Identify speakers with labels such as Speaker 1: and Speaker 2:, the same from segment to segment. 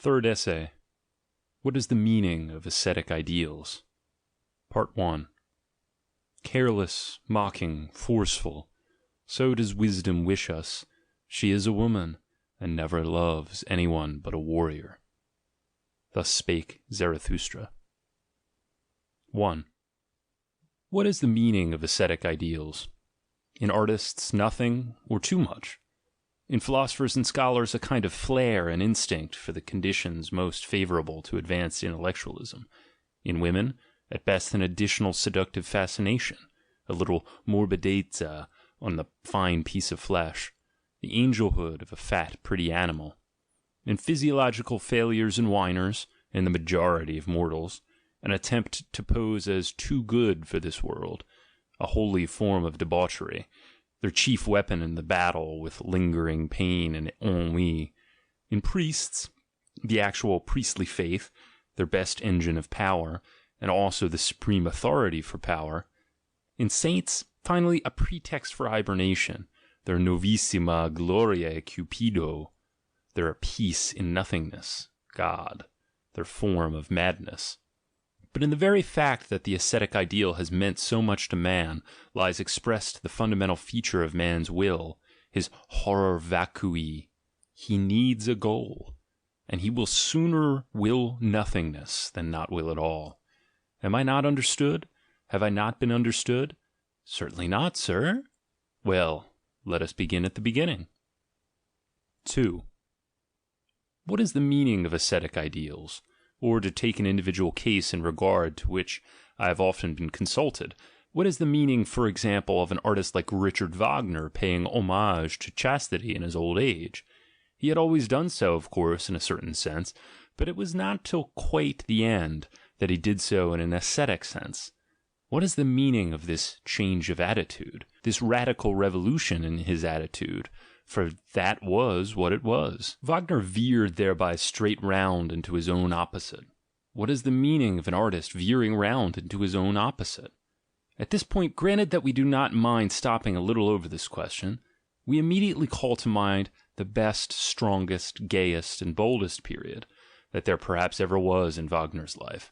Speaker 1: Third essay. What is the meaning of ascetic ideals? Part 1. Careless, mocking, forceful, so does wisdom wish us. She is a woman, and never loves anyone but a warrior. Thus spake Zarathustra. 1. What is the meaning of ascetic ideals? In artists, nothing, or too much. In philosophers and scholars, a kind of flair and instinct for the conditions most favourable to advanced intellectualism. In women, at best an additional seductive fascination, a little morbidezza on the fine piece of flesh, the angelhood of a fat, pretty animal. In physiological failures and whiners, in the majority of mortals, an attempt to pose as too good for this world, a holy form of debauchery, their chief weapon in the battle with lingering pain and ennui. In priests, the actual priestly faith, their best engine of power, and also the supreme authority for power. In saints, finally, a pretext for hibernation, their novissima gloriae cupido, their peace in nothingness, God, their form of madness. But in the very fact that the ascetic ideal has meant so much to man, lies expressed the fundamental feature of man's will, his horror vacui. He needs a goal, and he will sooner will nothingness than not will at all. Am I not understood? Have I not been understood? Certainly not, sir. Well, let us begin at the beginning. 2. What is the meaning of ascetic ideals? Or, to take an individual case in regard to which I have often been consulted, what is the meaning, for example, of an artist like Richard Wagner paying homage to chastity in his old age? He had always done so, of course, in a certain sense, but it was not till quite the end that he did so in an ascetic sense. What is the meaning of this change of attitude, this radical revolution in his attitude? For that was what it was. Wagner veered thereby straight round into his own opposite. What is the meaning of an artist veering round into his own opposite? At this point, granted that we do not mind stopping a little over this question, we immediately call to mind the best, strongest, gayest, and boldest period that there perhaps ever was in Wagner's life.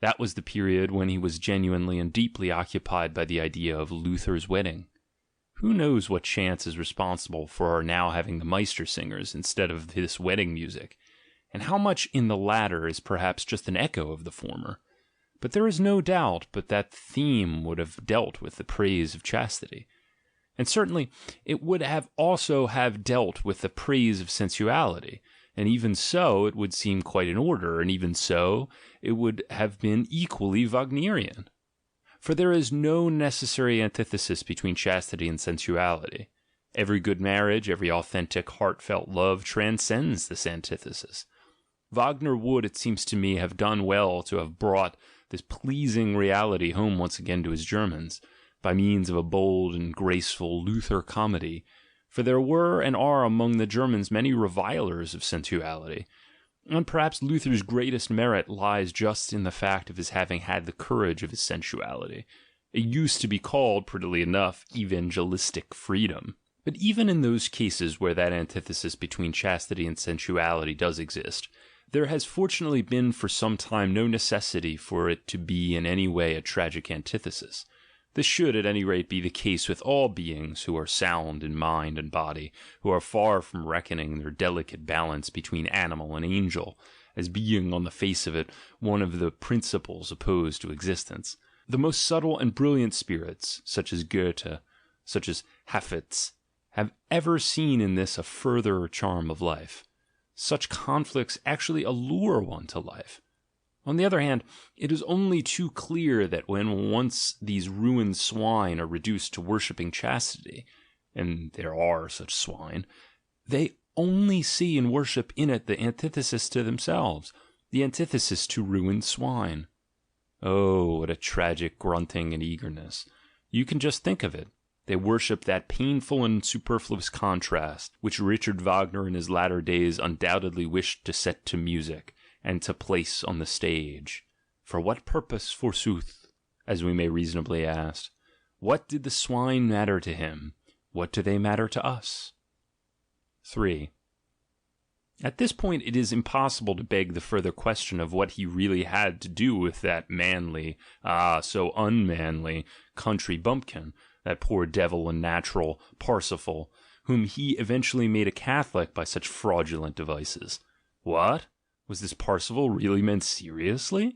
Speaker 1: That was the period when he was genuinely and deeply occupied by the idea of Luther's wedding. Who knows what chance is responsible for our now having the Meistersingers instead of this wedding music, and how much in the latter is perhaps just an echo of the former. But there is no doubt but that theme would have dealt with the praise of chastity. And certainly it would have also have dealt with the praise of sensuality, and even so it would seem quite in order, and even so it would have been equally Wagnerian. For there is no necessary antithesis between chastity and sensuality. Every good marriage, every authentic, heartfelt love transcends this antithesis. Wagner would, it seems to me, have done well to have brought this pleasing reality home once again to his Germans, by means of a bold and graceful Luther comedy, for there were and are among the Germans many revilers of sensuality, and perhaps Luther's greatest merit lies just in the fact of his having had the courage of his sensuality. It used to be called, prettily enough, evangelistic freedom. But even in those cases where that antithesis between chastity and sensuality does exist, there has fortunately been for some time no necessity for it to be in any way a tragic antithesis. This should at any rate be the case with all beings who are sound in mind and body, who are far from reckoning their delicate balance between animal and angel, as being on the face of it one of the principles opposed to existence. The most subtle and brilliant spirits, such as Goethe, such as Hafitz, have ever seen in this a further charm of life. Such conflicts actually allure one to life. On the other hand, it is only too clear that when once these ruined swine are reduced to worshipping chastity, and there are such swine, they only see and worship in it the antithesis to themselves, the antithesis to ruined swine. Oh, what a tragic grunting and eagerness! You can just think of it. They worship that painful and superfluous contrast, which Richard Wagner in his latter days undoubtedly wished to set to music, and to place on the stage. For what purpose, forsooth, as we may reasonably ask? What did the swine matter to him? What do they matter to us? 3. At this point, it is impossible to beg the further question of what he really had to do with that manly, so unmanly, country bumpkin, that poor devil and natural Parsifal, whom he eventually made a Catholic by such fraudulent devices. What? Was this Parsifal really meant seriously?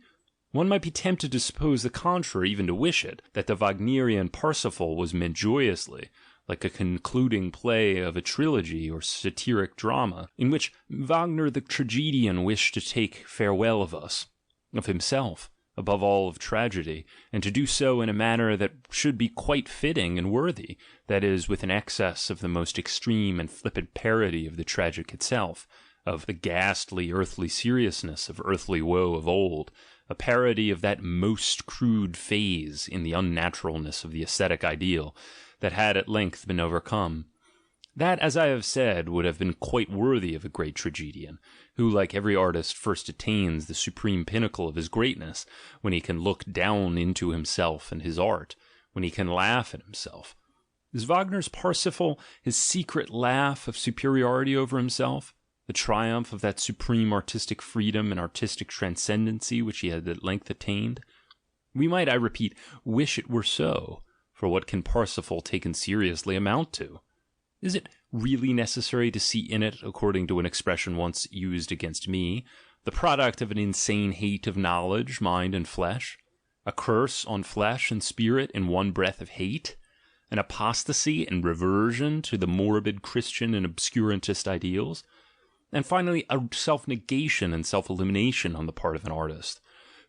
Speaker 1: One might be tempted to suppose the contrary, even to wish it, that the Wagnerian Parsifal was meant joyously, like a concluding play of a trilogy or satiric drama, in which Wagner the tragedian wished to take farewell of us, of himself, above all of tragedy, and to do so in a manner that should be quite fitting and worthy, that is, with an excess of the most extreme and flippant parody of the tragic itself, of the ghastly earthly seriousness of earthly woe of old, a parody of that most crude phase in the unnaturalness of the ascetic ideal, that had at length been overcome. That, as I have said, would have been quite worthy of a great tragedian, who, like every artist, first attains the supreme pinnacle of his greatness, when he can look down into himself and his art, when he can laugh at himself. Is Wagner's Parsifal his secret laugh of superiority over himself, the triumph of that supreme artistic freedom and artistic transcendency which he had at length attained? We might, I repeat, wish it were so, for what can Parsifal taken seriously amount to? Is it really necessary to see in it, according to an expression once used against me, the product of an insane hate of knowledge, mind, and flesh? A curse on flesh and spirit in one breath of hate? An apostasy and reversion to the morbid Christian and obscurantist ideals? And finally, a self-negation and self-elimination on the part of an artist,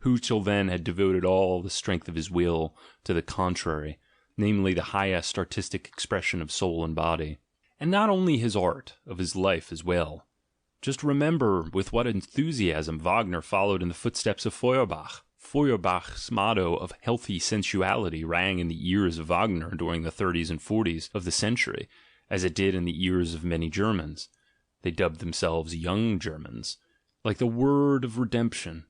Speaker 1: who till then had devoted all the strength of his will to the contrary, namely the highest artistic expression of soul and body. And not only his art, of his life as well. Just remember with what enthusiasm Wagner followed in the footsteps of Feuerbach. Feuerbach's motto of healthy sensuality rang in the ears of Wagner during the 30s and 40s of the century, as it did in the ears of many Germans. They dubbed themselves young Germans, like the word of redemption.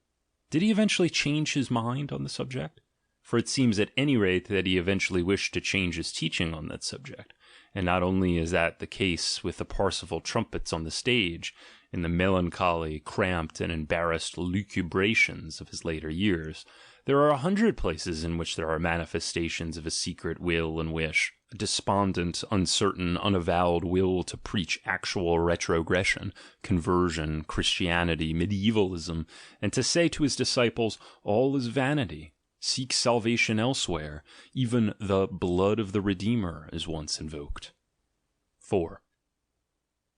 Speaker 1: Did he eventually change his mind on the subject? For it seems at any rate that he eventually wished to change his teaching on that subject, and not only is that the case with the Parsifal trumpets on the stage, in the melancholy, cramped, and embarrassed lucubrations of his later years, there are 100 places in which there are manifestations of a secret will and wish, a despondent, uncertain, unavowed will to preach actual retrogression, conversion, Christianity, medievalism, and to say to his disciples, all is vanity. Seek salvation elsewhere. Even the blood of the Redeemer is once invoked. 4.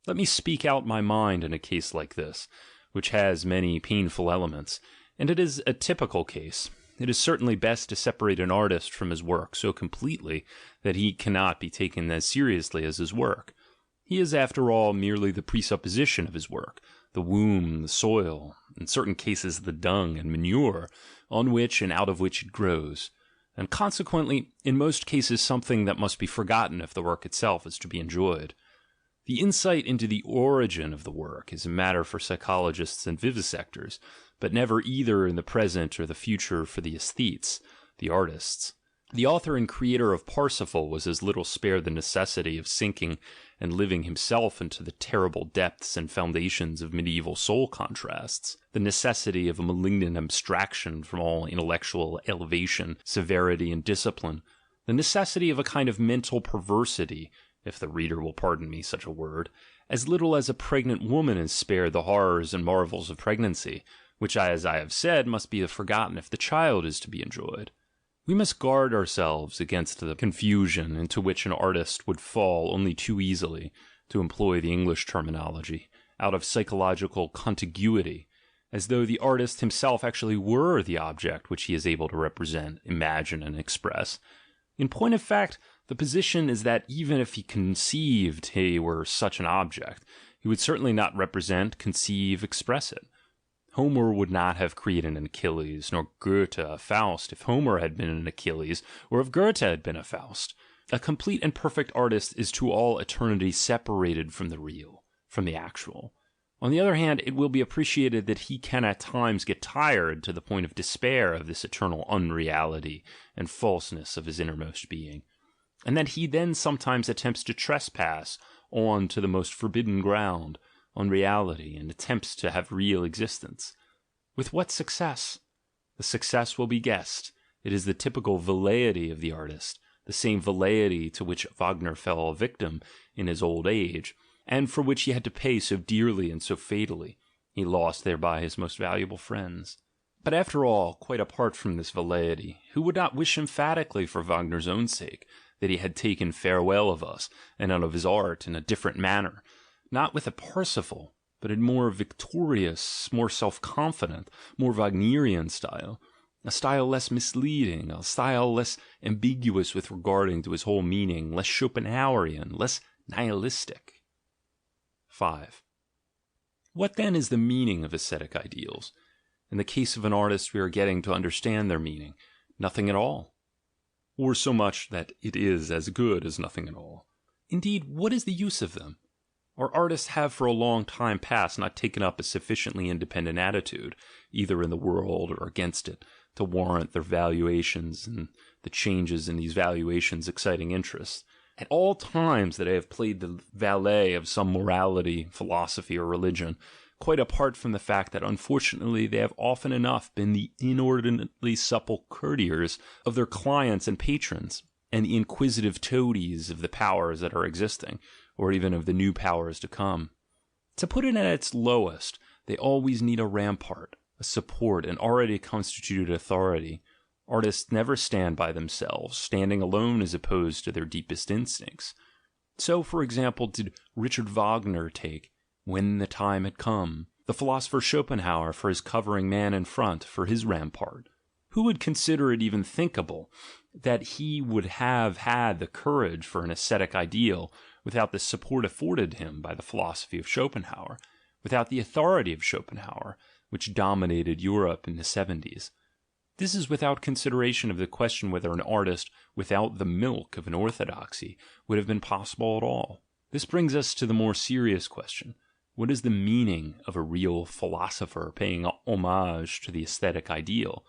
Speaker 1: Let me speak out my mind in a case like this, which has many painful elements, and it is a typical case. It is certainly best to separate an artist from his work so completely that he cannot be taken as seriously as his work. He is, after all, merely the presupposition of his work, the womb, the soil, in certain cases the dung and manure, on which and out of which it grows, and consequently, in most cases something that must be forgotten if the work itself is to be enjoyed. The insight into the origin of the work is a matter for psychologists and vivisectors, but never either in the present or the future for the aesthetes, the artists. The author and creator of Parsifal was as little spared the necessity of sinking and living himself into the terrible depths and foundations of medieval soul contrasts, the necessity of a malignant abstraction from all intellectual elevation, severity, and discipline, the necessity of a kind of mental perversity, if the reader will pardon me such a word, as little as a pregnant woman is spared the horrors and marvels of pregnancy, which, as I have said, must be forgotten if the child is to be enjoyed. We must guard ourselves against the confusion into which an artist would fall only too easily, to employ the English terminology, out of psychological contiguity, as though the artist himself actually were the object which he is able to represent, imagine, and express. In point of fact, the position is that even if he conceived he were such an object, he would certainly not represent, conceive, express it. Homer would not have created an Achilles, nor Goethe a Faust, if Homer had been an Achilles, or if Goethe had been a Faust. A complete and perfect artist is to all eternity separated from the real, from the actual. On the other hand, it will be appreciated that he can at times get tired to the point of despair of this eternal unreality and falseness of his innermost being, and that he then sometimes attempts to trespass on to the most forbidden ground, on reality and attempts to have real existence. With what success? The success will be guessed. It is the typical velleity of the artist, the same velleity to which Wagner fell a victim in his old age, and for which he had to pay so dearly and so fatally. He lost thereby his most valuable friends. But after all, quite apart from this velleity, who would not wish emphatically for Wagner's own sake that he had taken farewell of us and of his art in a different manner, not with a Parsifal, but in more victorious, more self-confident, more Wagnerian style, a style less misleading, a style less ambiguous with regarding to his whole meaning, less Schopenhauerian, less nihilistic. 5. What then is the meaning of ascetic ideals? In the case of an artist we are getting to understand their meaning, nothing at all. Or so much that it is as good as nothing at all. Indeed, what is the use of them? Our artists have for a long time past not taken up a sufficiently independent attitude, either in the world or against it, to warrant their valuations and the changes in these valuations exciting interest. At all times that I have played the valet of some morality, philosophy, or religion, quite apart from the fact that unfortunately they have often enough been the inordinately supple courtiers of their clients and patrons, and the inquisitive toadies of the powers that are existing, or even of the new powers to come. To put it at its lowest, they always need a rampart, a support, an already constituted authority. Artists never stand by themselves, standing alone as opposed to their deepest instincts. So, for example, did Richard Wagner take, when the time had come, the philosopher Schopenhauer for his covering man in front, for his rampart. Who would consider it even thinkable that he would have had the courage for an ascetic ideal without the support afforded him by the philosophy of Schopenhauer, without the authority of Schopenhauer, which dominated Europe in the 70s? This is without consideration of the question whether an artist without the milk of an orthodoxy would have been possible at all. This brings us to the more serious question. What is the meaning of a real philosopher paying homage to the aesthetic ideal?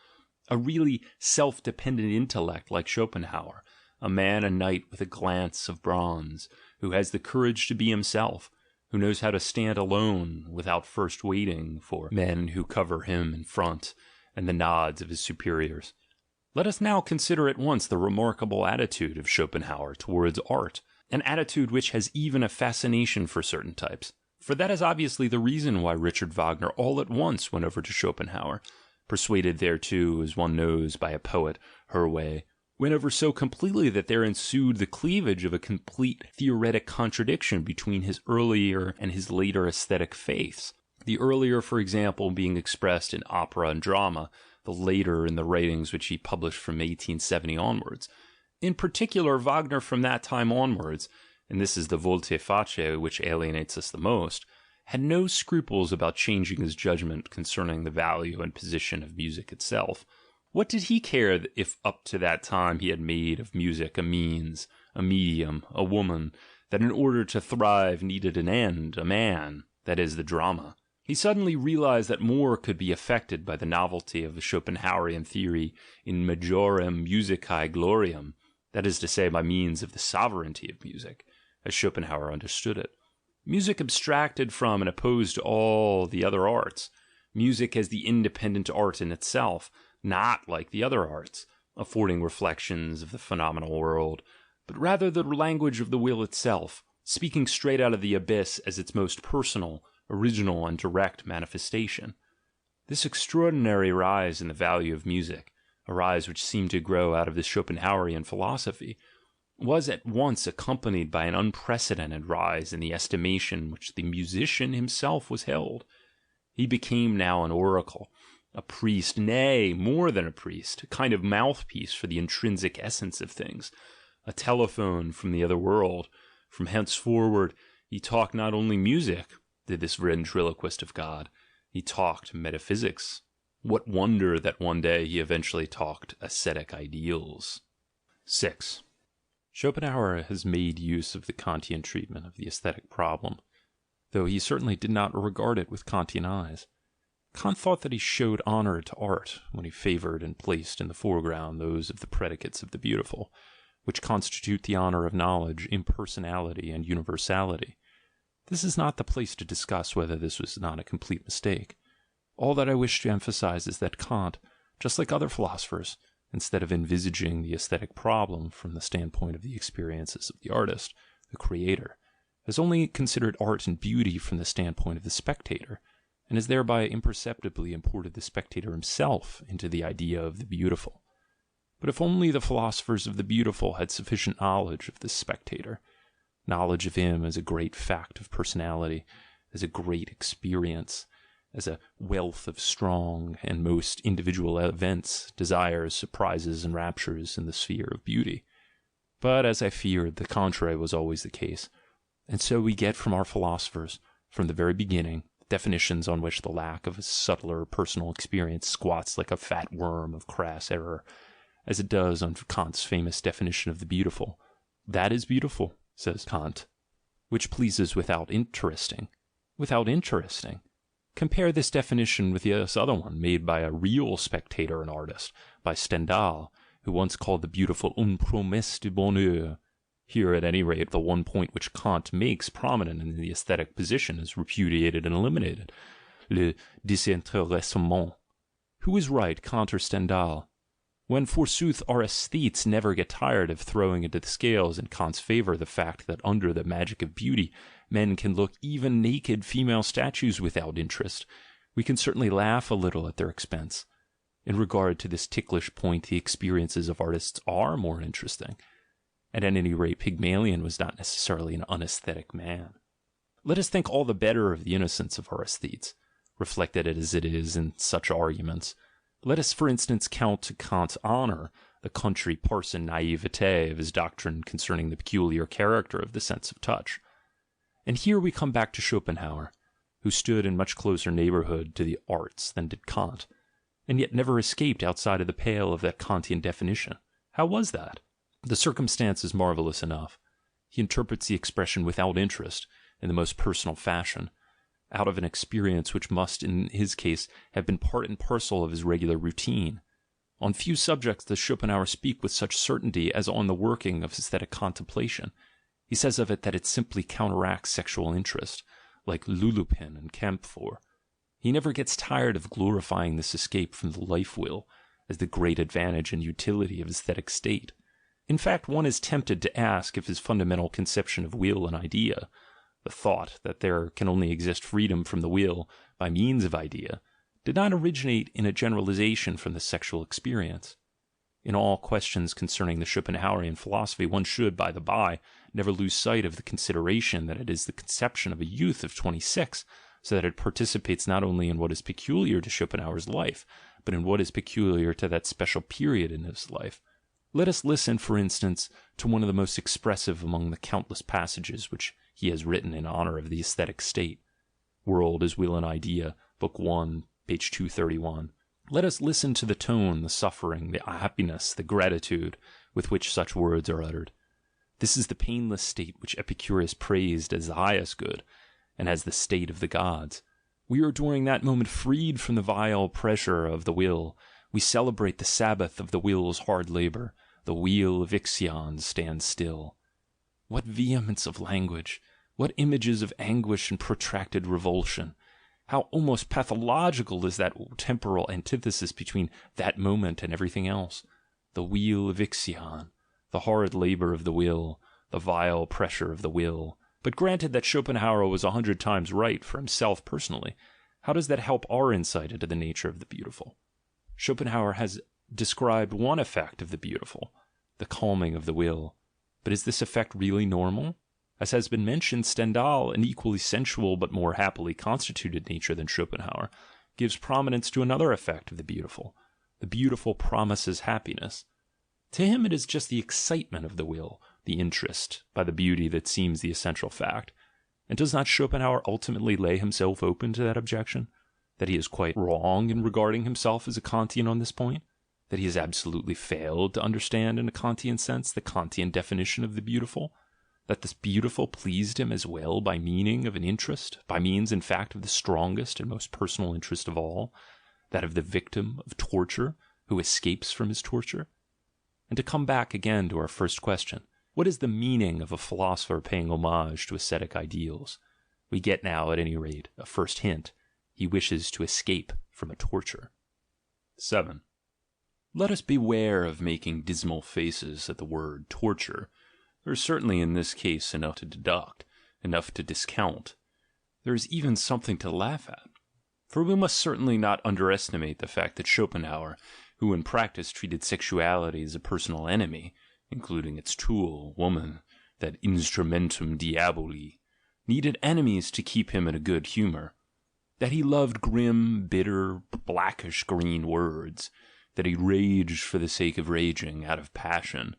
Speaker 1: A really self-dependent intellect like Schopenhauer, a man and knight with a glance of bronze, who has the courage to be himself, who knows how to stand alone without first waiting for men who cover him in front and the nods of his superiors. Let us now consider at once the remarkable attitude of Schopenhauer towards art, an attitude which has even a fascination for certain types. For that is obviously the reason why Richard Wagner all at once went over to Schopenhauer, persuaded thereto, as one knows, by a poet, Herway, went over so completely that there ensued the cleavage of a complete theoretic contradiction between his earlier and his later aesthetic faiths. The earlier, for example, being expressed in opera and drama, the later in the writings which he published from 1870 onwards. In particular, Wagner from that time onwards, and this is the volte-face which alienates us the most, had no scruples about changing his judgment concerning the value and position of music itself. What did he care if up to that time he had made of music a means, a medium, a woman, that in order to thrive needed an end, a man, that is, the drama? He suddenly realized that more could be effected by the novelty of the Schopenhauerian theory in majorem musicae gloriam, that is to say, by means of the sovereignty of music, as Schopenhauer understood it. Music abstracted from and opposed to all the other arts. Music as the independent art in itself, not like the other arts, affording reflections of the phenomenal world, but rather the language of the will itself, speaking straight out of the abyss as its most personal, original, and direct manifestation. This extraordinary rise in the value of music, a rise which seemed to grow out of the Schopenhauerian philosophy, was at once accompanied by an unprecedented rise in the estimation which the musician himself was held. He became now an oracle, a priest, nay, more than a priest, a kind of mouthpiece for the intrinsic essence of things, a telephone from the other world. From henceforward he talked not only music, did this ventriloquist of God, he talked metaphysics. What wonder that one day he eventually talked ascetic ideals. 6. Schopenhauer has made use of the Kantian treatment of the aesthetic problem, though he certainly did not regard it with Kantian eyes. Kant thought that he showed honor to art when he favored and placed in the foreground those of the predicates of the beautiful, which constitute the honor of knowledge, impersonality, and universality. This is not the place to discuss whether this was not a complete mistake. All that I wish to emphasize is that Kant, just like other philosophers, instead of envisaging the aesthetic problem from the standpoint of the experiences of the artist, the creator, has only considered art and beauty from the standpoint of the spectator, and has thereby imperceptibly imported the spectator himself into the idea of the beautiful. But if only the philosophers of the beautiful had sufficient knowledge of this spectator, knowledge of him as a great fact of personality, as a great experience, as a wealth of strong and most individual events, desires, surprises, and raptures in the sphere of beauty. But, as I feared, the contrary was always the case, and so we get from our philosophers, from the very beginning, definitions on which the lack of a subtler personal experience squats like a fat worm of crass error, as it does on Kant's famous definition of the beautiful. That is beautiful, says Kant, which pleases without interesting. Without interesting. Compare this definition with this other one, made by a real spectator and artist, by Stendhal, who once called the beautiful une promesse de bonheur. Here, at any rate, the one point which Kant makes prominent in the aesthetic position is repudiated and eliminated, le désintéressement. Who is right, Kant or Stendhal? When, forsooth, our aesthetes never get tired of throwing into the scales in Kant's favour the fact that under the magic of beauty men can look even naked female statues without interest, we can certainly laugh a little at their expense. In regard to this ticklish point, the experiences of artists are more interesting. At any rate, Pygmalion was not necessarily an unaesthetic man. Let us think all the better of the innocence of our aesthetes, reflected as it is in such arguments. Let us, for instance, count to Kant's honour the country parson naivete of his doctrine concerning the peculiar character of the sense of touch. And here we come back to Schopenhauer, who stood in much closer neighbourhood to the arts than did Kant, and yet never escaped outside of the pale of that Kantian definition. How was that? The circumstance is marvellous enough. He interprets the expression without interest in the most personal fashion, out of an experience which must, in his case, have been part and parcel of his regular routine. On few subjects does Schopenhauer speak with such certainty as on the working of aesthetic contemplation. He says of it that it simply counteracts sexual interest, like Lulupin and Camphor. He never gets tired of glorifying this escape from the life-will as the great advantage and utility of aesthetic state. In fact, one is tempted to ask if his fundamental conception of will and idea, the thought that there can only exist freedom from the will by means of idea, did not originate in a generalization from the sexual experience. In all questions concerning the Schopenhauerian philosophy, one should, by the by, never lose sight of the consideration that it is the conception of a youth of 26, so that it participates not only in what is peculiar to Schopenhauer's life, but in what is peculiar to that special period in his life. Let us listen, for instance, to one of the most expressive among the countless passages which he has written in honour of the aesthetic state. World as Will and Idea, Book 1, page 231. Let us listen to the tone, the suffering, the happiness, the gratitude with which such words are uttered. This is the painless state which Epicurus praised as the highest good, and as the state of the gods. We are during that moment freed from the vile pressure of the will. We celebrate the Sabbath of the will's hard labour. The wheel of Ixion stands still. What vehemence of language! What images of anguish and protracted revulsion! How almost pathological is that temporal antithesis between that moment and everything else! The wheel of Ixion, the hard labour of the will, the vile pressure of the will. But granted that Schopenhauer was 100 times right for himself personally, how does that help our insight into the nature of the beautiful? Schopenhauer has described one effect of the beautiful, the calming of the will. But is this effect really normal? As has been mentioned, Stendhal, an equally sensual but more happily constituted nature than Schopenhauer, gives prominence to another effect of the beautiful. The beautiful promises happiness. To him it is just the excitement of the will, the interest, by the beauty that seems the essential fact. And does not Schopenhauer ultimately lay himself open to that objection? That he is quite wrong in regarding himself as a Kantian on this point? That he has absolutely failed to understand in a Kantian sense the Kantian definition of the beautiful? That this beautiful pleased him as well by meaning of an interest, by means in fact of the strongest and most personal interest of all, that of the victim of torture who escapes from his torture? And to come back again to our first question, what is the meaning of a philosopher paying homage to ascetic ideals? We get now, at any rate, a first hint. He wishes to escape from a torture. 7. Let us beware of making dismal faces at the word torture. There is certainly in this case enough to deduct, enough to discount. There is even something to laugh at. For we must certainly not underestimate the fact that Schopenhauer, who in practice treated sexuality as a personal enemy, including its tool, woman, that instrumentum diaboli, needed enemies to keep him in a good humour. That he loved grim, bitter, blackish-green words, that he raged for the sake of raging, out of passion,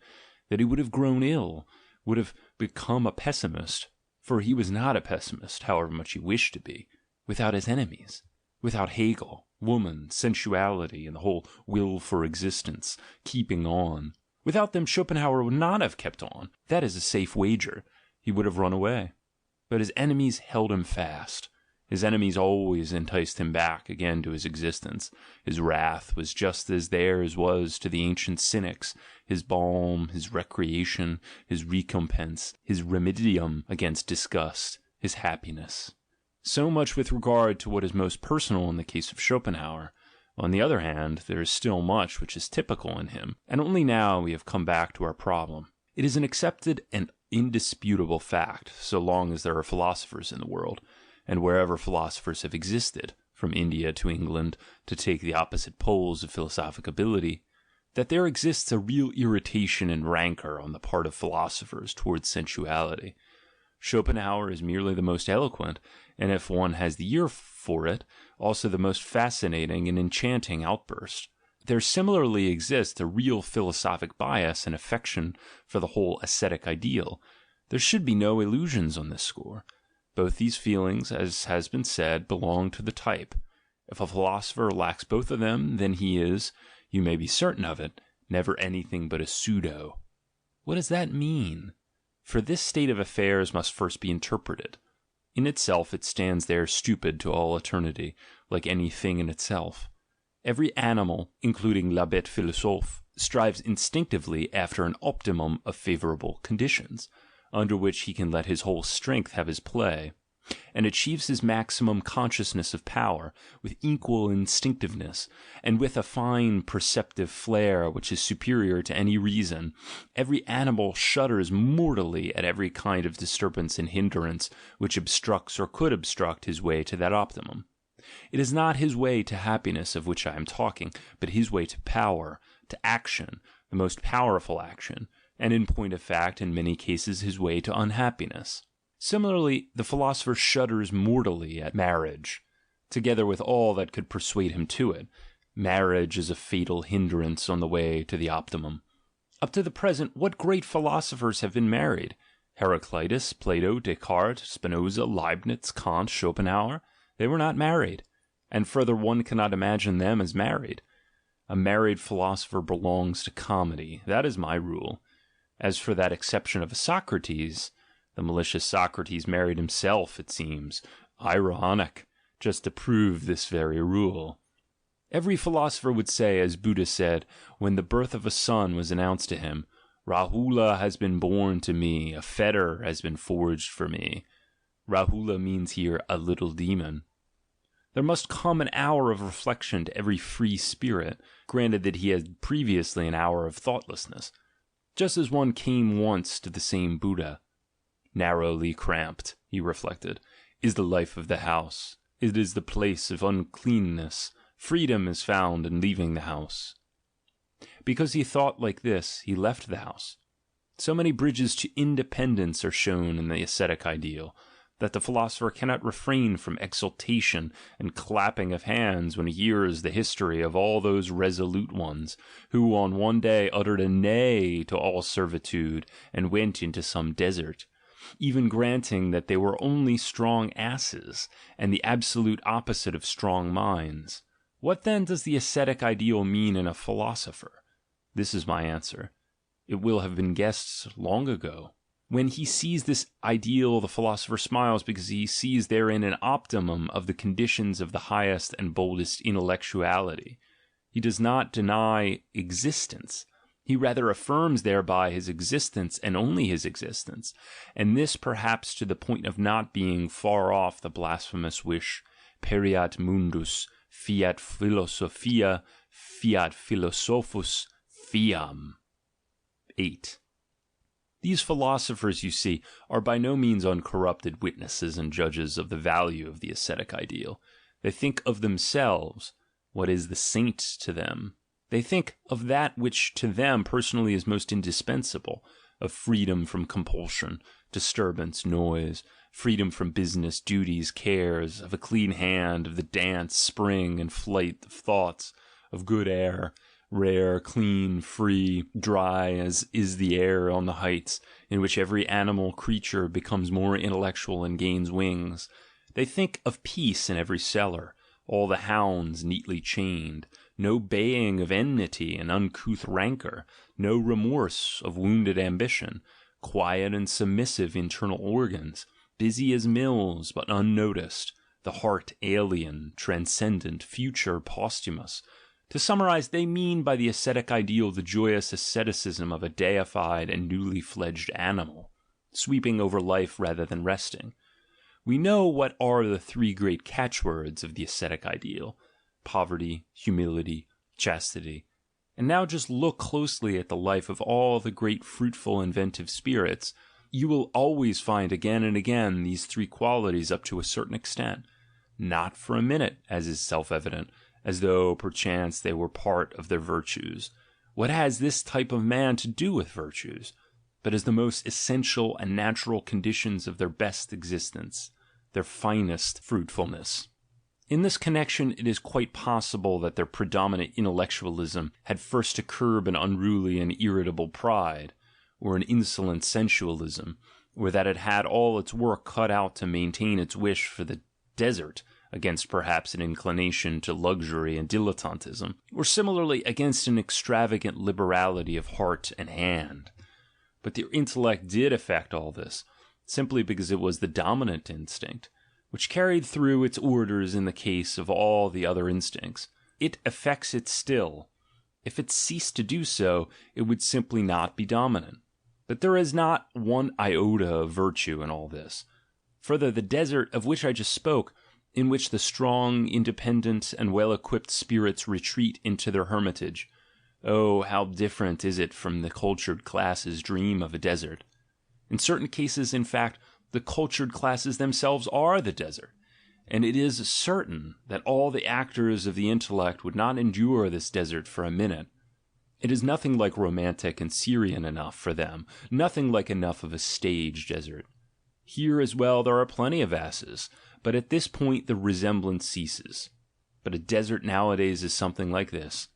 Speaker 1: that he would have grown ill, would have become a pessimist, for he was not a pessimist, however much he wished to be, without his enemies, without Hegel, woman, sensuality, and the whole will for existence, keeping on. Without them Schopenhauer would not have kept on. That is a safe wager. He would have run away. But his enemies held him fast. His enemies always enticed him back again to his existence. His wrath was just as theirs was to the ancient cynics, his balm, his recreation, his recompense, his remedium against disgust, his happiness. So much with regard to what is most personal in the case of Schopenhauer. On the other hand, there is still much which is typical in him, and only now we have come back to our problem. It is an accepted and indisputable fact, so long as there are philosophers in the world, and wherever philosophers have existed, from India to England, to take the opposite poles of philosophic ability, that there exists a real irritation and rancour on the part of philosophers towards sensuality. Schopenhauer is merely the most eloquent, and if one has the ear for it, also the most fascinating and enchanting outburst. There similarly exists a real philosophic bias and affection for the whole ascetic ideal. There should be no illusions on this score. Both these feelings, as has been said, belong to the type. If a philosopher lacks both of them, then he is, you may be certain of it, never anything but a pseudo. What does that mean? For this state of affairs must first be interpreted. In itself it stands there stupid to all eternity, like any thing in itself. Every animal, including la bête philosophe, strives instinctively after an optimum of favourable conditions, under which he can let his whole strength have his play, and achieves his maximum consciousness of power, with equal instinctiveness, and with a fine perceptive flair which is superior to any reason. Every animal shudders mortally at every kind of disturbance and hindrance which obstructs or could obstruct his way to that optimum. It is not his way to happiness of which I am talking, but his way to power, to action, the most powerful action, and in point of fact, in many cases, his way to unhappiness. Similarly, the philosopher shudders mortally at marriage, together with all that could persuade him to it. Marriage is a fatal hindrance on the way to the optimum. Up to the present, what great philosophers have been married? Heraclitus, Plato, Descartes, Spinoza, Leibniz, Kant, Schopenhauer. They were not married, and further one cannot imagine them as married. A married philosopher belongs to comedy. That is my rule. As for that exception of a Socrates, the malicious Socrates married himself, it seems. Ironic, just to prove this very rule. Every philosopher would say, as Buddha said, when the birth of a son was announced to him, Rahula has been born to me, a fetter has been forged for me. Rahula means here a little demon. There must come an hour of reflection to every free spirit, granted that he had previously an hour of thoughtlessness, just as one came once to the same Buddha. Narrowly cramped, he reflected, is the life of the house. It is the place of uncleanness. Freedom is found in leaving the house. Because he thought like this, he left the house. So many bridges to independence are shown in the ascetic ideal, that the philosopher cannot refrain from exultation and clapping of hands when he hears the history of all those resolute ones, who on one day uttered a nay to all servitude, and went into some desert, even granting that they were only strong asses, and the absolute opposite of strong minds. What then does the ascetic ideal mean in a philosopher? This is my answer. It will have been guessed long ago. When he sees this ideal, the philosopher smiles because he sees therein an optimum of the conditions of the highest and boldest intellectuality. He does not deny existence, He rather affirms thereby his existence and only his existence, and this perhaps to the point of not being far off the blasphemous wish, pereat mundus, fiat philosophia, fiat philosophus, fiam. 8. These philosophers, you see, are by no means uncorrupted witnesses and judges of the value of the ascetic ideal. They think of themselves, what is the saint to them. They think of that which to them personally is most indispensable, of freedom from compulsion, disturbance, noise, freedom from business, duties, cares, of a clean hand, of the dance, spring, and flight of thoughts, of good air, rare, clean, free, dry as is the air on the heights, in which every animal creature becomes more intellectual and gains wings. They think of peace in every cellar, all the hounds neatly chained, no baying of enmity and uncouth rancour, no remorse of wounded ambition, quiet and submissive internal organs, busy as mills but unnoticed, the heart alien, transcendent, future, posthumous. To summarize, they mean by the ascetic ideal the joyous asceticism of a deified and newly fledged animal, sweeping over life rather than resting. We know what are the three great catchwords of the ascetic ideal: poverty, humility, chastity. And now just look closely at the life of all the great fruitful inventive spirits. You will always find again and again these three qualities up to a certain extent. Not for a minute, as is self-evident, as though perchance they were part of their virtues. What has this type of man to do with virtues? But as the most essential and natural conditions of their best existence, their finest fruitfulness. In this connection, it is quite possible that their predominant intellectualism had first to curb an unruly and irritable pride, or an insolent sensualism, or that it had all its work cut out to maintain its wish for the desert, against perhaps an inclination to luxury and dilettantism, or similarly against an extravagant liberality of heart and hand. But their intellect did affect all this, simply because it was the dominant instinct, which carried through its orders in the case of all the other instincts. It affects it still. If it ceased to do so, it would simply not be dominant. But there is not one iota of virtue in all this. Further, the desert of which I just spoke, in which the strong, independent, and well-equipped spirits retreat into their hermitage. Oh, how different is it from the cultured classes' dream of a desert. In certain cases, in fact, the cultured classes themselves are the desert, and it is certain that all the actors of the intellect would not endure this desert for a minute. It is nothing like romantic and Syrian enough for them, nothing like enough of a stage desert. Here as well there are plenty of asses, but at this point the resemblance ceases. But a desert nowadays is something like this.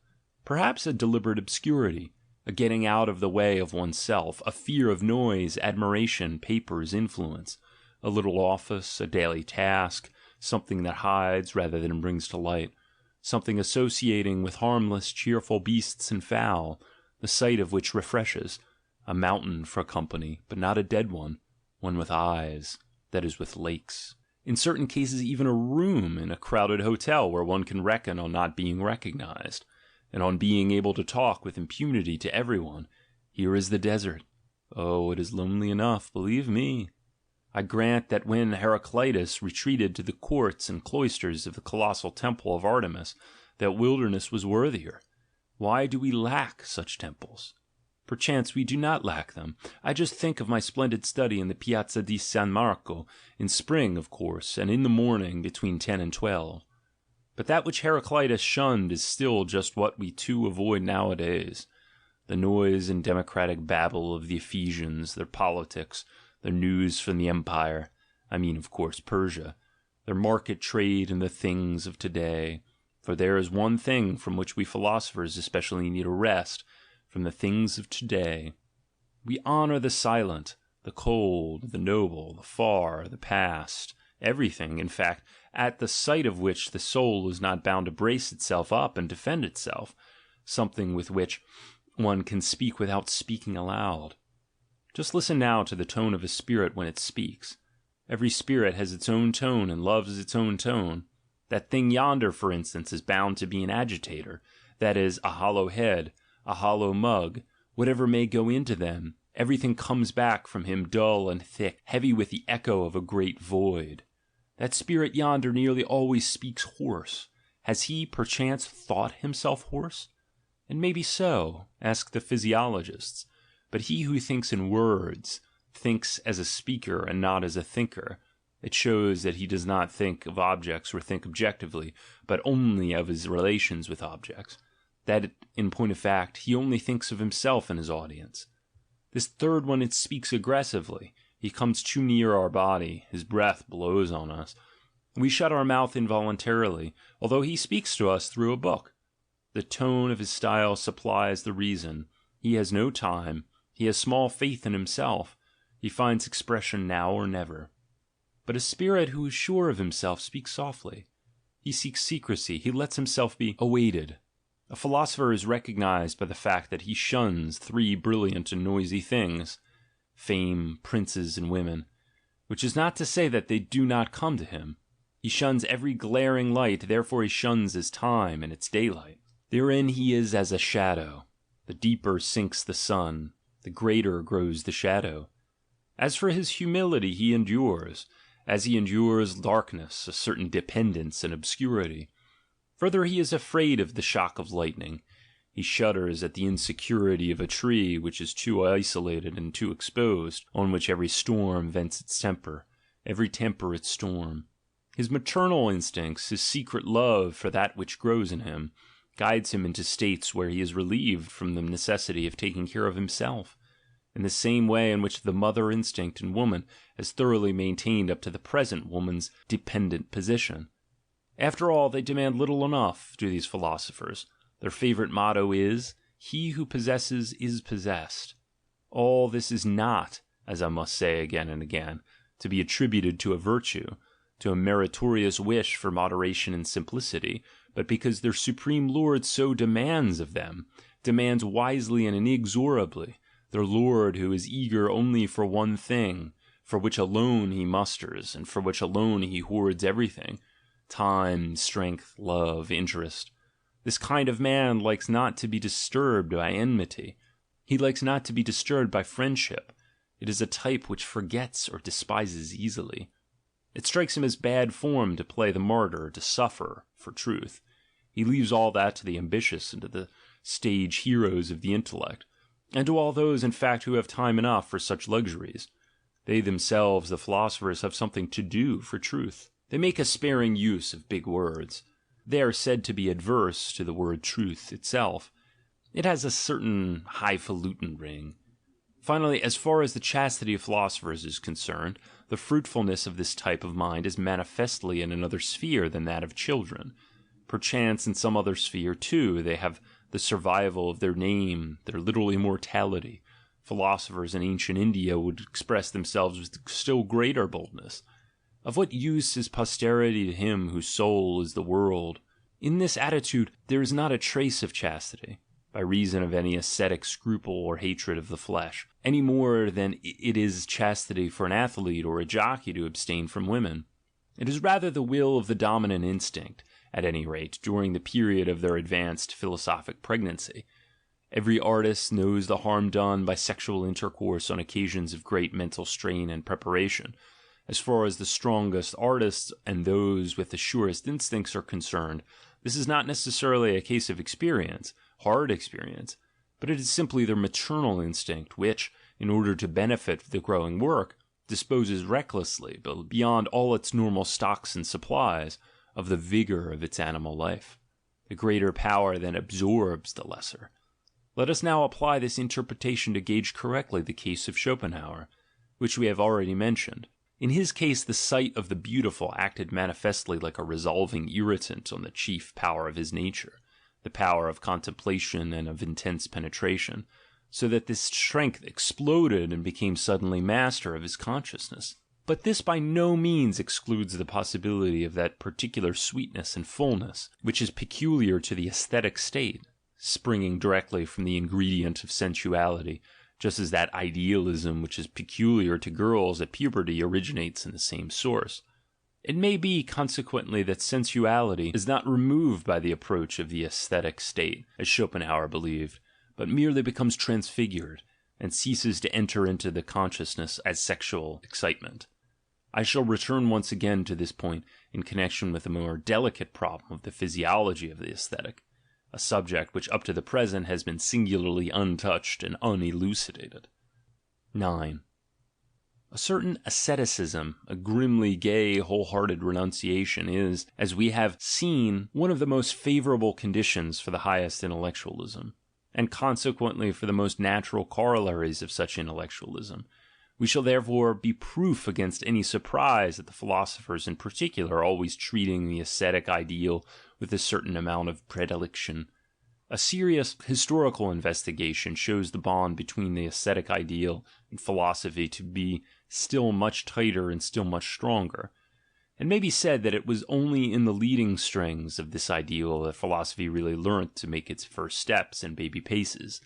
Speaker 1: Perhaps a deliberate obscurity, a getting out of the way of oneself, a fear of noise, admiration, papers, influence, a little office, a daily task, something that hides rather than brings to light, something associating with harmless, cheerful beasts and fowl, the sight of which refreshes, a mountain for company, but not a dead one with eyes, that is, with lakes. In certain cases even a room in a crowded hotel where one can reckon on not being recognized, and on being able to talk with impunity to everyone. Here is the desert. Oh, it is lonely enough, believe me. I grant that when Heraclitus retreated to the courts and cloisters of the colossal temple of Artemis, that wilderness was worthier. Why do we lack such temples? Perchance we do not lack them. I just think of my splendid study in the Piazza di San Marco, in spring, of course, and in the morning between 10 and 12. But that which Heraclitus shunned is still just what we too avoid nowadays. The noise and democratic babble of the Ephesians, their politics, their news from the empire, I mean, of course, Persia, their market trade and the things of today. For there is one thing from which we philosophers especially need a rest, from the things of today. We honor the silent, the cold, the noble, the far, the past, everything, in fact, at the sight of which the soul is not bound to brace itself up and defend itself, something with which one can speak without speaking aloud. Just listen now to the tone of a spirit when it speaks. Every spirit has its own tone and loves its own tone. That thing yonder, for instance, is bound to be an agitator, that is, a hollow head, a hollow mug, whatever may go into them, everything comes back from him dull and thick, heavy with the echo of a great void. That spirit yonder nearly always speaks hoarse. Has he, perchance, thought himself hoarse? And maybe so, ask the physiologists. But he who thinks in words, thinks as a speaker and not as a thinker. It shows that he does not think of objects or think objectively, but only of his relations with objects. That, in point of fact, he only thinks of himself and his audience. This third one, it speaks aggressively. He comes too near our body, his breath blows on us. We shut our mouth involuntarily, although he speaks to us through a book. The tone of his style supplies the reason. He has no time, he has small faith in himself, he finds expression now or never. But a spirit who is sure of himself speaks softly. He seeks secrecy, he lets himself be awaited. A philosopher is recognized by the fact that he shuns three brilliant and noisy things: fame, princes, and women, which is not to say that they do not come to him. He shuns every glaring light, therefore he shuns his time and its daylight. Therein he is as a shadow. The deeper sinks the sun, the greater grows the shadow. As for his humility, he endures, as he endures darkness, a certain dependence and obscurity. Further, he is afraid of the shock of lightning. He shudders at the insecurity of a tree which is too isolated and too exposed, on which every storm vents its temper, every temper its storm. His maternal instincts, his secret love for that which grows in him, guides him into states where he is relieved from the necessity of taking care of himself, in the same way in which the mother instinct in woman has thoroughly maintained up to the present woman's dependent position. After all, they demand little enough, do these philosophers. Their favourite motto is, "He who possesses is possessed." All this is not, as I must say again and again, to be attributed to a virtue, to a meritorious wish for moderation and simplicity, but because their supreme lord so demands of them, demands wisely and inexorably, their lord who is eager only for one thing, for which alone he musters, and for which alone he hoards everything: time, strength, love, interest. This kind of man likes not to be disturbed by enmity. He likes not to be disturbed by friendship. It is a type which forgets or despises easily. It strikes him as bad form to play the martyr, to suffer for truth. He leaves all that to the ambitious and to the stage heroes of the intellect, and to all those, in fact, who have time enough for such luxuries. They themselves, the philosophers, have something to do for truth. They make a sparing use of big words. They are said to be adverse to the word truth itself. It has a certain highfalutin ring. Finally, as far as the chastity of philosophers is concerned, the fruitfulness of this type of mind is manifestly in another sphere than that of children. Perchance in some other sphere, too, they have the survival of their name, their little immortality. Philosophers in ancient India would express themselves with still greater boldness. Of what use is posterity to him whose soul is the world? In this attitude there is not a trace of chastity, by reason of any ascetic scruple or hatred of the flesh, any more than it is chastity for an athlete or a jockey to abstain from women. It is rather the will of the dominant instinct, at any rate, during the period of their advanced philosophic pregnancy. Every artist knows the harm done by sexual intercourse on occasions of great mental strain and preparation. As far as the strongest artists and those with the surest instincts are concerned, this is not necessarily a case of experience, hard experience, but it is simply their maternal instinct which, in order to benefit the growing work, disposes recklessly, but beyond all its normal stocks and supplies, of the vigour of its animal life. The greater power then absorbs the lesser. Let us now apply this interpretation to gauge correctly the case of Schopenhauer, which we have already mentioned. In his case, the sight of the beautiful acted manifestly like a resolving irritant on the chief power of his nature, the power of contemplation and of intense penetration, so that this strength exploded and became suddenly master of his consciousness. But this by no means excludes the possibility of that particular sweetness and fullness, which is peculiar to the aesthetic state, springing directly from the ingredient of sensuality, just as that idealism which is peculiar to girls at puberty originates in the same source. It may be, consequently, that sensuality is not removed by the approach of the aesthetic state, as Schopenhauer believed, but merely becomes transfigured, and ceases to enter into the consciousness as sexual excitement. I shall return once again to this point in connection with the more delicate problem of the physiology of the aesthetic, a subject which up to the present has been singularly untouched and unelucidated. 9. A certain asceticism, a grimly gay, wholehearted renunciation, is, as we have seen, one of the most favourable conditions for the highest intellectualism, and consequently for the most natural corollaries of such intellectualism. We shall therefore be proof against any surprise at the philosophers in particular always treating the ascetic ideal with a certain amount of predilection. A serious historical investigation shows the bond between the ascetic ideal and philosophy to be still much tighter and still much stronger. It may be said that it was only in the leading strings of this ideal that philosophy really learnt to make its first steps in baby paces.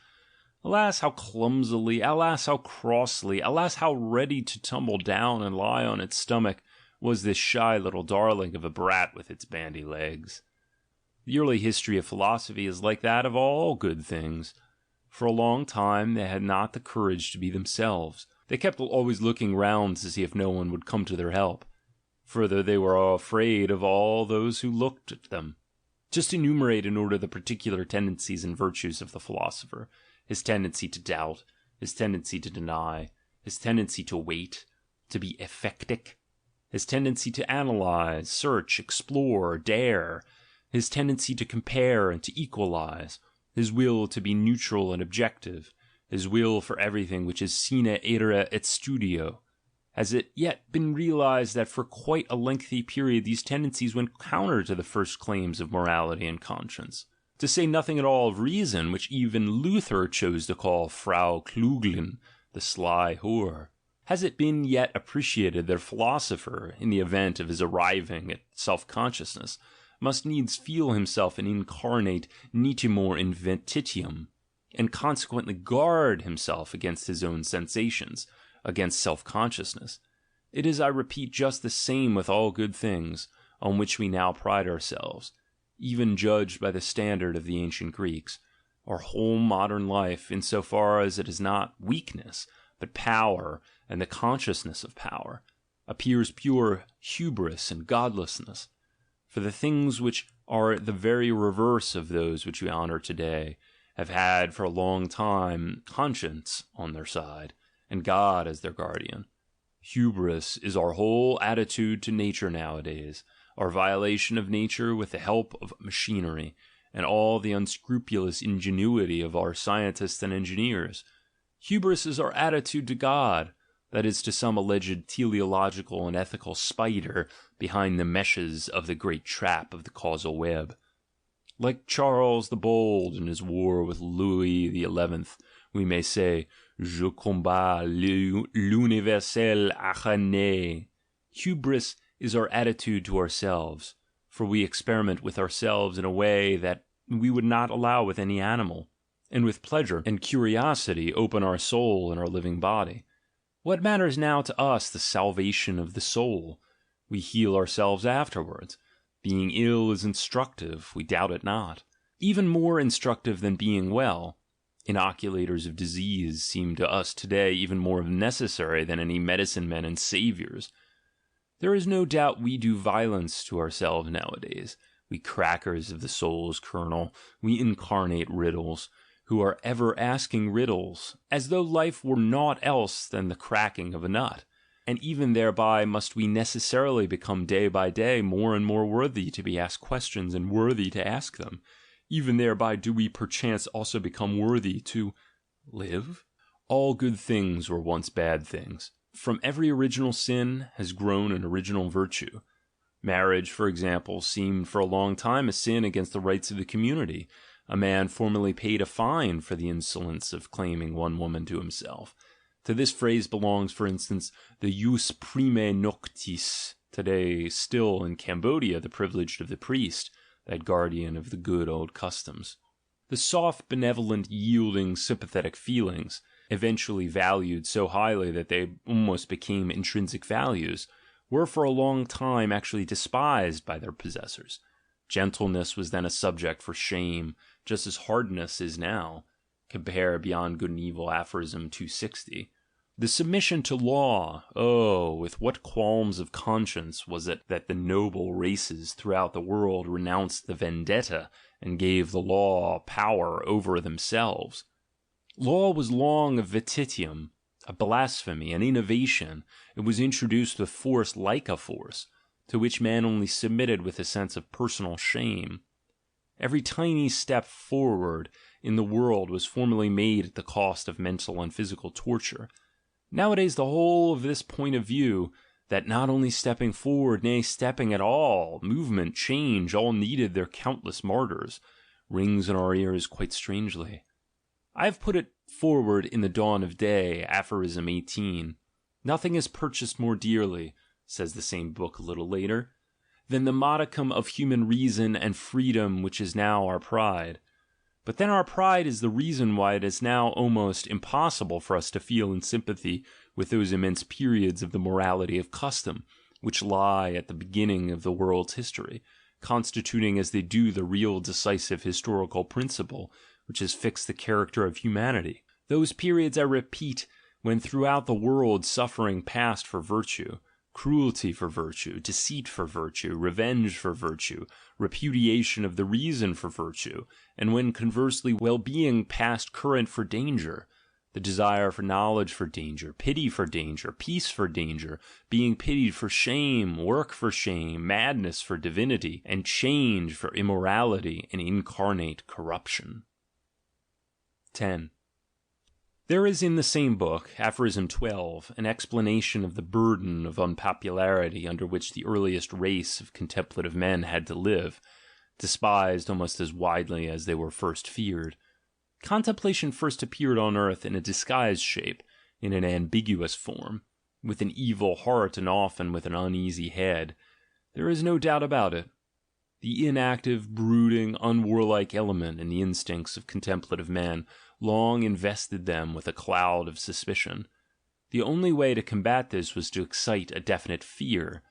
Speaker 1: Alas, how clumsily, alas, how crossly, alas, how ready to tumble down and lie on its stomach was this shy little darling of a brat with its bandy legs. The early history of philosophy is like that of all good things. For a long time they had not the courage to be themselves. They kept always looking round to see if no one would come to their help. Further, they were all afraid of all those who looked at them. Just enumerate in order the particular tendencies and virtues of the philosopher: his tendency to doubt, his tendency to deny, his tendency to wait, to be ephectic, his tendency to analyze, search, explore, dare, his tendency to compare and to equalize, his will to be neutral and objective, his will for everything which is sine ira et studio. Has it yet been realized that for quite a lengthy period these tendencies went counter to the first claims of morality and conscience? To say nothing at all of reason, which even Luther chose to call Frau Kluglin, the sly whore. Has it been yet appreciated that a philosopher, in the event of his arriving at self-consciousness, must needs feel himself an incarnate nitimur inventitium, and consequently guard himself against his own sensations, against self-consciousness? It is, I repeat, just the same with all good things, on which we now pride ourselves, even judged by the standard of the ancient Greeks. Our whole modern life, in so far as it is not weakness, but power and the consciousness of power, appears pure hubris and godlessness. For the things which are the very reverse of those which we honour today have had for a long time conscience on their side, and God as their guardian. Hubris is our whole attitude to nature nowadays, our violation of nature with the help of machinery, and all the unscrupulous ingenuity of our scientists and engineers. Hubris is our attitude to God, that is, to some alleged teleological and ethical spider behind the meshes of the great trap of the causal web. Like Charles the Bold in his war with Louis XI, we may say, Je combats l'universel acharné. Hubris is our attitude to ourselves, for we experiment with ourselves in a way that we would not allow with any animal, and with pleasure and curiosity open our soul and our living body. What matters now to us the salvation of the soul? We heal ourselves afterwards. Being ill is instructive, we doubt it not. Even more instructive than being well. Inoculators of disease seem to us today even more necessary than any medicine men and saviours. There is no doubt we do violence to ourselves nowadays, we crackers of the soul's kernel, we incarnate riddles, who are ever asking riddles, as though life were naught else than the cracking of a nut, and even thereby must we necessarily become day by day more and more worthy to be asked questions and worthy to ask them. Even thereby do we perchance also become worthy to live? All good things were once bad things. From every original sin has grown an original virtue. Marriage, for example, seemed for a long time a sin against the rights of the community. A man formerly paid a fine for the insolence of claiming one woman to himself. To this phrase belongs, for instance, the jus primae noctis, today still in Cambodia the privilege of the priest, that guardian of the good old customs. The soft, benevolent, yielding, sympathetic feelings, eventually valued so highly that they almost became intrinsic values, were for a long time actually despised by their possessors. Gentleness was then a subject for shame, just as hardness is now. Compare Beyond Good and Evil, aphorism 260. The submission to law, oh, with what qualms of conscience was it that the noble races throughout the world renounced the vendetta and gave the law power over themselves. Law was long a vetitium, a blasphemy, an innovation. It was introduced with force like a force, to which man only submitted with a sense of personal shame. Every tiny step forward in the world was formerly made at the cost of mental and physical torture. Nowadays the whole of this point of view, that not only stepping forward, nay, stepping at all, movement, change, all needed their countless martyrs, rings in our ears quite strangely. I have put it forward in the Dawn of Day, aphorism 18. Nothing is purchased more dearly, says the same book a little later, than the modicum of human reason and freedom which is now our pride. But then our pride is the reason why it is now almost impossible for us to feel in sympathy with those immense periods of the morality of custom, which lie at the beginning of the world's history, constituting as they do the real decisive historical principle, which has fixed the character of humanity. Those periods, I repeat, when throughout the world suffering passed for virtue, cruelty for virtue, deceit for virtue, revenge for virtue, repudiation of the reason for virtue, and when conversely well-being passed current for danger, the desire for knowledge for danger, pity for danger, peace for danger, being pitied for shame, work for shame, madness for divinity, and change for immorality and incarnate corruption. 10. There is in the same book, aphorism 12, an explanation of the burden of unpopularity under which the earliest race of contemplative men had to live, despised almost as widely as they were first feared. Contemplation first appeared on earth in a disguised shape, in an ambiguous form, with an evil heart and often with an uneasy head. There is no doubt about it. The inactive, brooding, unwarlike element in the instincts of contemplative men long invested them with a cloud of suspicion. The only way to combat this was to excite a definite fear,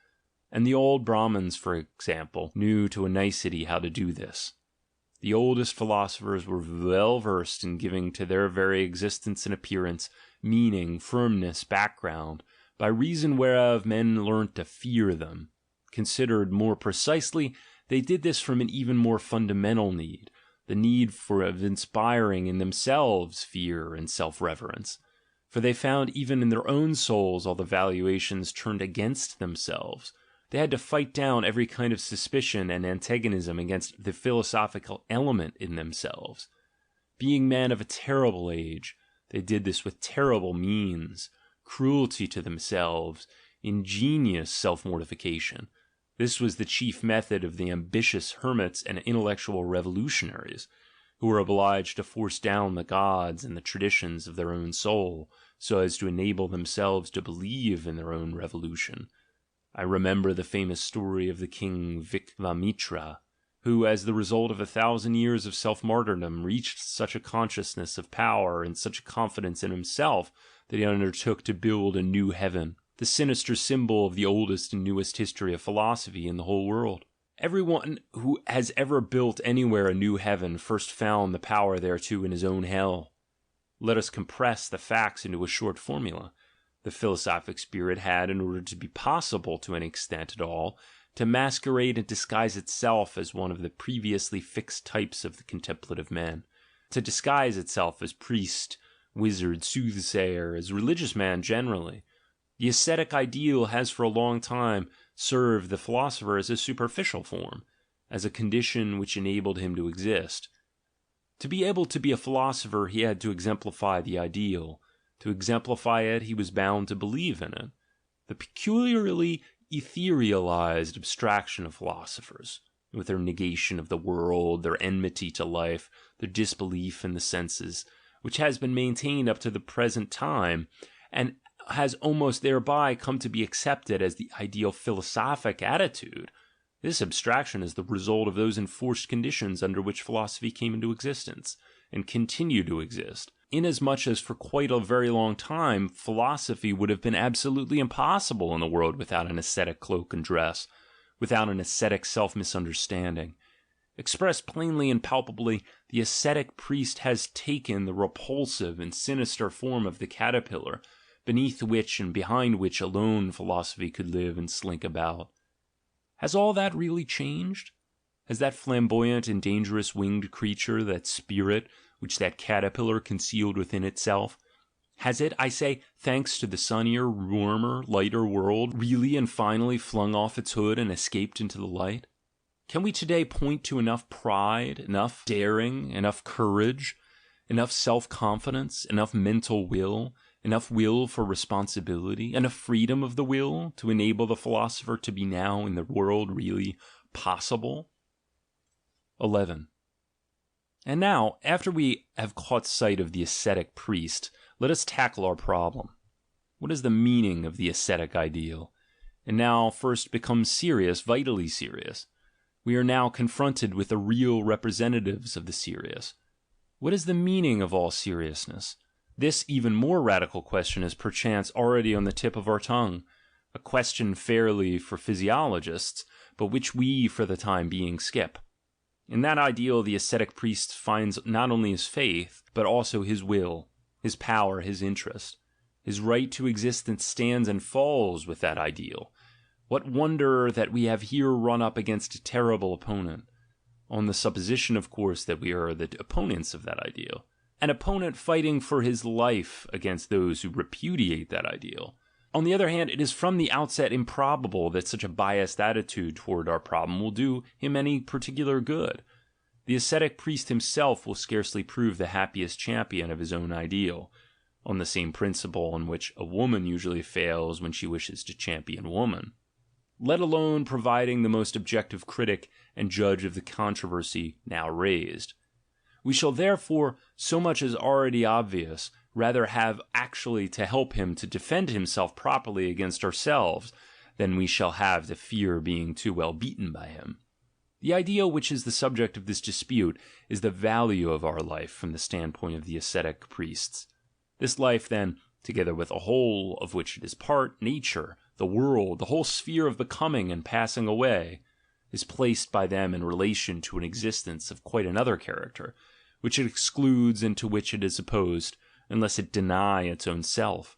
Speaker 1: and the old Brahmins, for example, knew to a nicety how to do this. The oldest philosophers were well versed in giving to their very existence and appearance meaning, firmness, background, by reason whereof men learnt to fear them. Considered more precisely, they did this from an even more fundamental need, the need of inspiring in themselves fear and self-reverence. For they found even in their own souls all the valuations turned against themselves. They had to fight down every kind of suspicion and antagonism against the philosophical element in themselves. Being men of a terrible age, they did this with terrible means, cruelty to themselves, ingenious self-mortification. This was the chief method of the ambitious hermits and intellectual revolutionaries, who were obliged to force down the gods and the traditions of their own soul, so as to enable themselves to believe in their own revolution. I remember the famous story of the king Vikramitra, who, as the result of 1,000 years of self-martyrdom, reached such a consciousness of power and such a confidence in himself that he undertook to build a new heaven, the sinister symbol of the oldest and newest history of philosophy in the whole world. Everyone who has ever built anywhere a new heaven first found the power thereto in his own hell. Let us compress the facts into a short formula. The philosophic spirit had, in order to be possible to an extent at all, to masquerade and disguise itself as one of the previously fixed types of the contemplative man, to disguise itself as priest, wizard, soothsayer, as religious man generally. The ascetic ideal has for a long time served the philosopher as a superficial form, as a condition which enabled him to exist. To be able to be a philosopher he had to exemplify the ideal. To exemplify it he was bound to believe in it. The peculiarly etherealized abstraction of philosophers, with their negation of the world, their enmity to life, their disbelief in the senses, which has been maintained up to the present time, and has almost thereby come to be accepted as the ideal philosophic attitude. This abstraction is the result of those enforced conditions under which philosophy came into existence, and continue to exist, inasmuch as for quite a very long time philosophy would have been absolutely impossible in the world without an ascetic cloak and dress, without an ascetic self-misunderstanding. Expressed plainly and palpably, the ascetic priest has taken the repulsive and sinister form of the caterpillar, beneath which and behind which alone philosophy could live and slink about. Has all that really changed? Has that flamboyant and dangerous winged creature, that spirit which that caterpillar concealed within itself, has it, I say, thanks to the sunnier, warmer, lighter world, really and finally flung off its hood and escaped into the light? Can we today point to enough pride, enough daring, enough courage, enough self-confidence, enough mental will, enough will for responsibility, enough freedom of the will to enable the philosopher to be now in the world really possible? 11. And now, after we have caught sight of the ascetic priest, let us tackle our problem. What is the meaning of the ascetic ideal? And now first becomes serious, vitally serious. We are now confronted with the real representatives of the serious. What is the meaning of all seriousness? This even more radical question is perchance already on the tip of our tongue, a question fairly for physiologists, but which we for the time being skip. In that ideal, the ascetic priest finds not only his faith, but also his will, his power, his interest. His right to existence stands and falls with that ideal. What wonder that we have here run up against a terrible opponent, on the supposition, of course, that we are the opponents of that ideal. An opponent fighting for his life against those who repudiate that ideal. On the other hand, it is from the outset improbable that such a biased attitude toward our problem will do him any particular good. The ascetic priest himself will scarcely prove the happiest champion of his own ideal, on the same principle on which a woman usually fails when she wishes to champion woman, let alone providing the most objective critic and judge of the controversy now raised. We shall therefore, so much as already obvious, rather have actually to help him to defend himself properly against ourselves, than we shall have to fear being too well beaten by him. The ideal which is the subject of this dispute is the value of our life from the standpoint of the ascetic priests. This life, then, together with the whole of which it is part, nature, the world, the whole sphere of becoming and passing away, is placed by them in relation to an existence of quite another character, which it excludes and to which it is opposed, unless it deny its own self.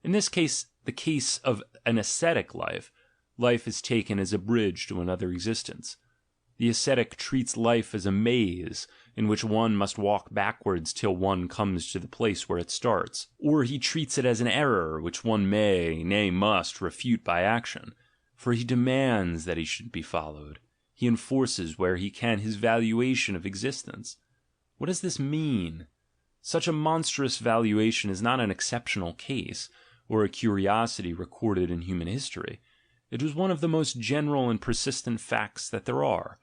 Speaker 1: In this case, the case of an ascetic life, life is taken as a bridge to another existence. The ascetic treats life as a maze, in which one must walk backwards till one comes to the place where it starts. Or he treats it as an error, which one may, nay must, refute by action. For he demands that he should be followed. He enforces where he can his valuation of existence. What does this mean? Such a monstrous valuation is not an exceptional case, or a curiosity recorded in human history. It is one of the most general and persistent facts that there are.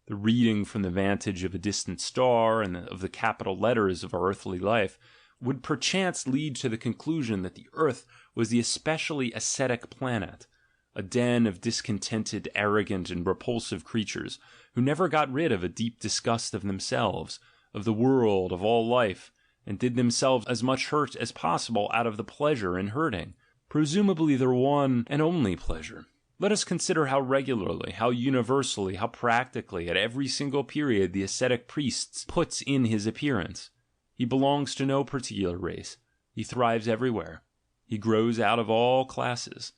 Speaker 1: The reading from the vantage of a distant star and of the capital letters of our earthly life would perchance lead to the conclusion that the earth was the especially ascetic planet, a den of discontented, arrogant, and repulsive creatures, who never got rid of a deep disgust of themselves, of the world, of all life, and did themselves as much hurt as possible out of the pleasure in hurting, presumably their one and only pleasure. Let us consider how regularly, how universally, how practically, at every single period the ascetic priest puts in his appearance. He belongs to no particular race. He thrives everywhere. He grows out of all classes.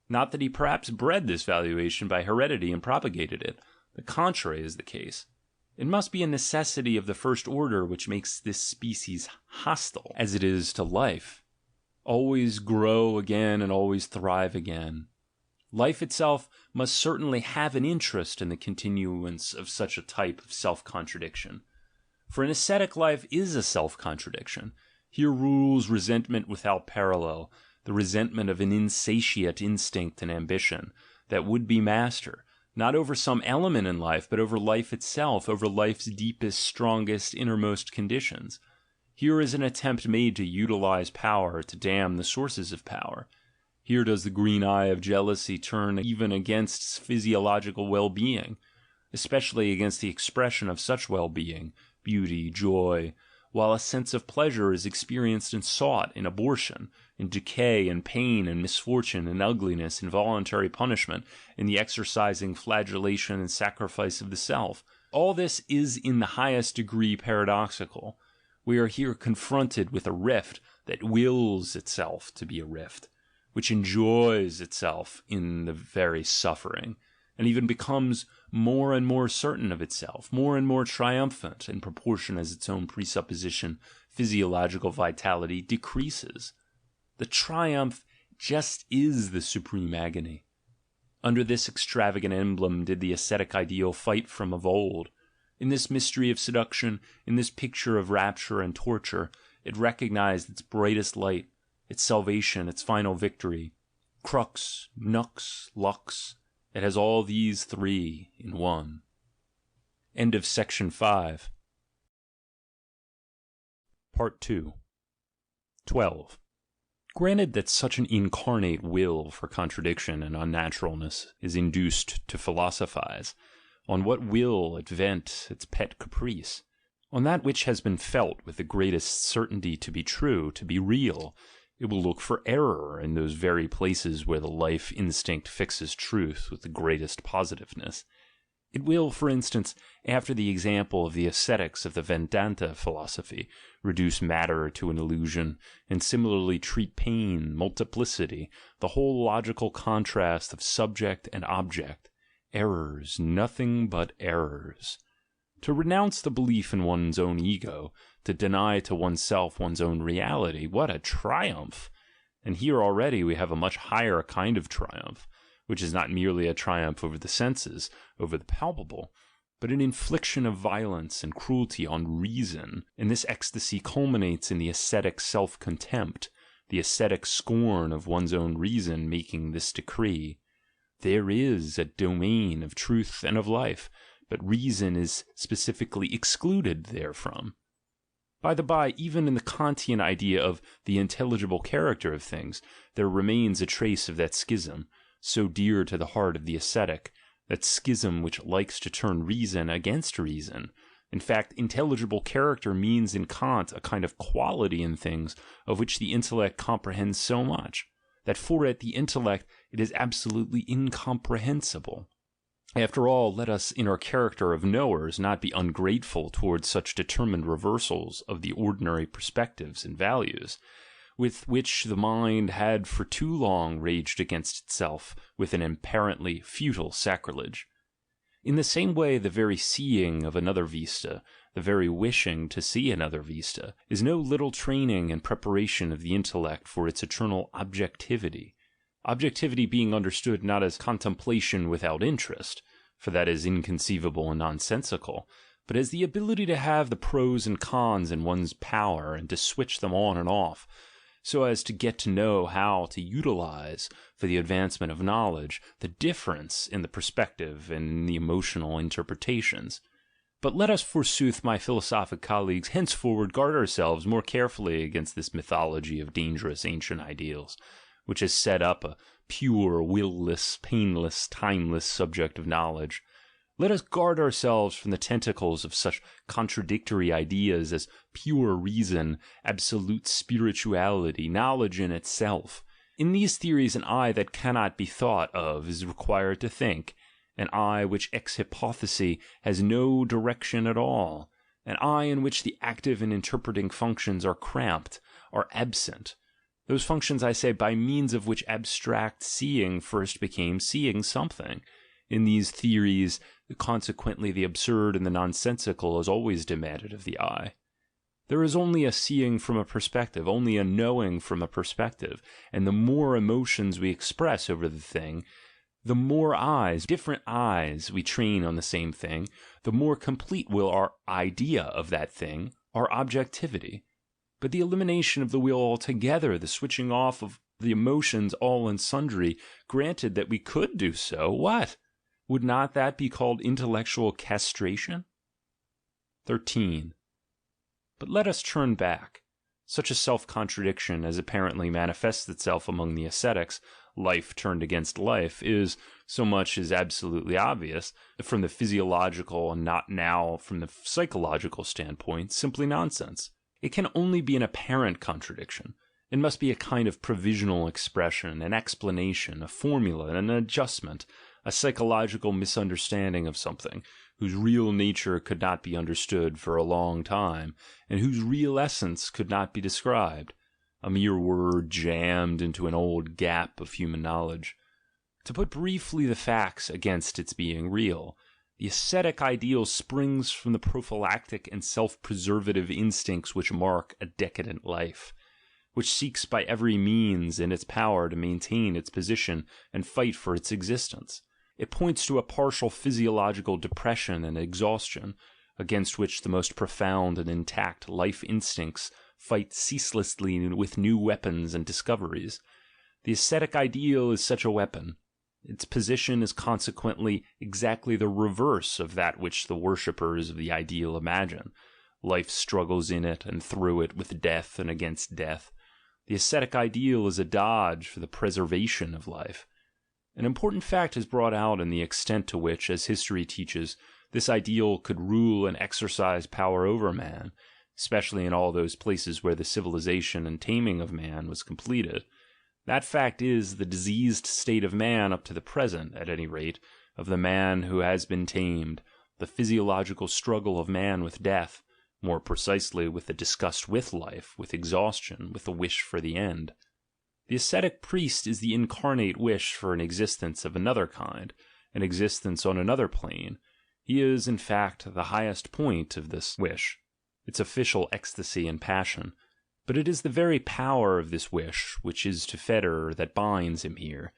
Speaker 1: Not that he perhaps bred this valuation by heredity and propagated it. The contrary is the case. It must be a necessity of the first order which makes this species hostile, as it is to life. Always grow again and always thrive again. Life itself must certainly have an interest in the continuance of such a type of self-contradiction. For an ascetic life is a self-contradiction. Here rules resentment without parallel, the resentment of an insatiate instinct and ambition, that would be master, not over some element in life, but over life itself, over life's deepest, strongest, innermost conditions. Here is an attempt made to utilize power, to damn the sources of power. Here does the green eye of jealousy turn even against physiological well-being, especially against the expression of such well-being, beauty, joy, while a sense of pleasure is experienced and sought in abortion, in decay, in pain, in misfortune, in ugliness, in voluntary punishment, in the exercising, flagellation, and sacrifice of the self. All this is in the highest degree paradoxical. We are here confronted with a rift that wills itself to be a rift, which enjoys itself in the very suffering, and even becomes more and more certain of itself, more and more triumphant in proportion as its own presupposition, physiological vitality decreases. The triumph just is the supreme agony. Under this extravagant emblem did the ascetic ideal fight from of old. In this mystery of seduction, in this picture of rapture and torture, it recognized its brightest light, its salvation, its final victory. Crux, nux, lux, it has all these three in one. End of section 5. Part 2. 12. Granted that such an incarnate will for contradiction and unnaturalness is induced to philosophize, on what will it vent its pet caprice? On that which has been felt with the greatest certainty to be true, to be real. It will look for error in those very places where the life instinct fixes truth with the greatest positiveness. It will, for instance, after the example of the ascetics of the Vedanta philosophy, reduce matter to an illusion, and similarly treat pain, multiplicity, the whole logical contrast of subject and object, errors, nothing but errors. To renounce the belief in one's own ego, to deny to oneself one's own reality, what a triumph! And here already we have a much higher kind of triumph, which is not merely a triumph over the senses, over the palpable, but an infliction of violence and cruelty on reason, and this ecstasy culminates in the ascetic self-contempt, the ascetic scorn of one's own reason making this decree. There is a domain of truth and of life, but reason is specifically excluded therefrom. By the by, even in the Kantian idea of the intelligible character of things, there remains a trace of that schism, so dear to the heart of the ascetic, that schism which likes to turn reason against reason. In fact, intelligible character means in Kant a kind of quality in things of which the intellect comprehends so much, that for it, the intellect, it is absolutely incomprehensible. After all, let us, in our character of knowers, not be ungrateful towards such determined reversals of the ordinary perspectives and values, with which the mind had for too long raged against itself with an apparently futile sacrilege. In the same way, the very seeing of another vista, the very wishing to see another vista, is no little training and preparation of the intellect for its eternal objectivity. Objectivity being understood not as contemplation without interest, for that is inconceivable and nonsensical, but as the ability to have the pros and cons in one's power and to switch them on and off, so as to get to know how to utilize, for the advancement of knowledge, the difference in the perspective and in the emotional interpretations. But let us, forsooth, my philosophic colleagues, henceforward guard ourselves more carefully against this mythology of dangerous ancient ideals, which has set up a pure, will-less, painless, timeless subject of knowledge. Let us guard ourselves from the tentacles of such contradictory ideas as pure reason, absolute spirituality, knowledge in itself. In these theories an eye that cannot be thought of is required to think, an eye which ex hypothesi has no direction at all, an eye in which the active and interpreting functions are cramped, are absent. Those functions, I say, by means of which abstract seeing first became seeing something. In these theories, consequently, the absurd and the nonsensical is always demanded of the eye. There is only a seeing from a perspective, only a knowing from a perspective, and the more emotions we express over the thing, the more eyes, different eyes, we train on the same thing, the more complete will our idea of that thing, our objectivity. But the elimination of the will altogether, the switching off of the emotions all and sundry, granted that we could do so, what? Would not that be called intellectual castration? 13. But let us turn back. Such a self-contradiction as apparently manifests itself among the ascetics, life turned against life, is, so much is absolutely obvious, from the physiological and not now from the psychological standpoint, simply nonsense. It can only be an apparent contradiction. It must be a kind of provisional expression, an explanation, a formula, an adjustment, a psychological misunderstanding of something, whose real nature could not be understood for a long time, and whose real essence could not be described, a mere word jammed into an old gap of human knowledge. To put briefly the facts against its being real, the ascetic ideal springs from the prophylactic and self-preservative instincts which mark a decadent life, which seeks by every means in its power to maintain its position and fight for its existence. It points to a partial physiological depression and exhaustion, against which the most profound and intact life instincts fight ceaselessly with new weapons and discoveries. The ascetic ideal is such a weapon. Its position is consequently exactly the reverse of that which the worshippers of the ideal imagine. Life struggles in it and through it with death and against death. The ascetic ideal is a dodge for the preservation of life. An important fact is brought out in the extent to which, as history teaches, this ideal could rule and exercise power over man, especially in all those places where the civilization and taming of man was completed. That fact is the diseased state of man up to the present, at any rate, of the man who has been tamed, the physiological struggle of man with death, more precisely with the disgust with life, with exhaustion, with the wish for the end. The ascetic priest is the incarnate wish for an existence of another kind, an existence on another plane. He is, in fact, the highest point of this wish, its official ecstasy and passion. But it is the very power of this wish which is to fetter that binds him here.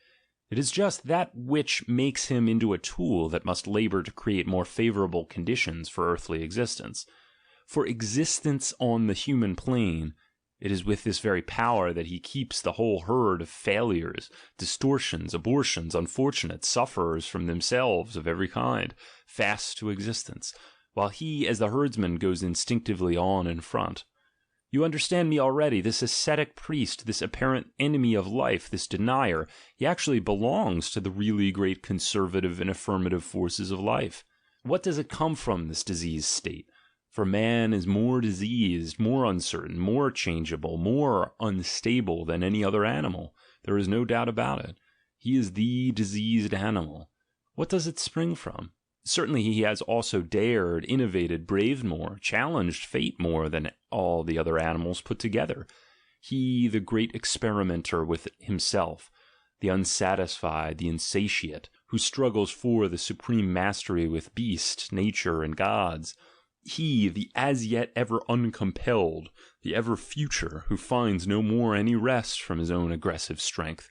Speaker 1: It is just that which makes him into a tool that must labour to create more favourable conditions for earthly existence. For existence on the human plane, it is with this very power that he keeps the whole herd of failures, distortions, abortions, unfortunate sufferers from themselves of every kind, fast to existence, while he as the herdsman goes instinctively on in front. You understand me already, this ascetic priest, this apparent enemy of life, this denier, he actually belongs to the really great conservative and affirmative forces of life. What does it come from, this diseased state? For man is more diseased, more uncertain, more changeable, more unstable than any other animal. There is no doubt about it. He is the diseased animal. What does it spring from? Certainly he has also dared, innovated, braved more, challenged fate more than all the other animals put together. He, the great experimenter with himself, the unsatisfied, the insatiate, who struggles for the supreme mastery with beast, nature, and gods. He, the as yet ever uncompelled, the ever future, who finds no more any rest from his own aggressive strength,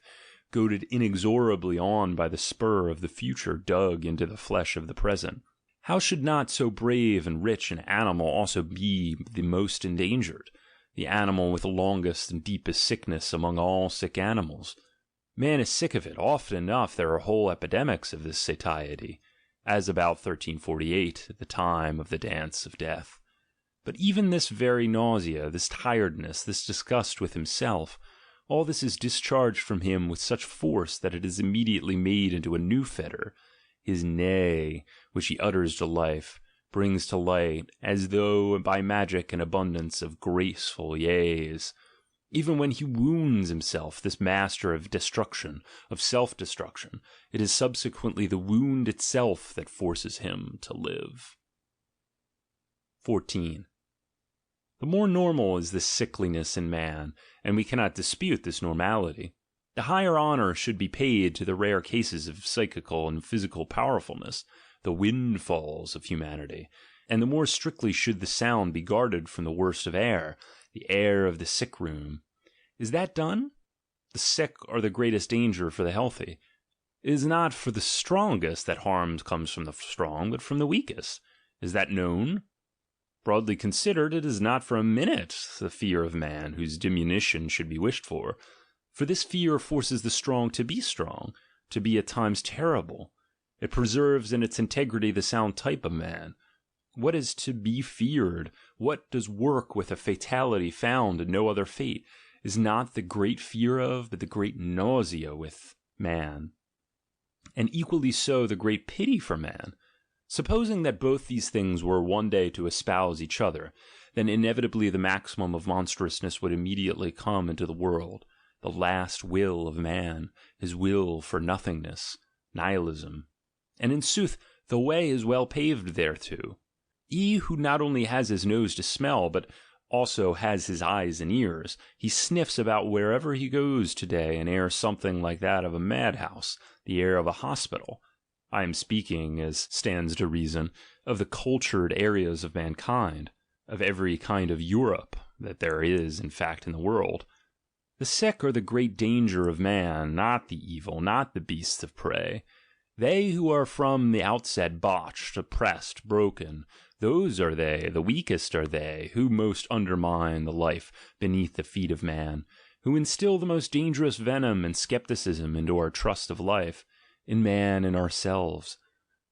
Speaker 1: goaded inexorably on by the spur of the future dug into the flesh of the present. How should not so brave and rich an animal also be the most endangered, the animal with the longest and deepest sickness among all sick animals? Man is sick of it. Often enough there are whole epidemics of this satiety, as about 1348, at the time of the Dance of Death. But even this very nausea, this tiredness, this disgust with himself, all this is discharged from him with such force that it is immediately made into a new fetter. His nay, which he utters to life, brings to light, as though by magic, an abundance of graceful yeas. Even when he wounds himself, this master of destruction, of self-destruction, it is subsequently the wound itself that forces him to live. 14. The more normal is this sickliness in man, and we cannot dispute this normality, the higher honour should be paid to the rare cases of psychical and physical powerfulness, the windfalls of humanity, and the more strictly should the sound be guarded from the worst of air, the air of the sick room. Is that done? The sick are the greatest danger for the healthy. It is not for the strongest that harm comes from the strong, but from the weakest. Is that known? Broadly considered, it is not for a minute the fear of man whose diminution should be wished for this fear forces the strong, to be at times terrible. It preserves in its integrity the sound type of man. What is to be feared, what does work with a fatality found in no other fate, is not the great fear of, but the great nausea with man. And equally so the great pity for man. Supposing that both these things were one day to espouse each other, then inevitably the maximum of monstrousness would immediately come into the world, the last will of man, his will for nothingness, nihilism. And in sooth, the way is well paved thereto. He who not only has his nose to smell, but also has his eyes and ears, he sniffs about wherever he goes today an air something like that of a madhouse, the air of a hospital. I am speaking, as stands to reason, of the cultured areas of mankind, of every kind of Europe that there is, in fact, in the world. The sick are the great danger of man, not the evil, not the beasts of prey. They who are from the outset botched, oppressed, broken, those are they, the weakest are they, who most undermine the life beneath the feet of man, who instill the most dangerous venom and skepticism into our trust of life, in man and ourselves.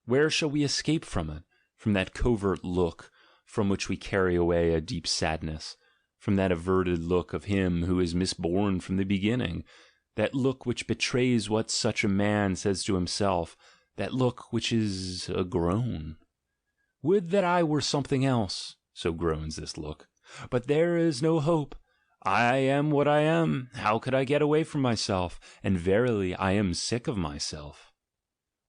Speaker 1: Where shall we escape from it? From that covert look, from which we carry away a deep sadness, from that averted look of him who is misborn from the beginning, that look which betrays what such a man says to himself, that look which is a groan. Would that I were something else, so groans this look, but there is no hope. I am what I am, how could I get away from myself? And verily I am sick of myself.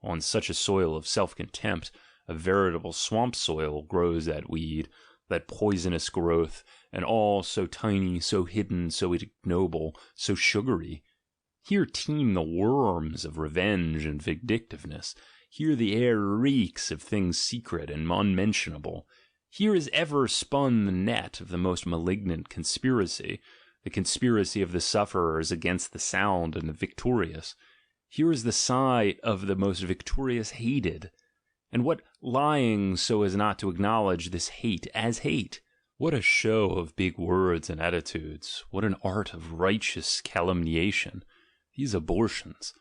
Speaker 1: On such a soil of self-contempt, a veritable swamp soil, grows that weed, that poisonous growth, and all so tiny, so hidden, so ignoble, so sugary. Here teem the worms of revenge and vindictiveness. Here the air reeks of things secret and unmentionable. Here is ever spun the net of the most malignant conspiracy, the conspiracy of the sufferers against the sound and the victorious. Here is the sigh of the most victorious hated. And what lying so as not to acknowledge this hate as hate? What a show of big words and attitudes! What an art of righteous calumniation! These abortions!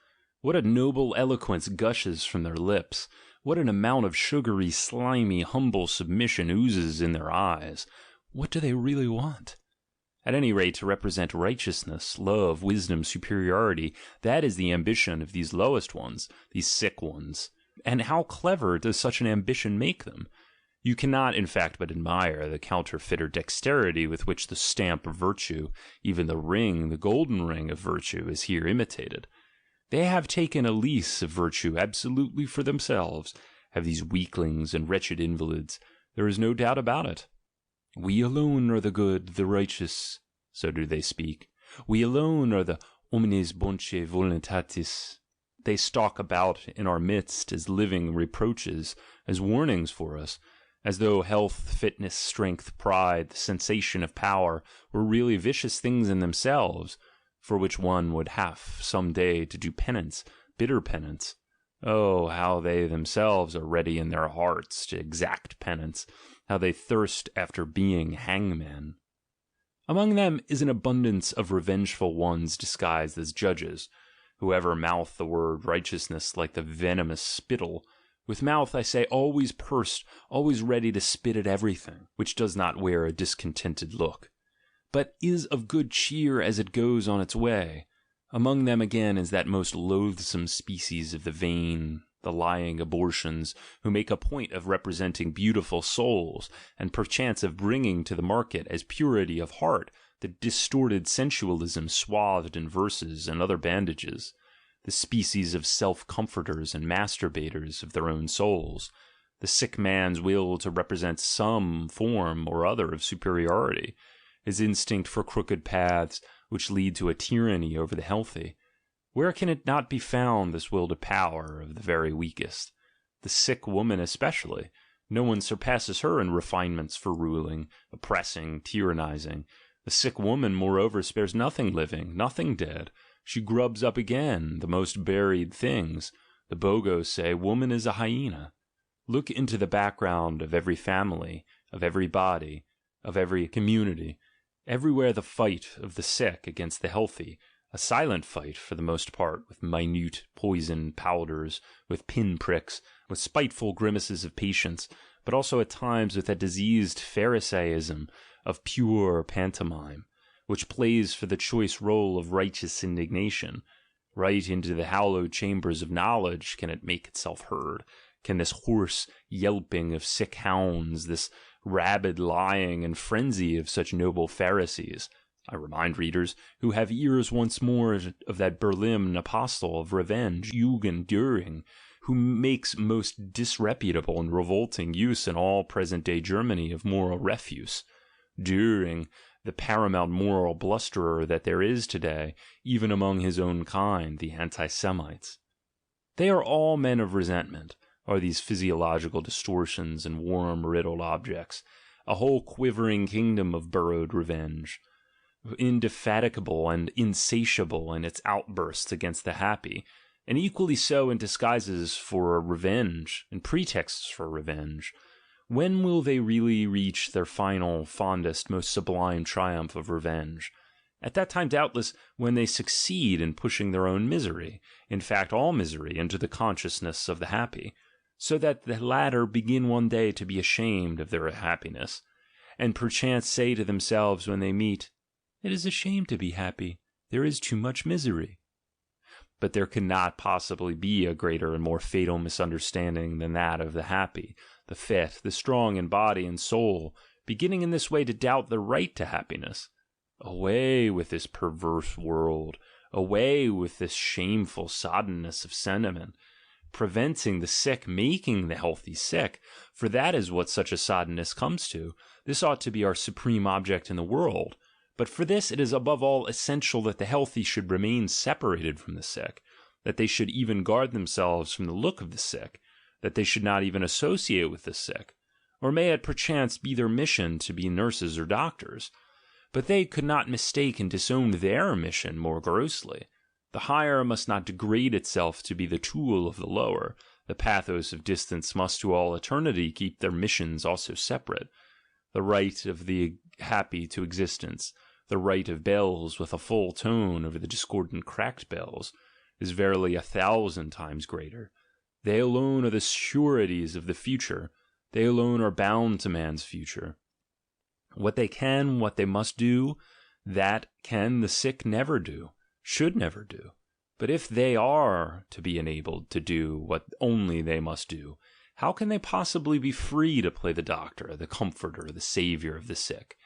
Speaker 1: What a noble eloquence gushes from their lips! What an amount of sugary, slimy, humble submission oozes in their eyes! What do they really want? At any rate, to represent righteousness, love, wisdom, superiority, that is the ambition of these lowest ones, these sick ones. And how clever does such an ambition make them? You cannot, in fact, but admire the counterfeiter dexterity with which the stamp of virtue, even the ring, the golden ring of virtue, is here imitated. They have taken a lease of virtue absolutely for themselves, have these weaklings and wretched invalids, there is no doubt about it. We alone are the good, the righteous, so do they speak. We alone are the homines bonce voluntatis. They stalk about in our midst as living reproaches, as warnings for us, as though health, fitness, strength, pride, the sensation of power were really vicious things in themselves, for which one would have some day to do penance, bitter penance. Oh, how they themselves are ready in their hearts to exact penance, how they thirst after being hangmen. Among them is an abundance of revengeful ones disguised as judges, whoever mouth the word righteousness like the venomous spittle, with mouth, I say, always pursed, always ready to spit at everything, which does not wear a discontented look, but is of good cheer as it goes on its way. Among them again is that most loathsome species of the vain, the lying abortions, who make a point of representing beautiful souls, and perchance of bringing to the market as purity of heart the distorted sensualism swathed in verses and other bandages, the species of self-comforters and masturbators of their own souls, the sick man's will to represent some form or other of superiority, his instinct for crooked paths which lead to a tyranny over the healthy. Where can it not be found, this will to power of the very weakest? The sick woman especially. No one surpasses her in refinements for ruling, oppressing, tyrannizing. The sick woman, moreover, spares nothing living, nothing dead. She grubs up again the most buried things. The Bogos say, woman is a hyena. Look into the background of every family, of every body, of every community. Everywhere the fight of the sick against the healthy, a silent fight for the most part, with minute poison powders, with pin-pricks, with spiteful grimaces of patience, but also at times with that diseased Pharisaism of pure pantomime, which plays for the choice role of righteous indignation. Right into the hallowed chambers of knowledge can it make itself heard, can this hoarse yelping of sick hounds, this rabid lying and frenzy of such noble Pharisees, I remind readers, who have ears once more of that Berlin apostle of revenge, Jugend Düring, who makes most disreputable and revolting use in all present-day Germany of moral refuse, during the paramount moral blusterer that there is today, even among his own kind, the anti-Semites. They are all men of resentment, are these physiological distortions and worm-riddled objects, a whole quivering kingdom of burrowed revenge, indefatigable and insatiable in its outbursts against the happy, and equally so in disguises for revenge and pretexts for revenge. When will they really reach their final, fondest, most sublime triumph of revenge? At that time, doubtless, when they succeed in pushing their own misery, in fact all misery, into the consciousness of the happy, so that the latter begin one day to be ashamed of their happiness, and perchance say to themselves when they meet, "It is a shame to be happy, there is too much misery." But there cannot possibly be a greater and more fatal misunderstanding than that of the happy, the fit, the strong in body and soul, beginning in this way to doubt their right to happiness. Away with this perverse world, away with this shameful soddenness of sentiment, preventing the sick making the healthy sick, for that is what such a soddenness comes to. This ought to be our supreme object in the world. But for this it is above all essential that the healthy should remain separated from the sick, that they should even guard themselves from the look of the sick, that they should not even associate with the sick, or may it perchance be their mission to be nurses or doctors. But they could not mistake and disown their mission more grossly. The higher must not degrade itself to be the tool of the lower. The pathos of distance must to all eternity keep their missions also separate. The right of the happy to existence, the right of bells with a full tone over the discordant cracked bells, is verily 1,000 times greater. They alone are the sureties of the future. They alone are bound to man's future. What they can, what they must do, that can the sick never do, should never do. But if they are to be enabled to do what only they must do, how can they possibly be free to play the doctor, the comforter, the saviour of the sick?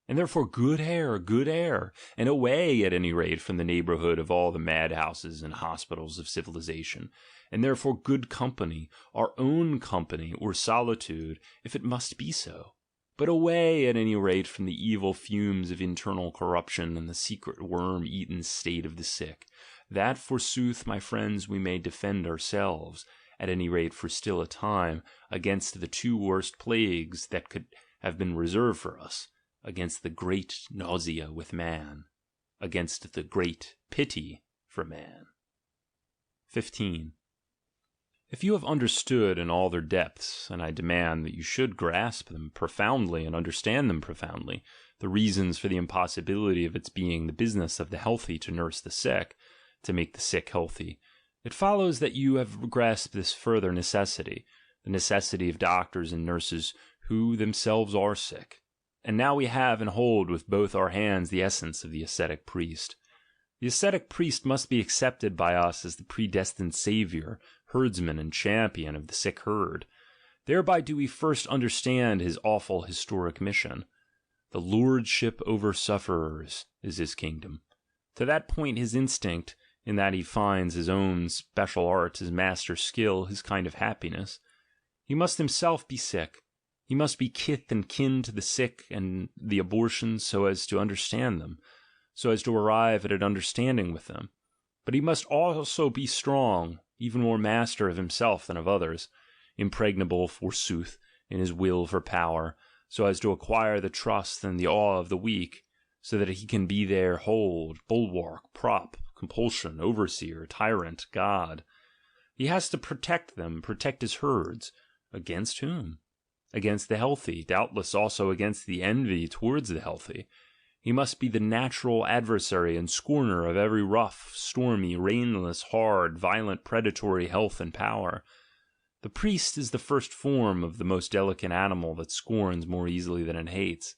Speaker 1: And therefore good air, and away at any rate from the neighbourhood of all the madhouses and hospitals of civilization, and therefore good company, our own company, or solitude, if it must be so. But away at any rate from the evil fumes of internal corruption and the secret worm-eaten state of the sick, that forsooth, my friends, we may defend ourselves, at any rate for still a time, against the two worst plagues that could have been reserved for us, against the great nausea with man, against the great pity for man. 15. If you have understood in all their depths, and I demand that you should grasp them profoundly and understand them profoundly, the reasons for the impossibility of its being the business of the healthy to nurse the sick, to make the sick healthy, it follows that you have grasped this further necessity, the necessity of doctors and nurses who themselves are sick. And now we have and hold with both our hands the essence of the ascetic priest. The ascetic priest must be accepted by us as the predestined saviour, herdsman, and champion of the sick herd. Thereby do we first understand his awful historic mission. The lordship over sufferers is his kingdom. To that point his instinct, in that he finds his own special art, his master skill, his kind of happiness. He must himself be sick. He must be kith and kin to the sick and the abortions so as to understand them, so as to arrive at an understanding with them. But he must also be strong, even more master of himself than of others, impregnable, forsooth, in his will for power, so as to acquire the trust and the awe of the weak, so that he can be their hold, bulwark, prop, compulsion, overseer, tyrant, God. He has to protect them, protect his herds. Against whom? Against the healthy, doubtless also against the envy towards the healthy. He must be the natural adversary and scorner of every rough, stormy, rainless, hard, violent, predatory health and power. The priest is the first form of the most delicate animal that scorns more easily than it hates.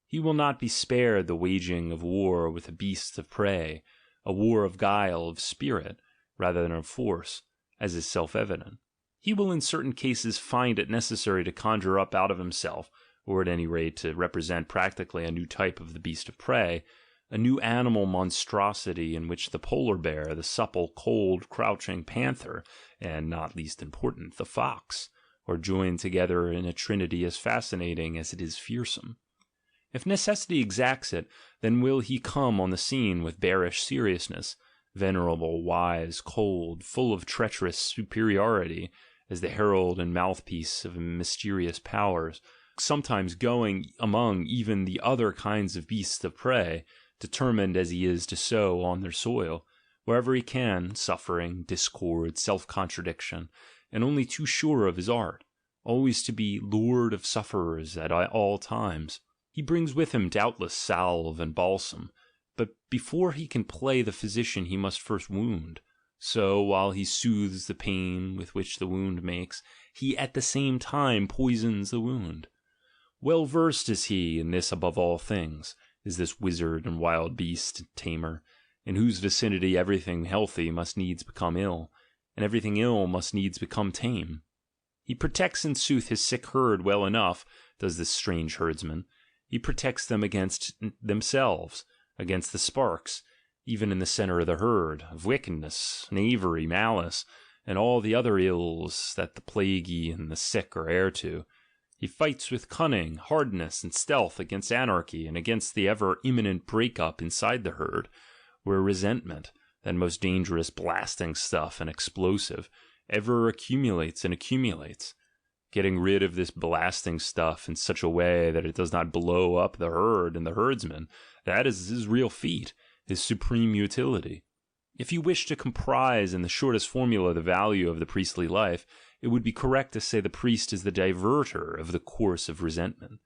Speaker 1: He will not be spared the waging of war with the beasts of prey, a war of guile, of spirit, rather than of force, as is self-evident. He will in certain cases find it necessary to conjure up out of himself, or at any rate to represent practically a new type of the beast of prey, a new animal monstrosity in which the polar bear, the supple, cold, crouching panther, and, not least important, the fox, are joined together in a trinity as fascinating as it is fearsome. If necessity exacts it, then will he come on the scene with bearish seriousness, venerable, wise, cold, full of treacherous superiority, as the herald and mouthpiece of mysterious powers, sometimes going among even the other kinds of beasts of prey, determined as he is to sow on their soil, wherever he can, suffering, discord, self-contradiction, and only too sure of his art, always to be lord of sufferers at all times. He brings with him doubtless salve and balsam, but before he can play the physician he must first wound. So, while he soothes the pain with which the wound makes, he at the same time poisons the wound. Well versed is he in this above all things, is this wizard and wild beast tamer, in whose vicinity everything healthy must needs become ill, and everything ill must needs become tame. He protects in sooth his sick herd well enough, does this strange herdsman. He protects them against themselves, against the sparks, even in the centre of the herd, of wickedness, knavery, malice, and all the other ills that the plaguey and the sick are heir to. He fights with cunning, hardness, and stealth against anarchy, and against the ever-imminent break-up inside the herd, where resentment, that most dangerous blasting stuff and explosive, ever accumulates and accumulates. Getting rid of this blasting stuff in such a way that it does not blow up the herd and the herdsman, that is his real feat, his supreme utility. If you wish to comprise in the shortest formula the value of the priestly life, it would be correct to say the priest is the diverter of the course of resentment.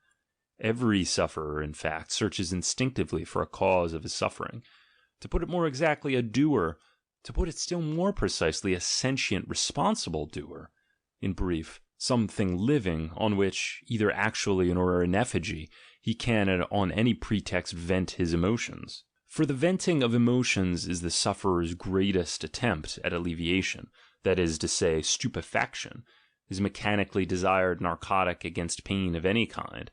Speaker 1: Every sufferer, in fact, searches instinctively for a cause of his suffering. To put it more exactly, a doer; to put it still more precisely, a sentient, responsible doer. In brief, something living, on which, either actually or in effigy, he can on any pretext vent his emotions. For the venting of emotions is the sufferer's greatest attempt at alleviation, that is to say, stupefaction, his mechanically desired narcotic against pain of any kind.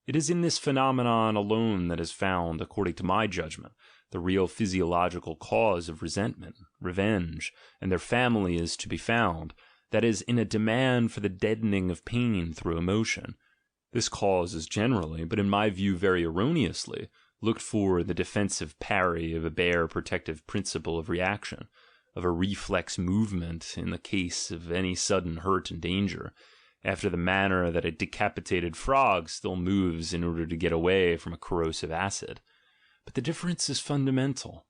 Speaker 1: It is in this phenomenon alone that is found, according to my judgment, the real physiological cause of resentment, revenge, and their family is to be found, that is, in a demand for the deadening of pain through emotion. This cause is generally, but in my view very erroneously, looked for in the defensive parry of a bare protective principle of reaction, of a reflex movement in the case of any sudden hurt and danger, after the manner that a decapitated frog still moves in order to get away from a corrosive acid. But the difference is fundamental.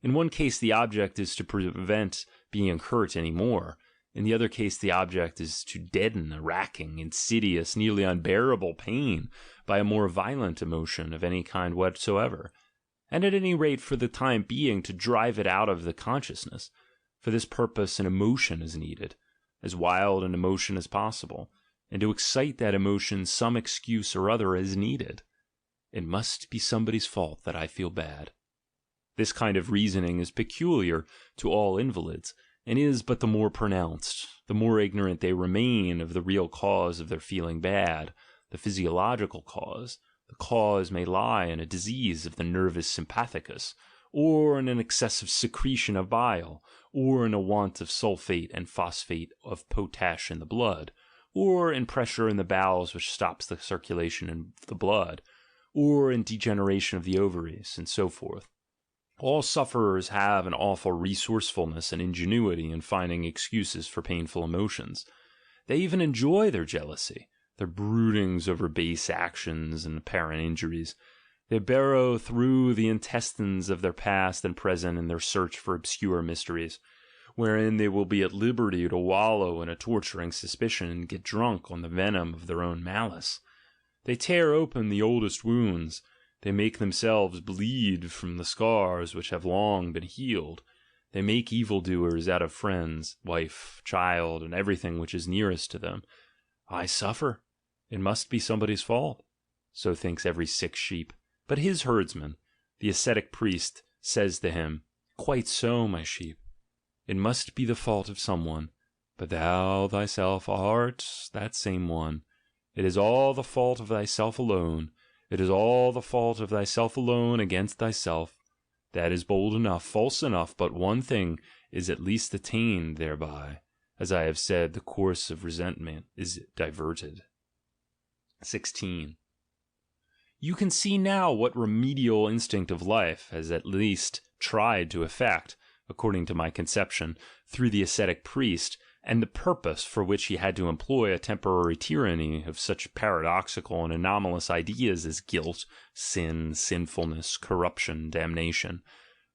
Speaker 1: In one case the object is to prevent being hurt any more. In the other case the object is to deaden a racking, insidious, nearly unbearable pain by a more violent emotion of any kind whatsoever, and at any rate for the time being to drive it out of the consciousness. For this purpose an emotion is needed, as wild an emotion as possible, and to excite that emotion some excuse or other is needed. It must be somebody's fault that I feel bad. This kind of reasoning is peculiar to all invalids, and is but the more pronounced, the more ignorant they remain of the real cause of their feeling bad, the physiological cause. The cause may lie in a disease of the nervus sympathicus, or in an excessive secretion of bile, or in a want of sulfate and phosphate of potash in the blood, or in pressure in the bowels which stops the circulation in the blood, or in degeneration of the ovaries, and so forth. All sufferers have an awful resourcefulness and ingenuity in finding excuses for painful emotions. They even enjoy their jealousy, their broodings over base actions and apparent injuries. They burrow through the intestines of their past and present in their search for obscure mysteries, wherein they will be at liberty to wallow in a torturing suspicion and get drunk on the venom of their own malice. They tear open the oldest wounds. They make themselves bleed from the scars which have long been healed. They make evildoers out of friends, wife, child, and everything which is nearest to them. I suffer. It must be somebody's fault. So thinks every sick sheep. But his herdsman, the ascetic priest, says to him, "Quite so, my sheep. It must be the fault of someone, but thou thyself art that same one. It is all the fault of thyself alone. It is all the fault of thyself alone against thyself. That is bold enough, false enough, but one thing is at least attained thereby. As I have said, the course of resentment is diverted. 16. You can see now what remedial instinct of life has at least tried to effect, according to my conception, through the ascetic priest, and the purpose for which he had to employ a temporary tyranny of such paradoxical and anomalous ideas as guilt, sin, sinfulness, corruption, damnation.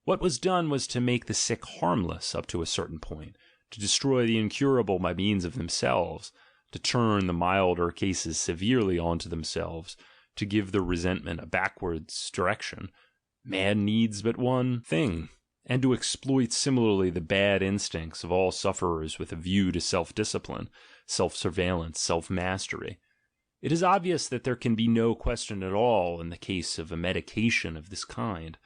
Speaker 1: What was done was to make the sick harmless up to a certain point, to destroy the incurable by means of themselves, to turn the milder cases severely onto themselves, to give their resentment a backwards direction. Man needs but one thing, and to exploit similarly the bad instincts of all sufferers with a view to self-discipline, self-surveillance, self-mastery. It is obvious that there can be no question at all in the case of a medication of this kind,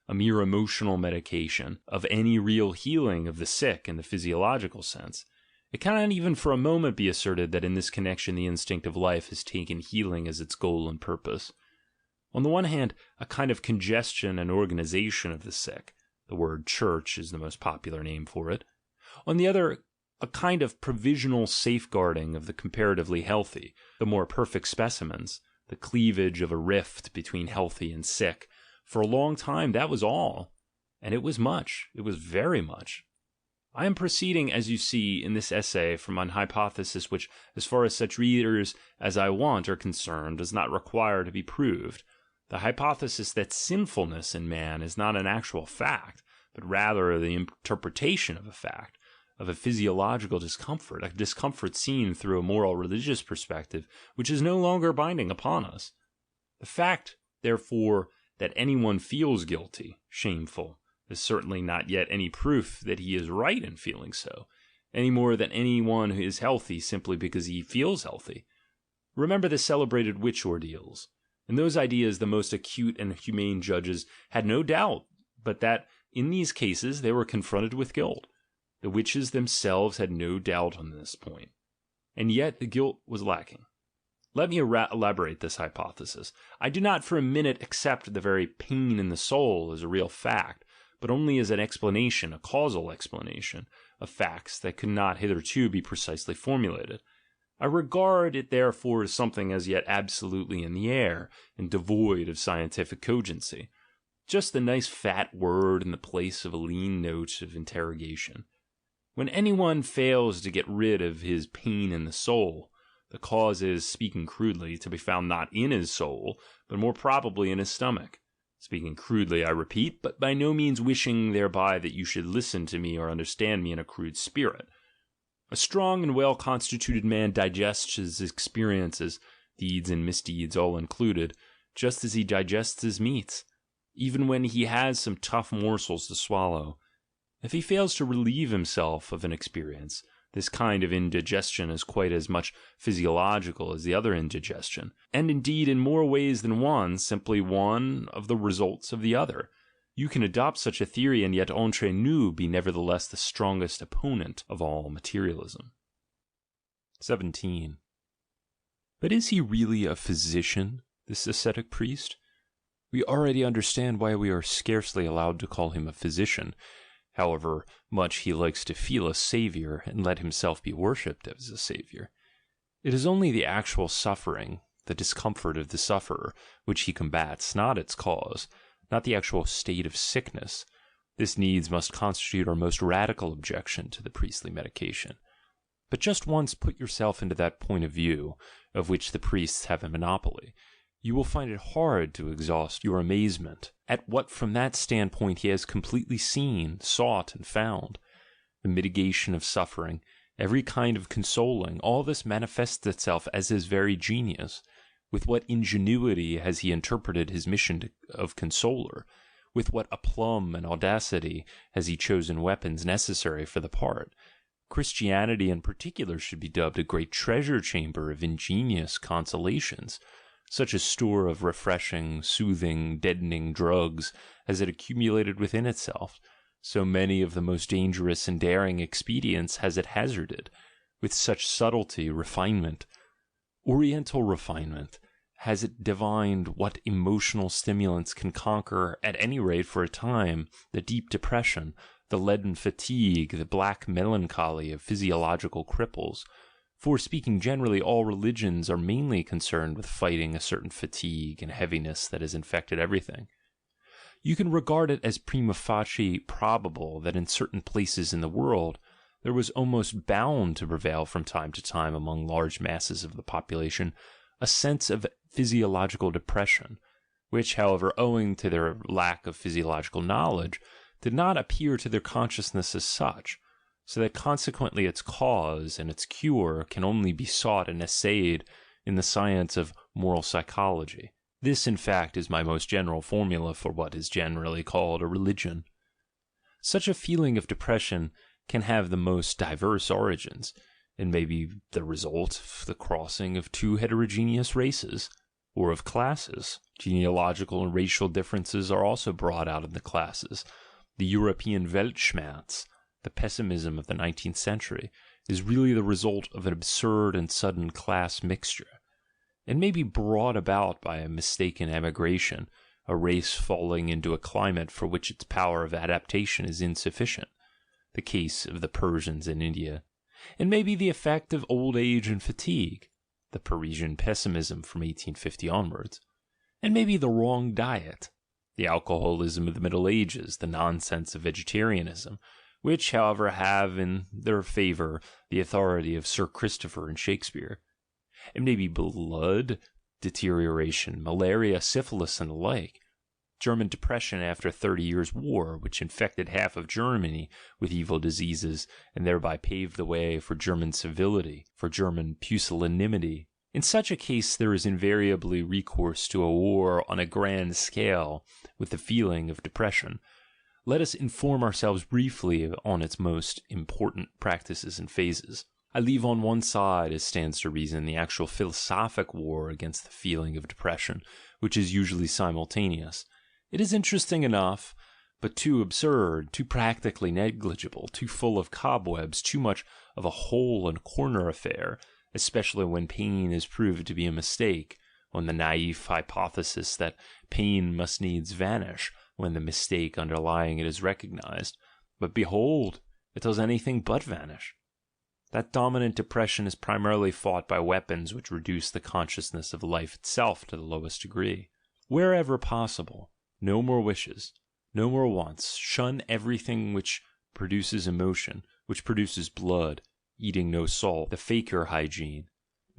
Speaker 1: a mere emotional medication, of any real healing of the sick in the physiological sense. It cannot even for a moment be asserted that in this connection the instinct of life has taken healing as its goal and purpose. On the one hand, a kind of congestion and organization of the sick, the word church is the most popular name for it. On the other, a kind of provisional safeguarding of the comparatively healthy, the more perfect specimens, the cleavage of a rift between healthy and sick. For a long time that was all, and it was much, it was very much. I am proceeding, as you see, in this essay from an hypothesis which, as far as such readers as I want are concerned, does not require to be proved. The hypothesis that sinfulness in man is not an actual fact, but rather the interpretation of a fact, of a physiological discomfort, a discomfort seen through a moral religious perspective, which is no longer binding upon us. The fact, therefore, that anyone feels guilty, shameful, is certainly not yet any proof that he is right in feeling so, any more than anyone who is healthy simply because he feels healthy. Remember the celebrated witch ordeals. In those ideas the most acute and humane judges had no doubt but that in these cases they were confronted with guilt. The witches themselves had no doubt on this point. And yet the guilt was lacking. Let me elaborate this hypothesis. I do not for a minute accept the very pain in the soul as a real fact, but only as an explanation, a causal explanation, of facts that could not hitherto be precisely formulated. I regard it therefore as something as yet absolutely in the air, and devoid of scientific cogency. Just a nice fat word in the place of a lean note of interrogation. When anyone fails to get rid of his pain in the soul, the cause is, speaking crudely, to be found not in his soul, but more probably in his stomach. Speaking crudely, I repeat, but by no means wishing thereby that you should listen to me or understand me in a crude spirit. A strong and well-constituted man digests his experiences, deeds and misdeeds all included, just as he digests his meats, even when he has some tough morsels to swallow. If he fails to relieve himself of an experience, this kind of indigestion is quite as much physiological as the other indigestion, and indeed in more ways than one, simply one of the results of the other. You can adopt such a theory and yet entre nous be nevertheless the strongest opponent of all materialism. 17. But is he really a physician, this ascetic priest? We already understand why we are scarcely allowed to call him a physician, however much he likes to feel a saviour and let himself be worshipped as a saviour. It is only the actual suffering, the discomfort of the sufferer, which he combats, not its cause, not the actual state of sickness. This needs must constitute our most radical objection to the priestly medication. But just once put yourself into that point of view, of which the priests have a monopoly, you will find it hard to exhaust your amazement at what from that standpoint he has completely seen, sought, and found. The mitigation of suffering, every kind of consoling, all this manifests itself as his very genius. With what ingenuity has he interpreted his mission of consoler? With what aplomb and audacity has he chosen weapons necessary for the part? Christianity in particular should be dubbed a great treasure chamber of ingenious consolations. Such a store of refreshing, soothing, deadening drugs as it accumulated within itself, so many of the most dangerous and daring expedients has it hazarded, with such subtlety, refinement, oriental refinement, has it divined what emotional stimulants can conquer, at any rate for a time, the deep depression, the leaden fatigue, the black melancholy of physiological cripples. For, speaking generally, all religions are mainly concerned with fighting a certain fatigue and heaviness that has infected everything. You can regard it as prima facie probable that in certain places in the world there was almost bound to prevail from time to time among large masses of the population a sense of physiological depression, which, however, owing to their lack of physiological knowledge, did not appear to their consciousness as such, so that consequently its cause and its cure can only be sought and essayed in the science of moral psychology. This, in fact, is my most general formula for what is generally called a religion. Such a feeling of depression can have the most diverse origins. It may be the result of the crossing of two heterogeneous races, or of classes. Genealogical and racial differences are also brought out in the classes. The European Weltschmerz, the pessimism of the 19th century, is really the result of an absurd and sudden class mixture. It may be brought about by a mistaken emigration, a race falling into a climate for which its power of adaptation is insufficient, the case of the Persians in India. It may be the effect of old age and fatigue, the Parisian pessimism from 1850 onwards. It may be the wrong diet, the alcoholism of the Middle Ages, the nonsense of vegetarianism, which, however, have in their favour the authority of Sir Christopher and Shakespeare. It may be blood deterioration, malaria, syphilis, and the like. German depression after 30 years' war, which infected half of Germany with evil diseases, and thereby paved the way for German civility, for German pusillanimity. In such a case there is invariably recourse to a war on a grand scale with the feeling of depression. Let us inform ourselves briefly on its most important practices and phases. I leave on one side, as stands to reason, the actual philosophic war against the feeling of depression, which is usually simultaneous. It is interesting enough, but too absurd, too practically negligible, too full of cobwebs, too much of a hole and corner affair, especially when pain is proved to be a mistake, on the naive hypothesis that pain must needs vanish when the mistake underlying it is recognized. But behold, it does anything but vanish. That dominant depression is primarily fought by weapons which reduce the consciousness of life itself to the lowest degree. Wherever possible, no more wishes, no more wants, shun everything which produces emotion, which produces blood, eating no salt, the faker hygiene.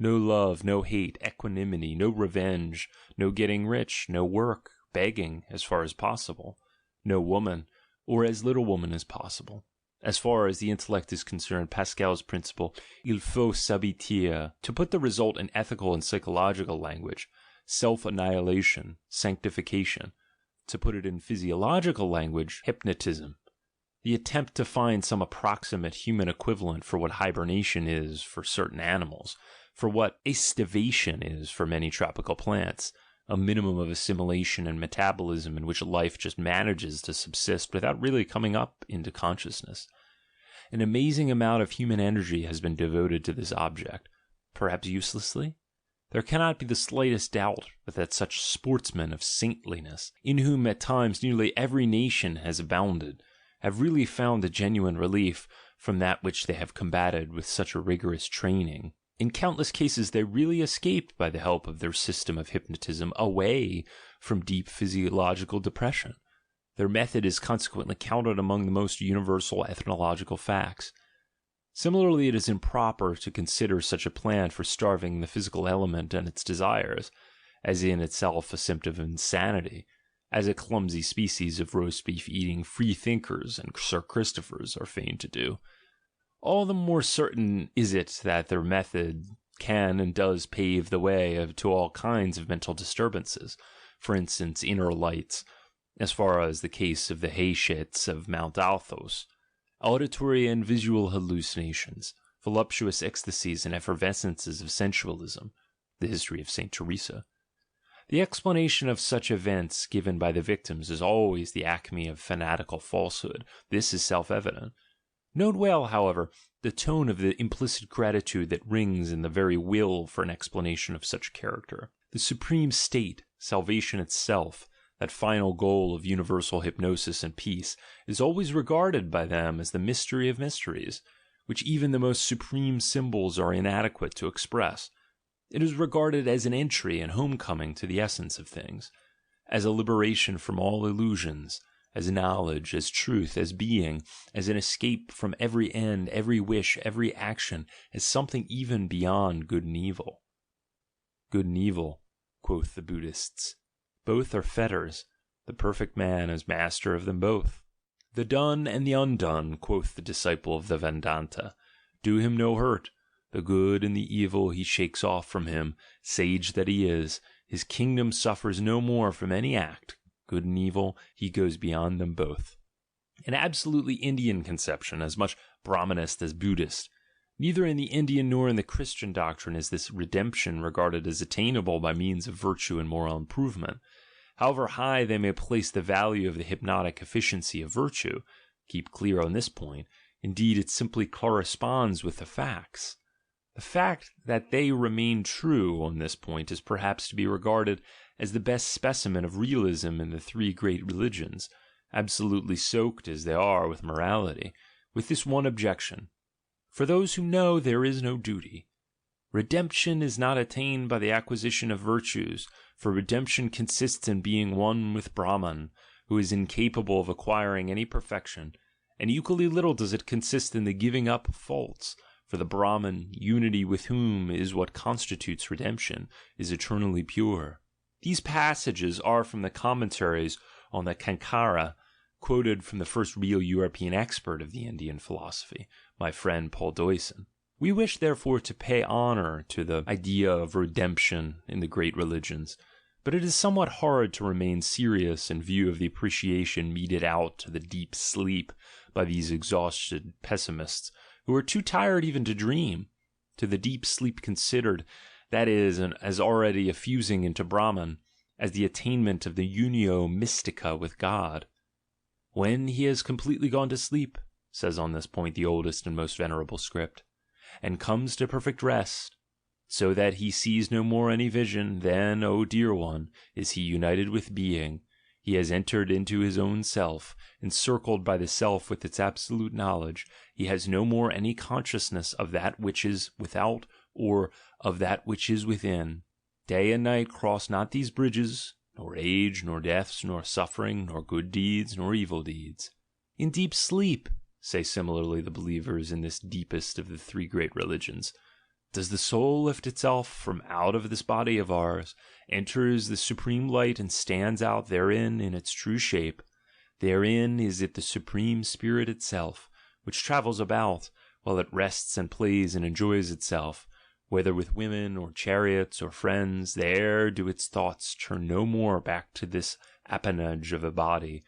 Speaker 1: No love, no hate, equanimity, no revenge, no getting rich, no work, begging, as far as possible, no woman, or as little woman as possible. As far as the intellect is concerned, Pascal's principle, il faut s'habituer, to put the result in ethical and psychological language, self-annihilation, sanctification, to put it in physiological language, hypnotism. The attempt to find some approximate human equivalent for what hibernation is for certain animals, for what aestivation is for many tropical plants, a minimum of assimilation and metabolism in which life just manages to subsist without really coming up into consciousness. An amazing amount of human energy has been devoted to this object, perhaps uselessly? There cannot be the slightest doubt but that such sportsmen of saintliness, in whom at times nearly every nation has abounded, have really found a genuine relief from that which they have combated with such a rigorous training. In countless cases they really escape by the help of their system of hypnotism away from deep physiological depression. Their method is consequently counted among the most universal ethnological facts. Similarly, it is improper to consider such a plan for starving the physical element and its desires, as in itself a symptom of insanity, as a clumsy species of roast beef eating free-thinkers and Sir Christophers are fain to do. All the more certain is it that their method can and does pave the way to all kinds of mental disturbances, for instance inner lights, as far as the case of the Hayshits of Mount Athos, auditory and visual hallucinations, voluptuous ecstasies and effervescences of sensualism, the history of Saint Teresa. The explanation of such events given by the victims is always the acme of fanatical falsehood. This is self-evident. Note well, however, the tone of the implicit gratitude that rings in the very will for an explanation of such character. The supreme state, salvation itself, that final goal of universal hypnosis and peace, is always regarded by them as the mystery of mysteries, which even the most supreme symbols are inadequate to express. It is regarded as an entry and homecoming to the essence of things, as a liberation from all illusions, as knowledge, as truth, as being, as an escape from every end, every wish, every action, as something even beyond good and evil. Good and evil, quoth the Buddhists. Both are fetters, the perfect man is master of them both. The done and the undone, quoth the disciple of the Vedanta, do him no hurt, the good and the evil he shakes off from him, sage that he is, his kingdom suffers no more from any act, good and evil, he goes beyond them both. An absolutely Indian conception, as much Brahmanist as Buddhist. Neither in the Indian nor in the Christian doctrine is this redemption regarded as attainable by means of virtue and moral improvement. However high they may place the value of the hypnotic efficiency of virtue, keep clear on this point, indeed it simply corresponds with the facts. The fact that they remain true on this point is perhaps to be regarded as the best specimen of realism in the three great religions, absolutely soaked as they are with morality, with this one objection: for those who know there is no duty. Redemption is not attained by the acquisition of virtues, for redemption consists in being one with Brahman, who is incapable of acquiring any perfection, and equally little does it consist in the giving up of faults, for the Brahman, unity with whom is what constitutes redemption, is eternally pure. These passages are from the commentaries on the Cankara, quoted from the first real European expert of the Indian philosophy, my friend Paul Deussen. We wish therefore to pay honour to the idea of redemption in the great religions, but it is somewhat hard to remain serious in view of the appreciation meted out to the deep sleep by these exhausted pessimists, who are too tired even to dream, to the deep sleep considered, that is, as already effusing into Brahman, as the attainment of the unio mystica with God. When he has completely gone to sleep, says on this point the oldest and most venerable script, and comes to perfect rest, so that he sees no more any vision, then, O dear one, is he united with being, he has entered into his own self, encircled by the self with its absolute knowledge, he has no more any consciousness of that which is without, or of that which is within. Day and night cross not these bridges, nor age, nor deaths, nor suffering, nor good deeds, nor evil deeds. In deep sleep, say similarly the believers in this deepest of the three great religions, does the soul lift itself from out of this body of ours, enters the supreme light and stands out therein in its true shape. Therein is it the supreme spirit itself, which travels about, while it rests and plays and enjoys itself, whether with women or chariots or friends, there do its thoughts turn no more back to this appanage of a body,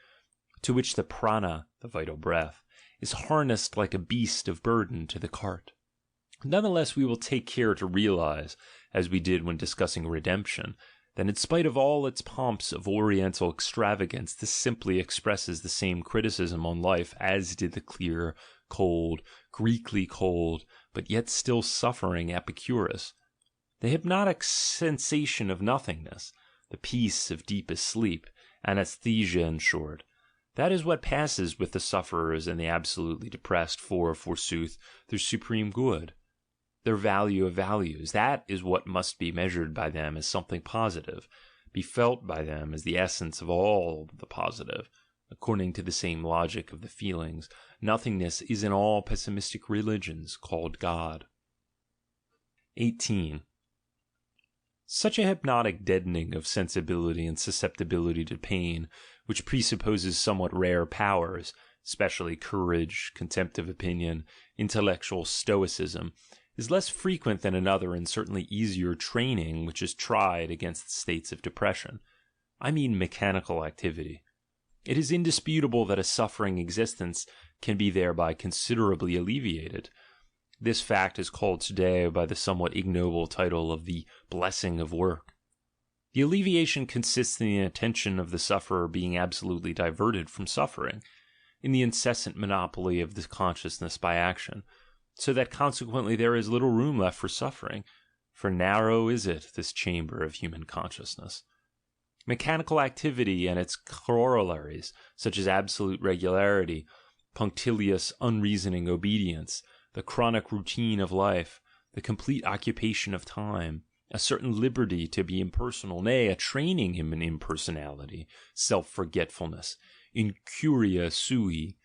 Speaker 1: to which the prana, the vital breath, is harnessed like a beast of burden to the cart. Nonetheless, we will take care to realize, as we did when discussing redemption, that in spite of all its pomps of oriental extravagance, this simply expresses the same criticism on life as did the clear, cold, Greekly cold, but yet still suffering Epicurus. The hypnotic sensation of nothingness, the peace of deepest sleep, anesthesia in short, that is what passes with the sufferers and the absolutely depressed for, forsooth, their supreme good. Their value of values, that is what must be measured by them as something positive, be felt by them as the essence of all the positive. According to the same logic of the feelings, nothingness is in all pessimistic religions called God. 18. Such a hypnotic deadening of sensibility and susceptibility to pain, which presupposes somewhat rare powers, especially courage, contempt of opinion, intellectual stoicism, is less frequent than another and certainly easier training which is tried against states of depression. I mean mechanical activity. It is indisputable that a suffering existence can be thereby considerably alleviated. This fact is called today by the somewhat ignoble title of the blessing of work. The alleviation consists in the attention of the sufferer being absolutely diverted from suffering, in the incessant monopoly of the consciousness by action, so that consequently there is little room left for suffering, for narrow is it, this chamber of human consciousness. Mechanical activity and its corollaries, such as absolute regularity, punctilious, unreasoning obedience, the chronic routine of life, the complete occupation of time, a certain liberty to be impersonal, nay, a training in impersonality, self-forgetfulness, incuria sui.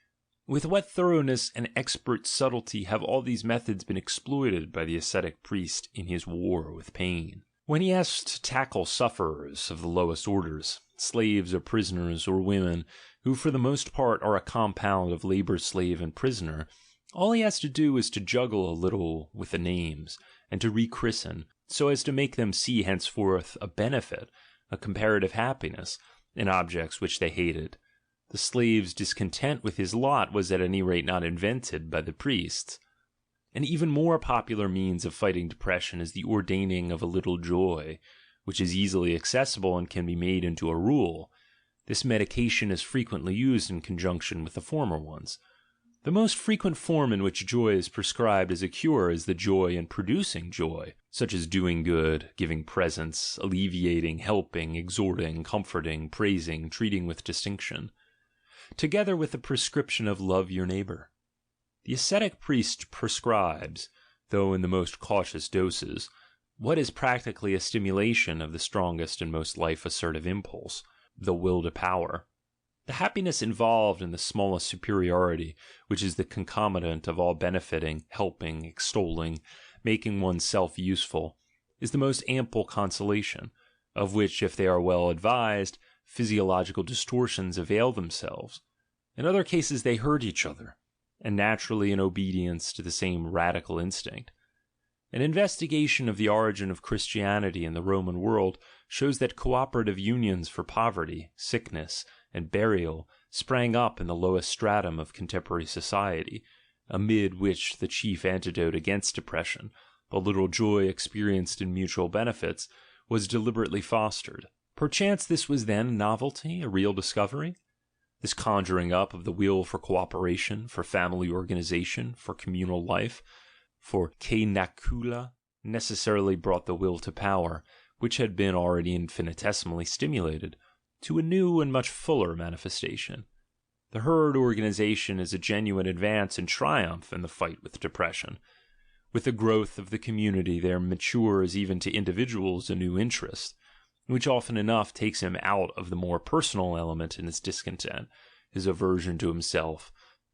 Speaker 1: With what thoroughness and expert subtlety have all these methods been exploited by the ascetic priest in his war with pain! When he has to tackle sufferers of the lowest orders, slaves or prisoners or women, who for the most part are a compound of labour slave and prisoner, all he has to do is to juggle a little with the names, and to rechristen, so as to make them see henceforth a benefit, a comparative happiness, in objects which they hated. The slave's discontent with his lot was at any rate not invented by the priests. An even more popular means of fighting depression is the ordaining of a little joy, which is easily accessible and can be made into a rule. This medication is frequently used in conjunction with the former ones. The most frequent form in which joy is prescribed as a cure is the joy in producing joy, such as doing good, giving presents, alleviating, helping, exhorting, comforting, praising, treating with distinction, together with the prescription of love your neighbour. The ascetic priest prescribes, though in the most cautious doses, what is practically a stimulation of the strongest and most life-assertive impulse, the will to power. The happiness involved in the smallest superiority, which is the concomitant of all benefiting, helping, extolling, making oneself useful, is the most ample consolation, of which, if they are well advised, physiological distortions avail themselves. In other cases they hurt each other, and naturally in obedience to the same radical instinct. An investigation of the origin of Christianity in the Roman world shows that cooperative unions for poverty, sickness, and burial sprang up in the lowest stratum of contemporary society, amid which the chief antidote against depression, the little joy experienced in mutual benefits, was deliberately fostered. Perchance this was then a novelty, a real discovery? This conjuring up of the will for cooperation, for family organization, for communal life, for kainakula, necessarily brought the will to power, which had been already infinitesimally stimulated, to a new and much fuller manifestation. The herd organization is a genuine advance and triumph in the fight with depression. With the growth of the community there matures even to individuals a new interest, which often enough takes him out of the more personal element in his discontent, his aversion to himself,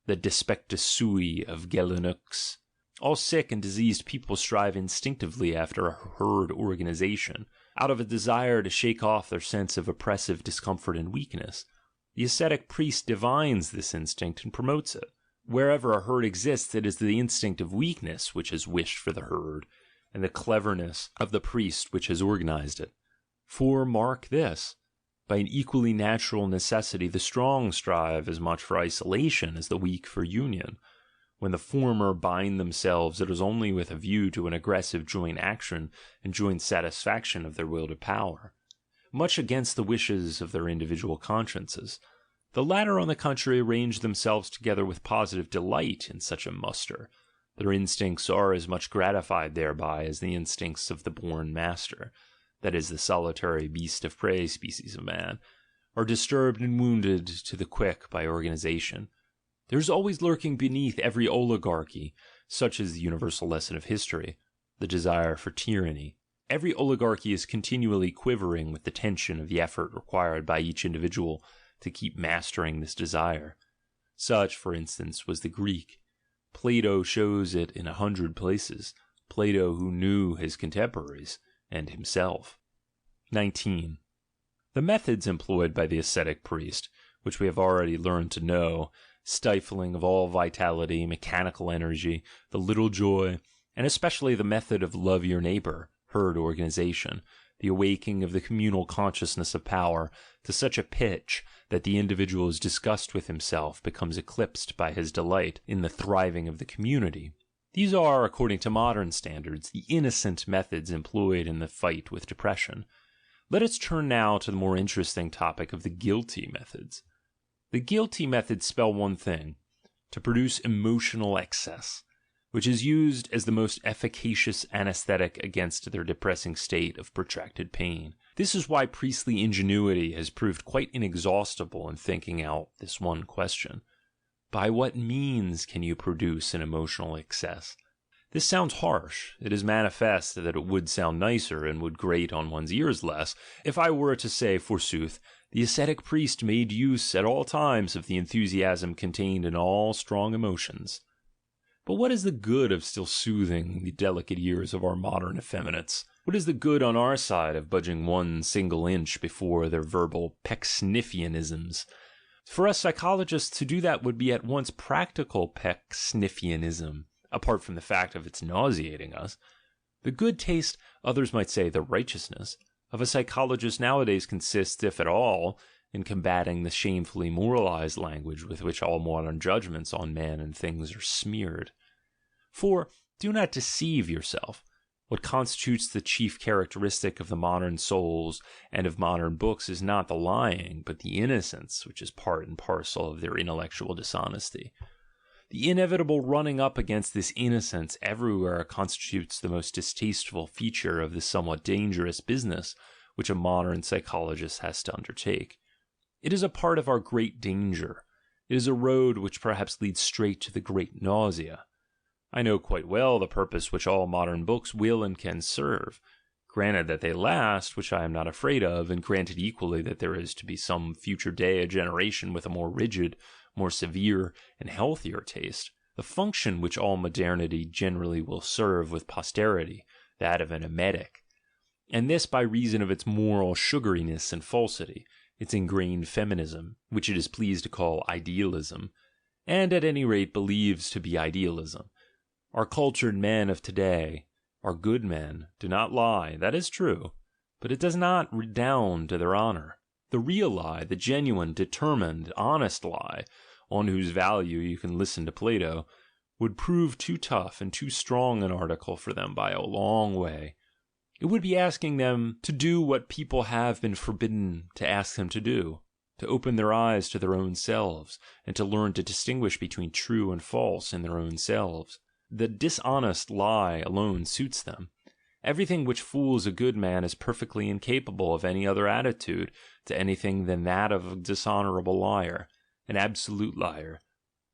Speaker 1: the despectus sui of Gelenux. All sick and diseased people strive instinctively after a herd organization, out of a desire to shake off their sense of oppressive discomfort and weakness. The ascetic priest divines this instinct and promotes it. Wherever a herd exists, it is the instinct of weakness which has wished for the herd, and the cleverness of the priest which has organized it. For, mark this, by an equally natural necessity the strong strive as much for isolation as the weak for union. When the former bind themselves, it is only with a view to an aggressive joint action and joint satisfaction of their will to power, much against the wishes of their individual consciences. The latter, on the contrary, arrange themselves together with positive delight in such a muster. Their instincts are as much gratified thereby as the instincts of the born master, that is, the solitary beast of prey species of man, are disturbed and wounded to the quick by organization. There is always lurking beneath every oligarchy, such is the universal lesson of history, the desire for tyranny. Every oligarchy is continually quivering with the tension of the effort required by each individual to keep mastering this desire. Such, for instance, was the Greek. Plato shows it in 100 places, Plato who knew his contemporaries, and himself. 19. The methods employed by the ascetic priest, which we have already learned to know, stifling of all vitality, mechanical energy, the little joy, and especially the method of love your neighbour, herd organization, the awakening of the communal consciousness of power to such a pitch that the individual's disgust with himself becomes eclipsed by his delight in the thriving of the community. These are, according to modern standards, the innocent methods employed in the fight with depression. Let us turn now to the more interesting topic of the guilty methods. The guilty methods spell one thing: to produce emotional excess. which is used as the most efficacious anesthetic against their depressing state of protracted pain. This is why priestly ingenuity has proved quite inexhaustible in thinking out this one question. By what means can you produce an emotional excess? This sounds harsh. It is manifest that it would sound nicer and would grate on one's ears less, if I were to say, forsooth, the ascetic priest made use at all times of the enthusiasm contained in all strong emotions. But what is the good of still soothing the delicate ears of our modern effeminates? What is the good on our side of budging one single inch before their verbal Pecksniffianisms? For us psychologists, to do that would be at once practical Pecksniffianism, apart from the fact of its nauseating us. The good taste, others might say the righteousness, of a psychologist nowadays consists, if at all, in combating the shamefully moralized language with which all modern judgments on men and things are smeared. For, do not deceive yourself. What constitutes the chief characteristic of the modern souls and of modern books is not the lying, but the innocence which is part and parcel of their intellectual dishonesty. The inevitable running up against this innocence everywhere constitutes the most distasteful feature of this somewhat dangerous business which a modern psychologist has to undertake. It is a part of our great danger. It is a road which perhaps leads straight to the great nausea. I know quite well the purpose which all modern books will and can serve. Granted that they last, which I am not afraid of, and granted equally that there is to be some future day a generation with a more rigid, more severe, and healthier taste, the function which all modernity generally will serve with posterity, that of an emetic, and this by reason of its moral sugariness and falsity, its ingrained feminism, which it is pleased to call idealism, and at any rate believes to be idealism. Our cultured men of today, our good men, do not lie, that is true, but it does not redound to their honor. The real lie, the genuine, determined, honest lie, on whose value you can listen to Plato, would prove too tough and too strong an article for them by a long way. It would be asking them to do what people have been forbidden to ask them to do, to open their eyes to their own selves, and to learn to distinguish between true and false in their own selves. The dishonest lie alone suits them. Everything which fools a good man is perfectly incapable of any other attitude to anything than that of a dishonorable liar, an absolute liar,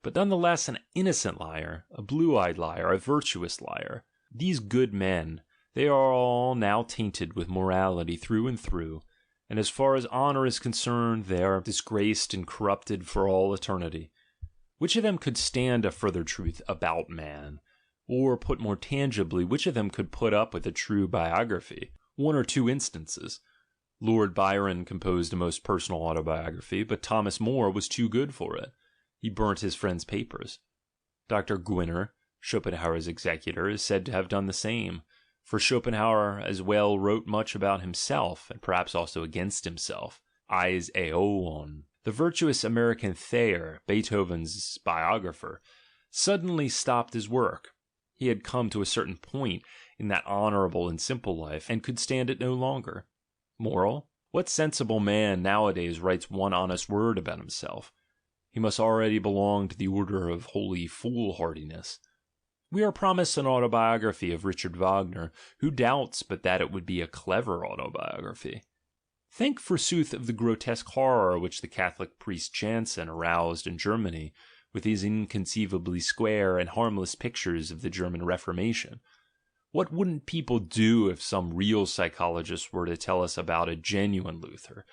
Speaker 1: but none the less an innocent liar, a blue-eyed liar, a virtuous liar. These good men, they are all now tainted with morality through and through, and as far as honor is concerned, they are disgraced and corrupted for all eternity. Which of them could stand a further truth about man? Or, put more tangibly, which of them could put up with a true biography? One or two instances. Lord Byron composed a most personal autobiography, but Thomas More was too good for it. He burnt his friend's papers. Dr. Gwinner, Schopenhauer's executor, is said to have done the same, for Schopenhauer as well wrote much about himself, and perhaps also against himself. Eis Eoon. The virtuous American Thayer, Beethoven's biographer, suddenly stopped his work. He had come to a certain point in that honorable and simple life, and could stand it no longer. Moral? What sensible man nowadays writes one honest word about himself? He must already belong to the order of holy foolhardiness. We are promised an autobiography of Richard Wagner. Who doubts but that it would be a clever autobiography? Think, forsooth, of the grotesque horror which the Catholic priest Jansen aroused in Germany with his inconceivably square and harmless pictures of the German Reformation. What wouldn't people do if some real psychologist were to tell us about a genuine Luther?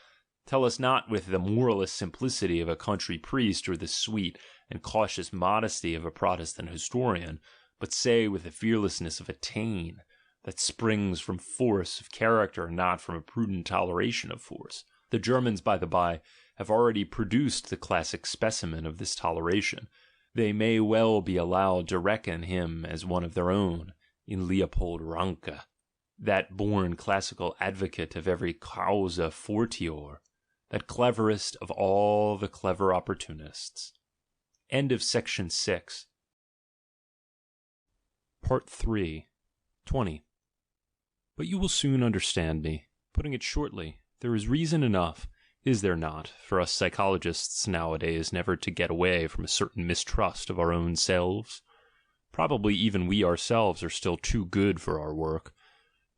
Speaker 1: Tell us not with the moralist simplicity of a country priest or the sweet and cautious modesty of a Protestant historian, but say with the fearlessness of a Taine, that springs from force of character, not from a prudent toleration of force. The Germans, by the by, have already produced the classic specimen of this toleration. They may well be allowed to reckon him as one of their own, in Leopold Ranke, that born classical advocate of every causa fortior, that cleverest of all the clever opportunists. End of section 6. Part 3. 20. But you will soon understand me. Putting it shortly, there is reason enough, is there not, for us psychologists nowadays never to get away from a certain mistrust of our own selves? Probably even we ourselves are still too good for our work.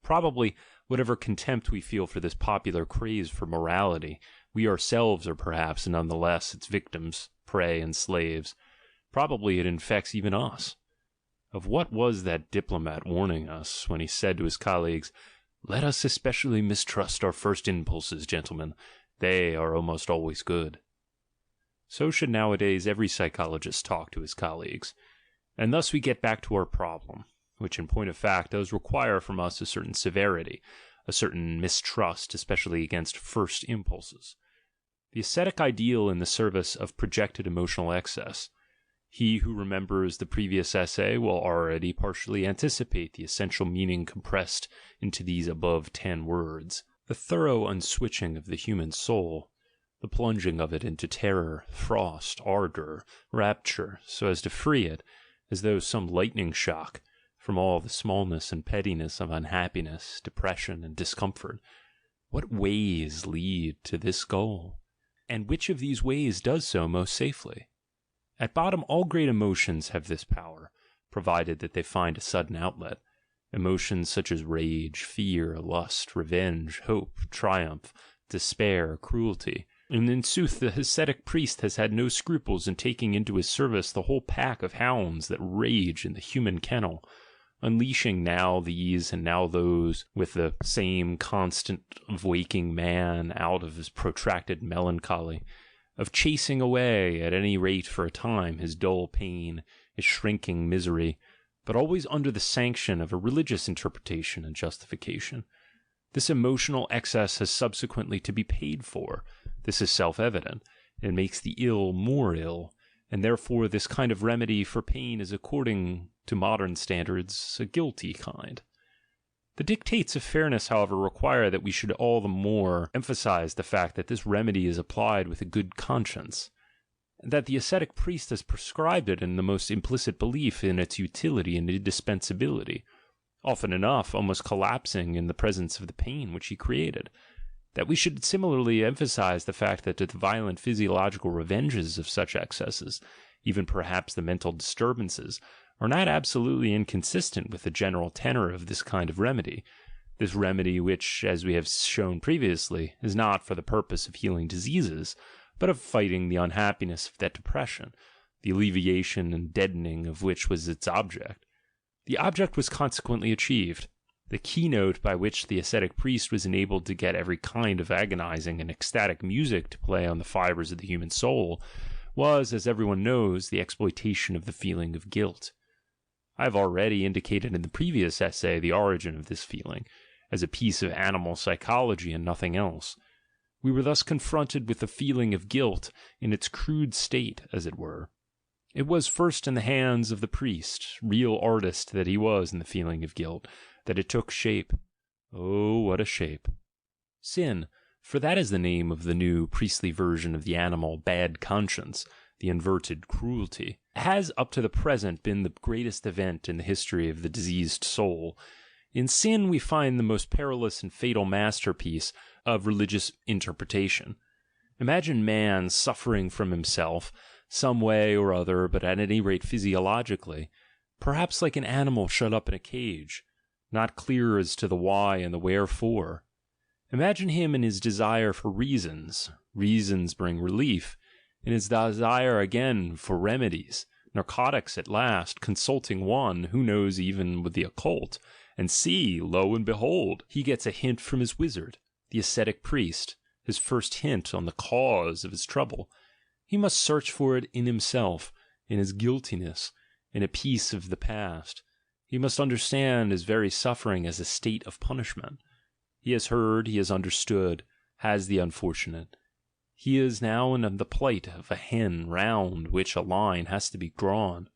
Speaker 1: Probably, whatever contempt we feel for this popular craze for morality, we ourselves are perhaps nonetheless its victims, prey, and slaves. Probably it infects even us. Of what was that diplomat warning us when he said to his colleagues, "Let us especially mistrust our first impulses, gentlemen. They are almost always good." So should nowadays every psychologist talk to his colleagues. And thus we get back to our problem, which in point of fact does require from us a certain severity, a certain mistrust, especially against first impulses. The ascetic ideal in the service of projected emotional excess. He who remembers the previous essay will already partially anticipate the essential meaning compressed into these above 10 words. The thorough unswitching of the human soul, the plunging of it into terror, frost, ardor, rapture, so as to free it, as though some lightning shock, from all the smallness and pettiness of unhappiness, depression, and discomfort. What ways lead to this goal? And which of these ways does so most safely? At bottom, all great emotions have this power, provided that they find a sudden outlet. Emotions such as rage, fear, lust, revenge, hope, triumph, despair, cruelty. And in sooth, the ascetic priest has had no scruples in taking into his service the whole pack of hounds that rage in the human kennel, unleashing now these and now those, with the same constant of waking man out of his protracted melancholy, of chasing away, at any rate for a time, his dull pain, his shrinking misery, but always under the sanction of a religious interpretation and justification. This emotional excess has subsequently to be paid for. This is self-evident. It makes the ill more ill, and therefore this kind of remedy for pain is, according to modern standards, a guilty kind. The dictates of fairness, however, require that we should all the more emphasize the fact that this remedy is applied with a good conscience, that the ascetic priest has prescribed it in the most implicit belief in its utility and indispensability, often enough almost collapsing in the presence of the pain which he created, that we should similarly emphasize the fact that the violent physiological revenges of such excesses, even perhaps the mental disturbances, are not absolutely inconsistent with the general tenor of this kind of remedy, this remedy which, as we have shown previously, is not for the purpose of healing diseases, but of fighting the unhappiness of that depression, the alleviation and deadening of which was its object. The object was consequently achieved. The keynote by which the ascetic priest was enabled to get every kind of agonizing and ecstatic music to play on the fibers of the human soul was, as everyone knows, the exploitation of the feeling of guilt. I have already indicated in the previous essay the origin of this feeling, as a piece of animal psychology and nothing else. We were thus confronted with the feeling of guilt in its crude state, as it were. It was first in the hands of the priest, real artist that he was in the feeling of guilt, that it took shape. Oh, what a shape! Sin, for that is the name of the new priestly version of the animal bad conscience, the inverted cruelty, has up to the present been the greatest event in the history of the diseased soul. In sin we find the most perilous and fatal masterpiece of religious interpretation. Imagine man suffering from himself, some way or other, but at any rate physiologically, perhaps like an animal shut up in a cage, not clear as to the why and the wherefore. Imagine him in his desire for reasons. Reasons bring relief. In his desire again for remedies, narcotics at last, consulting one who knows even with the occult, and see, lo and behold, he gets a hint from his wizard, the ascetic priest, his first hint on the cause of his trouble. He must search for it in himself, in his guiltiness, in a piece of the past. He must understand his very suffering as a state of punishment. He has heard, he has understood, has the unfortunate. He is now in the plight of a hen round which a line has to be drawn.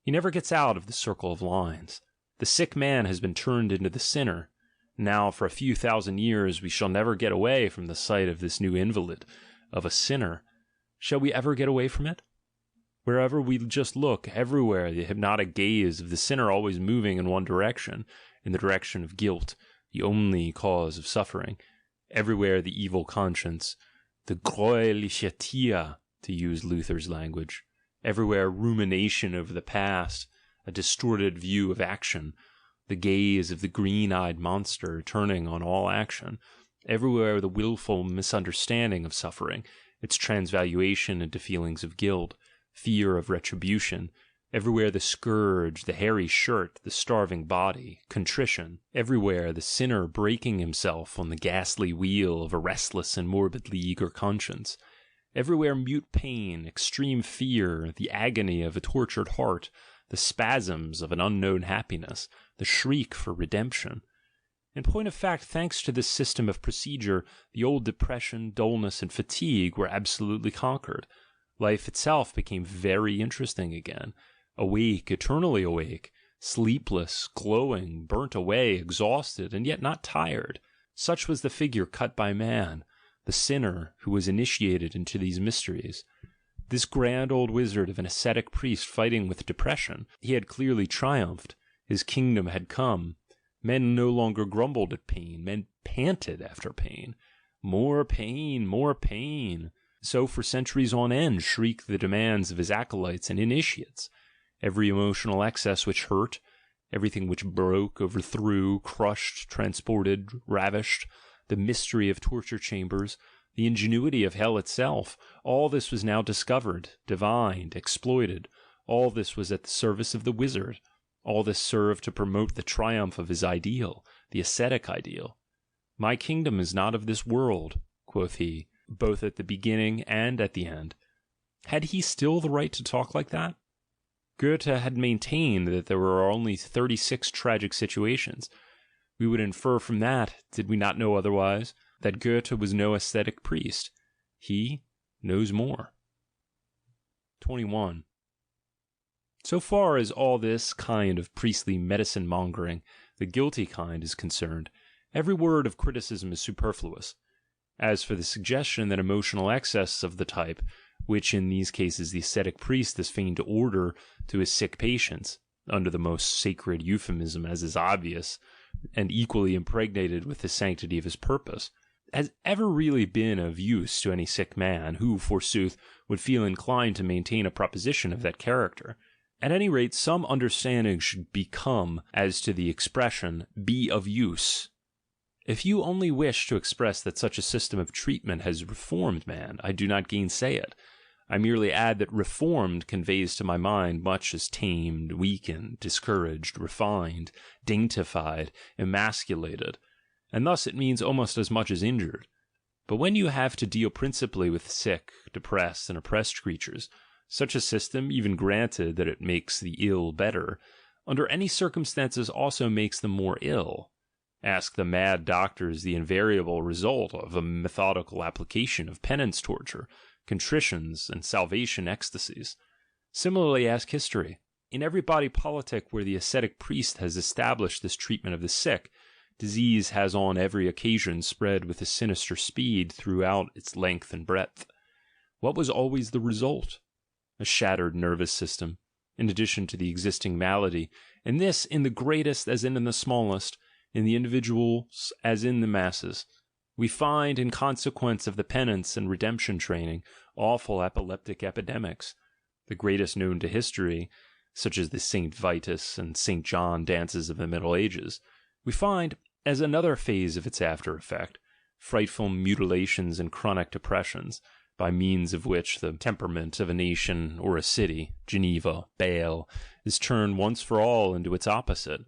Speaker 1: He never gets out of the circle of lines. The sick man has been turned into the sinner. Now for a few thousand years we shall never get away from the sight of this new invalid, of a sinner. Shall we ever get away from it? Wherever we just look, everywhere the hypnotic gaze of the sinner always moving in one direction, in the direction of guilt, the only cause of suffering. Everywhere the evil conscience, the Gräuliche Tier, to use Luther's language. Everywhere rumination over the past, a distorted view of action, the gaze of the green-eyed monster turning on all action, everywhere the willful misunderstanding of suffering, its transvaluation into feelings of guilt, fear of retribution, everywhere the scourge, the hairy shirt, the starving body, contrition, everywhere the sinner breaking himself on the ghastly wheel of a restless and morbidly eager conscience, everywhere mute pain, extreme fear, the agony of a tortured heart, the spasms of an unknown happiness, the shriek for redemption. In point of fact, thanks to this system of procedure, the old depression, dullness, and fatigue were absolutely conquered. Life itself became very interesting again. Awake, eternally awake, sleepless, glowing, burnt away, exhausted, and yet not tired. Such was the figure cut by man, the sinner who was initiated into these mysteries. This grand old wizard of an ascetic priest fighting with depression, he had clearly triumphed. His kingdom had come. Men no longer grumbled at pain, men panted after pain. More pain, more pain. So for centuries on end shrieked the demands of his acolytes and initiates. Every emotional excess which hurt, everything which broke, overthrew, crushed, transported, ravished, the mystery of torture chambers, the ingenuity of hell itself, all this was now discovered, divined, exploited, all this was at the service of the wizard, all this served to promote the triumph of his ideal, the ascetic ideal. "My kingdom is not of this world," quoth he, both at the beginning and at the end. Had he still the right to talk like that? Goethe had maintained that there were only 36 tragic situations. We would infer from that, did we not know otherwise, that Goethe was no ascetic priest. He knows more. 21. So far as all this kind of priestly medicine-mongering, the guilty kind, is concerned, every word of criticism is superfluous. As for the suggestion that emotional excess of the type, which in these cases the ascetic priest is fain to order to his sick patients, under the most sacred euphemism as is obvious, and equally impregnated with the sanctity of his purpose, has ever really been of use to any sick man, who, forsooth, would feel inclined to maintain a proposition of that character. At any rate, some understanding should become as to the expression, be of use. If you only wish to express that such a system of treatment has reformed man, I do not gainsay it. I merely add that reformed conveys to my mind much as tamed, weakened, discouraged, refined, daintified, emasculated, and thus it means almost as much as injured. But when you have to deal principally with sick, depressed, and oppressed creatures, such a system, even granted that it makes the ill better, under any circumstances also makes them more ill. Ask the mad doctors the invariable result of a methodical application of penance torture, contritions, and salvation ecstasies. Similarly ask history. In every body politic where the ascetic priest has established this treatment of the sick, disease has on every occasion spread with a sinister speed throughout its length and breadth. What was always the result? A shattered nervous system, in addition to the existing malady, and this in the greatest as in the smallest, in the individuals as in the masses. We find, in consequence of the penance and redemption training, awful epileptic epidemics, the greatest known to history, such as the St. Vitus and St. John dances of the Middle Ages. We find, as another phase of its after effect, frightful mutilations and chronic depressions, by means of which the temperament of a nation or a city, Geneva, Bale, is turned once for all into its opposite.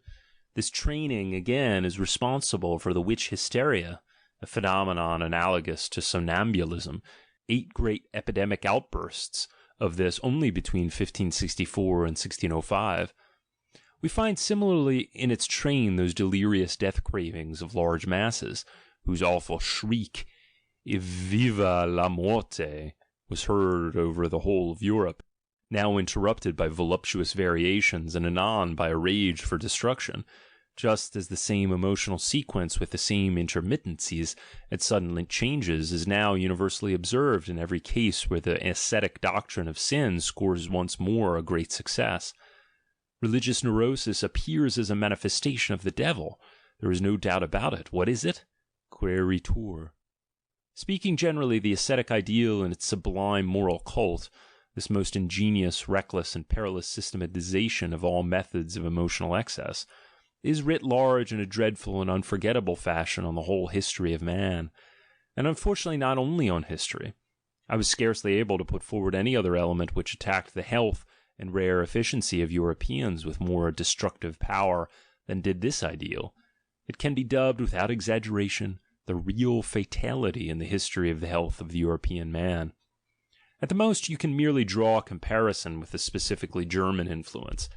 Speaker 1: This training, again, is responsible for the witch hysteria, a phenomenon analogous to somnambulism, 8 great epidemic outbursts of this only between 1564 and 1605. We find similarly in its train those delirious death cravings of large masses, whose awful shriek, Viva la morte, was heard over the whole of Europe, now interrupted by voluptuous variations and anon by a rage for destruction, just as the same emotional sequence with the same intermittencies and sudden changes is now universally observed in every case where the ascetic doctrine of sin scores once more a great success. Religious neurosis appears as a manifestation of the devil. There is no doubt about it. What is it? Quaeritur. Speaking generally, the ascetic ideal and its sublime moral cult, this most ingenious, reckless, and perilous systematization of all methods of emotional excess, is writ large in a dreadful and unforgettable fashion on the whole history of man, and unfortunately not only on history. I was scarcely able to put forward any other element which attacked the health and rare efficiency of Europeans with more destructive power than did this ideal. It can be dubbed, without exaggeration, the real fatality in the history of the health of the European man. At the most, you can merely draw a comparison with the specifically German influence.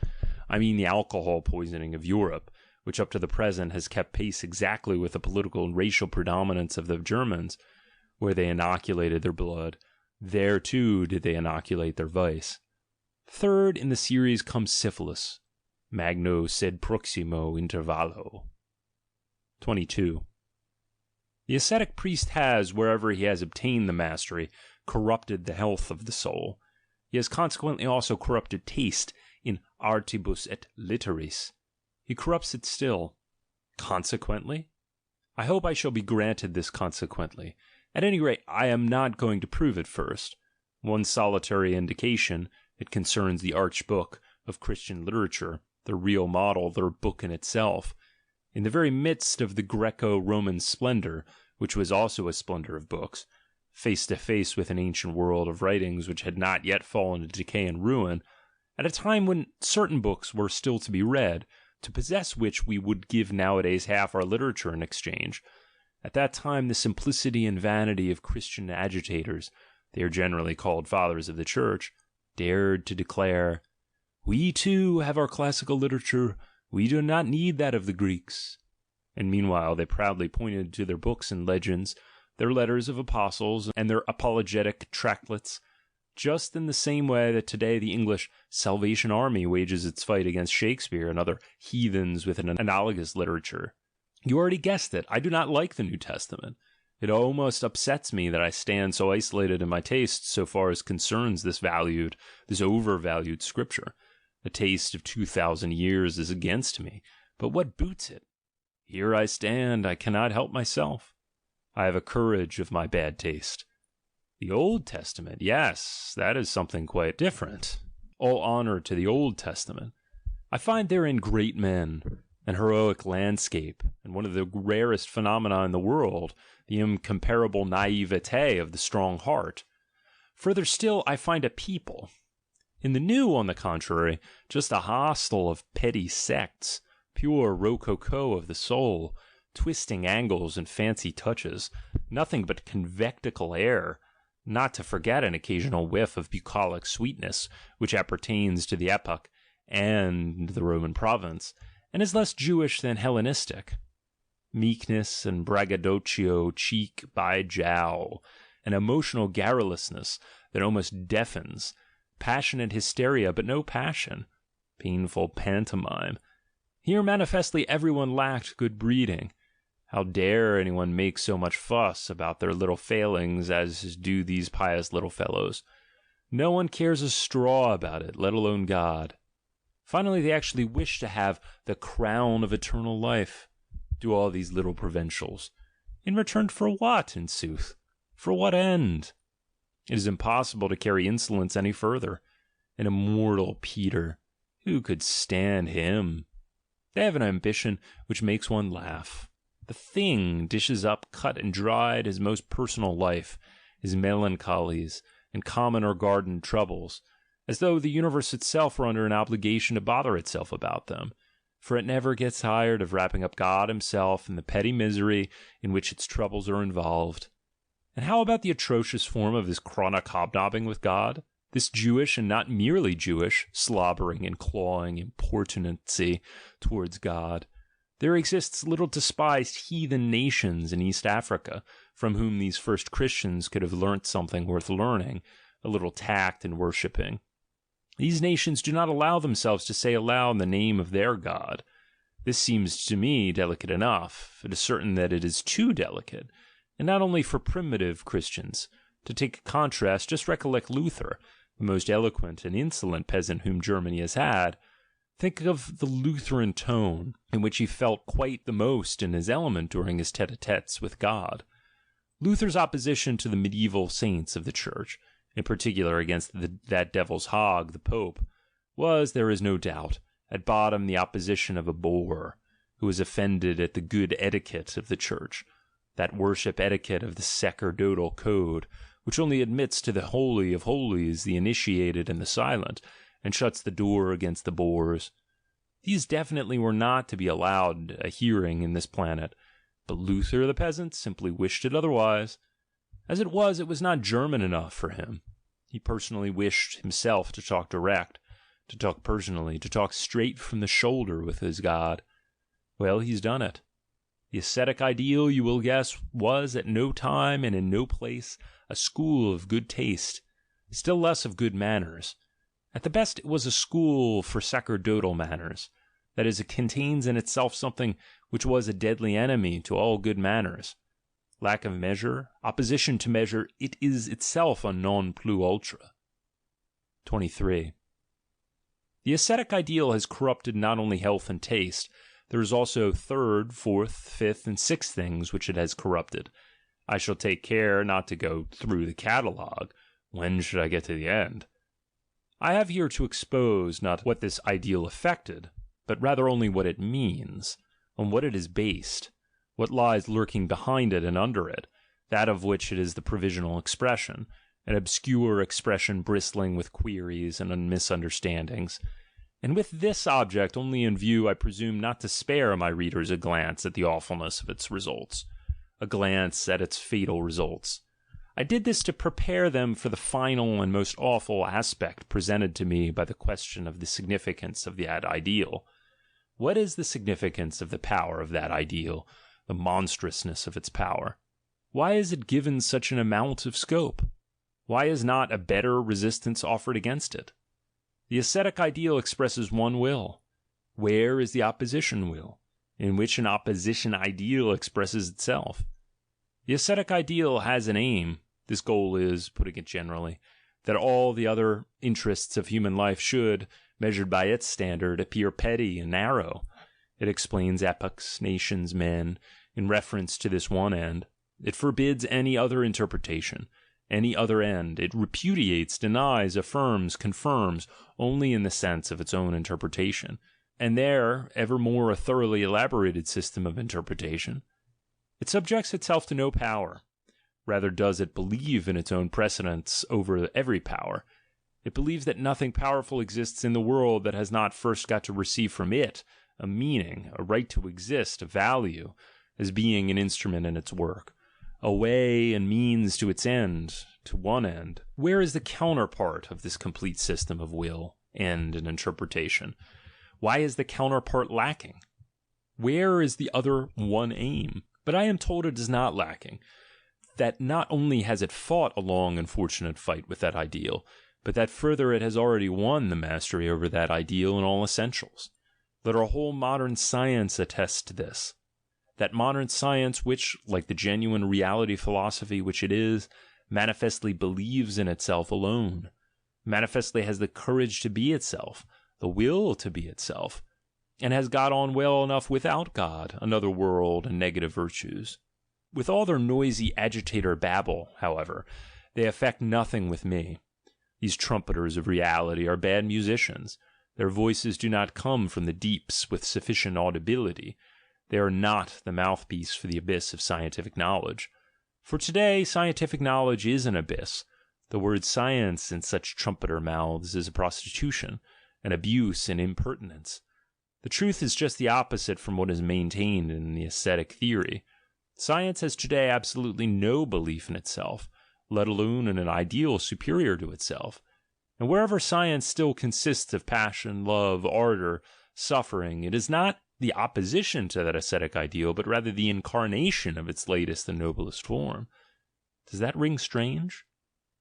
Speaker 1: I mean the alcohol poisoning of Europe, which up to the present has kept pace exactly with the political and racial predominance of the Germans. Where they inoculated their blood, there too did they inoculate their vice. Third in the series comes syphilis, magno sed proximo intervallo. 22. The ascetic priest has, wherever he has obtained the mastery, corrupted the health of the soul. He has consequently also corrupted taste in artibus et litteris. He corrupts it still. Consequently? I hope I shall be granted this consequently. At any rate, I am not going to prove it first. One solitary indication, it concerns the arch book of Christian literature, the real model, the book in itself. In the very midst of the Greco-Roman splendor, which was also a splendor of books, face to face with an ancient world of writings which had not yet fallen to decay and ruin, at a time when certain books were still to be read, to possess which we would give nowadays half our literature in exchange. At that time the simplicity and vanity of Christian agitators, they are generally called fathers of the church, dared to declare, "We too have our classical literature, we do not need that of the Greeks." And meanwhile they proudly pointed to their books and legends, their letters of apostles, and their apologetic tractlets, just in the same way that today the English Salvation Army wages its fight against Shakespeare and other heathens with an analogous literature. You already guessed it, I do not like the New Testament. It almost upsets me that I stand so isolated in my tastes so far as concerns this overvalued scripture. The taste of 2,000 years is against me, but what boots it? Here I stand, I cannot help myself. I have a courage of my bad taste. The Old Testament, yes, that is something quite different. All honor to the Old Testament. I find therein great men, an heroic landscape, and one of the rarest phenomena in the world, the incomparable naivete of the strong heart. Further still, I find a people. In the New, on the contrary, just a hostel of petty sects, pure rococo of the soul, twisting angles and fancy touches, nothing but convectical air, not to forget an occasional whiff of bucolic sweetness, which appertains to the epoch and the Roman province, and is less Jewish than Hellenistic. Meekness and braggadocio cheek by jowl, an emotional garrulousness that almost deafens, passionate hysteria but no passion, painful pantomime. Here manifestly everyone lacked good breeding. How dare anyone make so much fuss about their little failings as do these pious little fellows? No one cares a straw about it, let alone God. Finally, they actually wish to have the crown of eternal life. Do all these little provincials. In return for what, in sooth? For what end? It is impossible to carry insolence any further. An immortal Peter, who could stand him? They have an ambition which makes one laugh. The Thing dishes up cut and dried his most personal life, his melancholies, and common or garden troubles, as though the universe itself were under an obligation to bother itself about them, for it never gets tired of wrapping up God himself in the petty misery in which its troubles are involved. And how about the atrocious form of this chronic hobnobbing with God? This Jewish, and not merely Jewish, slobbering and clawing importunancy towards God. There exists little despised heathen nations in East Africa, from whom these first Christians could have learnt something worth learning, a little tact in worshipping. These nations do not allow themselves to say aloud the name of their God. This seems to me delicate enough. It is certain that it is too delicate, and not only for primitive Christians. To take a contrast, just recollect Luther, the most eloquent and insolent peasant whom Germany has had. Think of the Lutheran tone, in which he felt quite the most in his element during his tete-a-tetes with God. Luther's opposition to the medieval saints of the Church, in particular against that devil's hog, the Pope, was, there is no doubt, at bottom the opposition of a boor, who was offended at the good etiquette of the church, that worship etiquette of the sacerdotal code, which only admits to the holy of holies the initiated and the silent, and shuts the door against the boors. These definitely were not to be allowed a hearing in this planet, but Luther the peasant simply wished it otherwise. As it was not German enough for him. He personally wished himself to talk direct, to talk personally, to talk straight from the shoulder with his God. Well, he's done it. The ascetic ideal, you will guess, was at no time and in no place a school of good taste, still less of good manners. At the best it was a school for sacerdotal manners. That is, it contains in itself something which was a deadly enemy to all good manners. Lack of measure, opposition to measure, it is itself a non plus ultra. 23. The ascetic ideal has corrupted not only health and taste, there is also third, fourth, fifth, and sixth things which it has corrupted. I shall take care not to go through the catalogue. When should I get to the end? I have here to expose not what this ideal affected, but rather only what it means, on what it is based, what lies lurking behind it and under it, that of which it is the provisional expression, an obscure expression bristling with queries and misunderstandings. And with this object only in view, I presume not to spare my readers a glance at the awfulness of its results, a glance at its fatal results. I did this to prepare them for the final and most awful aspect presented to me by the question of the significance of that ideal. What is the significance of the power of that ideal, the monstrousness of its power? Why is it given such an amount of scope? Why is not a better resistance offered against it? The ascetic ideal expresses one will. Where is the opposition will, in which an opposition ideal expresses itself? The ascetic ideal has an aim. This goal is, putting it generally, that all the other interests of human life should, measured by its standard, appear petty and narrow. It explains epochs, nations, men, in reference to this one end. It forbids any other interpretation, any other end. It repudiates, denies, affirms, confirms, only in the sense of its own interpretation, and there, evermore a thoroughly elaborated system of interpretation. It subjects itself to no power. Rather does it believe in its own precedence over every power. It believes that nothing powerful exists in the world that has not first got to receive from it a meaning, a right to exist, a value, as being an instrument in its work, a way and means to its end, to one end. Where is the counterpart of this complete system of will, end, and interpretation? Why is the counterpart lacking? Where is the other one aim? But I am told it is not lacking, that not only has it fought a long and fortunate fight with that ideal, but that further it has already won the mastery over that ideal in all essentials. Let our whole modern science attest to this. That modern science which, like the genuine reality philosophy which it is, manifestly believes in itself alone, manifestly has the courage to be itself, the will to be itself, and has got on well enough without God, another world, and negative virtues. With all their noisy agitator babble, however, they affect nothing with me. These trumpeters of reality are bad musicians. Their voices do not come from the deeps with sufficient audibility. They are not the mouthpiece for the abyss of scientific knowledge. For today, scientific knowledge is an abyss. The word science in such trumpeter mouths is a prostitution, an abuse, and impertinence. The truth is just the opposite from what is maintained in the ascetic theory. Science has today absolutely no belief in itself, let alone in an ideal superior to itself. And wherever science still consists of passion, love, ardor, suffering, it is not the opposition to that ascetic ideal, but rather the incarnation of its latest and noblest form. Does that ring strange?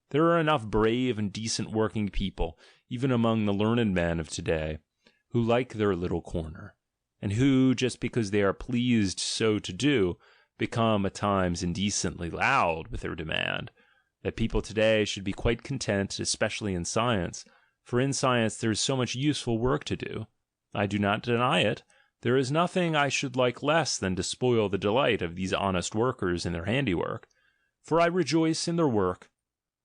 Speaker 1: There are enough brave and decent working people, even among the learned men of today, who like their little corner, and who, just because they are pleased so to do, become at times indecently loud with their demand, that people today should be quite content, especially in science, for in science there is so much useful work to do. I do not deny it. There is nothing I should like less than to spoil the delight of these honest workers in their handiwork, for I rejoice in their work.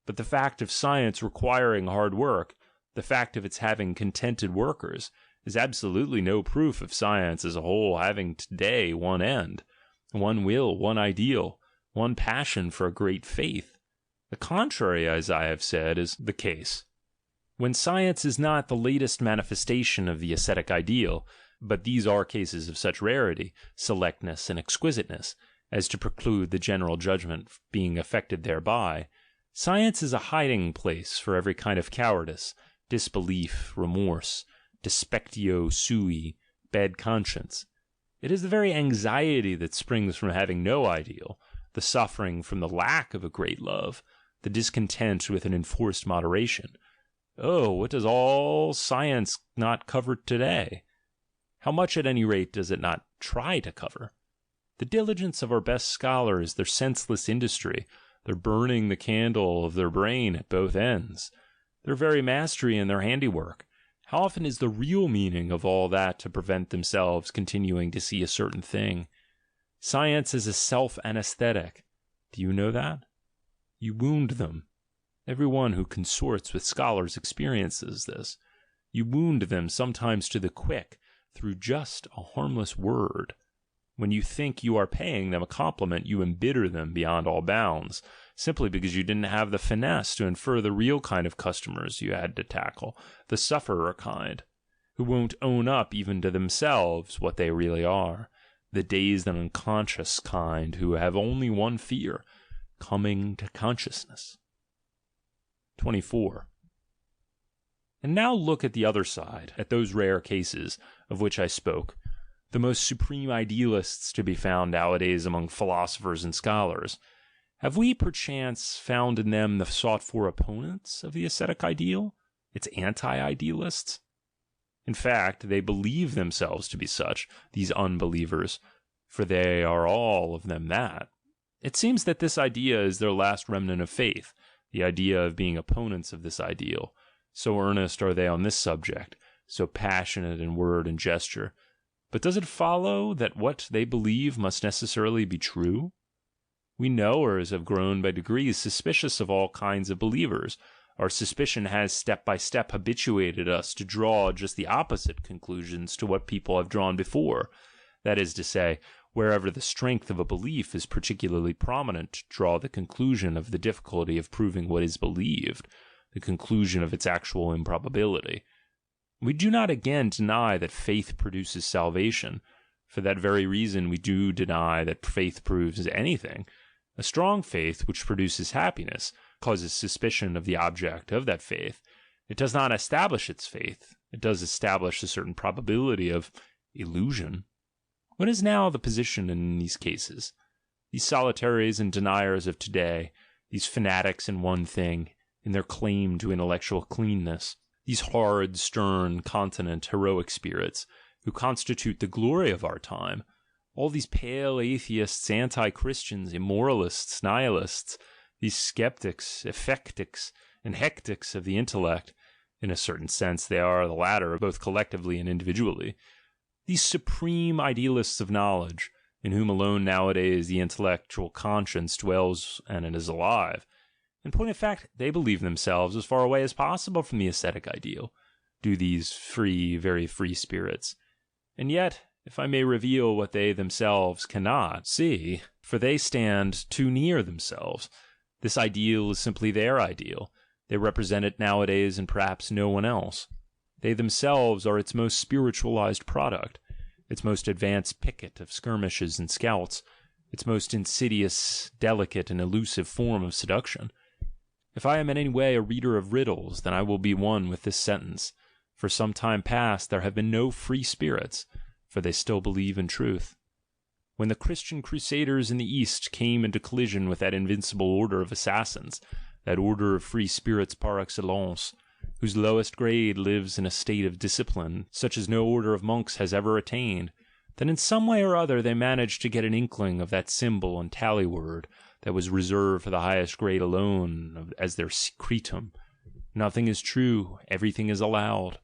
Speaker 1: But the fact of science requiring hard work, the fact of its having contented workers, is absolutely no proof of science as a whole having today one end, one will, one ideal, one passion for a great faith. The contrary, as I have said, is the case. When science is not the latest manifestation of the ascetic ideal, but these are cases of such rarity, selectness, and exquisiteness, as to preclude the general judgment being affected thereby, science is a hiding place for every kind of cowardice, disbelief, remorse, despectio sui, bad conscience. It is the very anxiety that springs from having no ideal, the suffering from the lack of a great love, the discontent with an enforced moderation. Oh, what does all science not cover today? How much, at any rate, does it not try to cover? The diligence of our best scholars, their senseless industry, their burning the candle of their brain at both ends, their very mastery in their handiwork, how often is the real meaning of all that to prevent themselves continuing to see a certain thing? Science is a self-anesthetic. Do you know that? You wound them. Every one who consorts with scholars experiences this. You wound them sometimes to the quick through just a harmless word. When you think you are paying them a compliment, you embitter them beyond all bounds, simply because you didn't have the finesse to infer the real kind of customers you had to tackle, the sufferer kind, who won't own up even to themselves what they really are, the dazed and unconscious kind who have only one fear, coming to consciousness. 24. And now look at the other side, at those rare cases of which I spoke, the most supreme idealists to be found nowadays among philosophers and scholars. Have we perchance found in them the sought-for opponents of the ascetic ideal, its anti-idealists? In fact, they believe themselves to be such, these unbelievers, for they are all of them that. It seems that this idea is their last remnant of faith, the idea of being opponents of this ideal. So earnest are they on this subject, so passionate in word and gesture. But does it follow that what they believe must necessarily be true? We knowers have grown by degrees suspicious of all kinds of believers. Our suspicion has step by step habituated us to draw just the opposite conclusions to what people have drawn before. That is to say, wherever the strength of a belief is particularly prominent, to draw the conclusion of the difficulty of proving what is believed, the conclusion of its actual improbability. We do not again deny that faith produces salvation. For that very reason we do deny that faith proves anything. A strong faith, which produces happiness, causes suspicion of the object of that faith. It does not establish its faith. It does establish a certain probability of illusion. What is now the position in these cases? These solitaries and deniers of today, these fanatics in one thing, in their claim to intellectual cleanness, these hard, stern, continent, heroic spirits, who constitute the glory of our time, all these pale atheists, anti-Christians, immoralists, nihilists, these skeptics, effectics, and hectics of the intellect, in a certain sense they are the latter, both collectively and individually, these supreme idealists of knowledge, in whom alone nowadays the intellectual conscience dwells and it is alive. In point of fact, they believe themselves as far away as possible from the ascetic ideal, do these free, very free spirits. And yet, if I may reveal what they themselves cannot see, for they stand too near themselves, this ideal is simply their ideal. They represent it nowadays and perhaps no one else. They themselves are its most spiritualized product, its most advanced picket of skirmishes and scouts, its most insidious, delicate, and elusive form of seduction. If I am in any way a reader of riddles, then I will be one with this sentence: for some time past there have been no free spirits, for they still believe in truth. When the Christian crusaders in the East came into collision with that invincible order of assassins, that order of free spirits par excellence, whose lowest grade lives in a state of discipline such as no order of monks has ever attained, then in some way or other they managed to get an inkling of that symbol and tally word that was reserved for the highest grade alone as their secretum. Nothing is true, everything is allowed.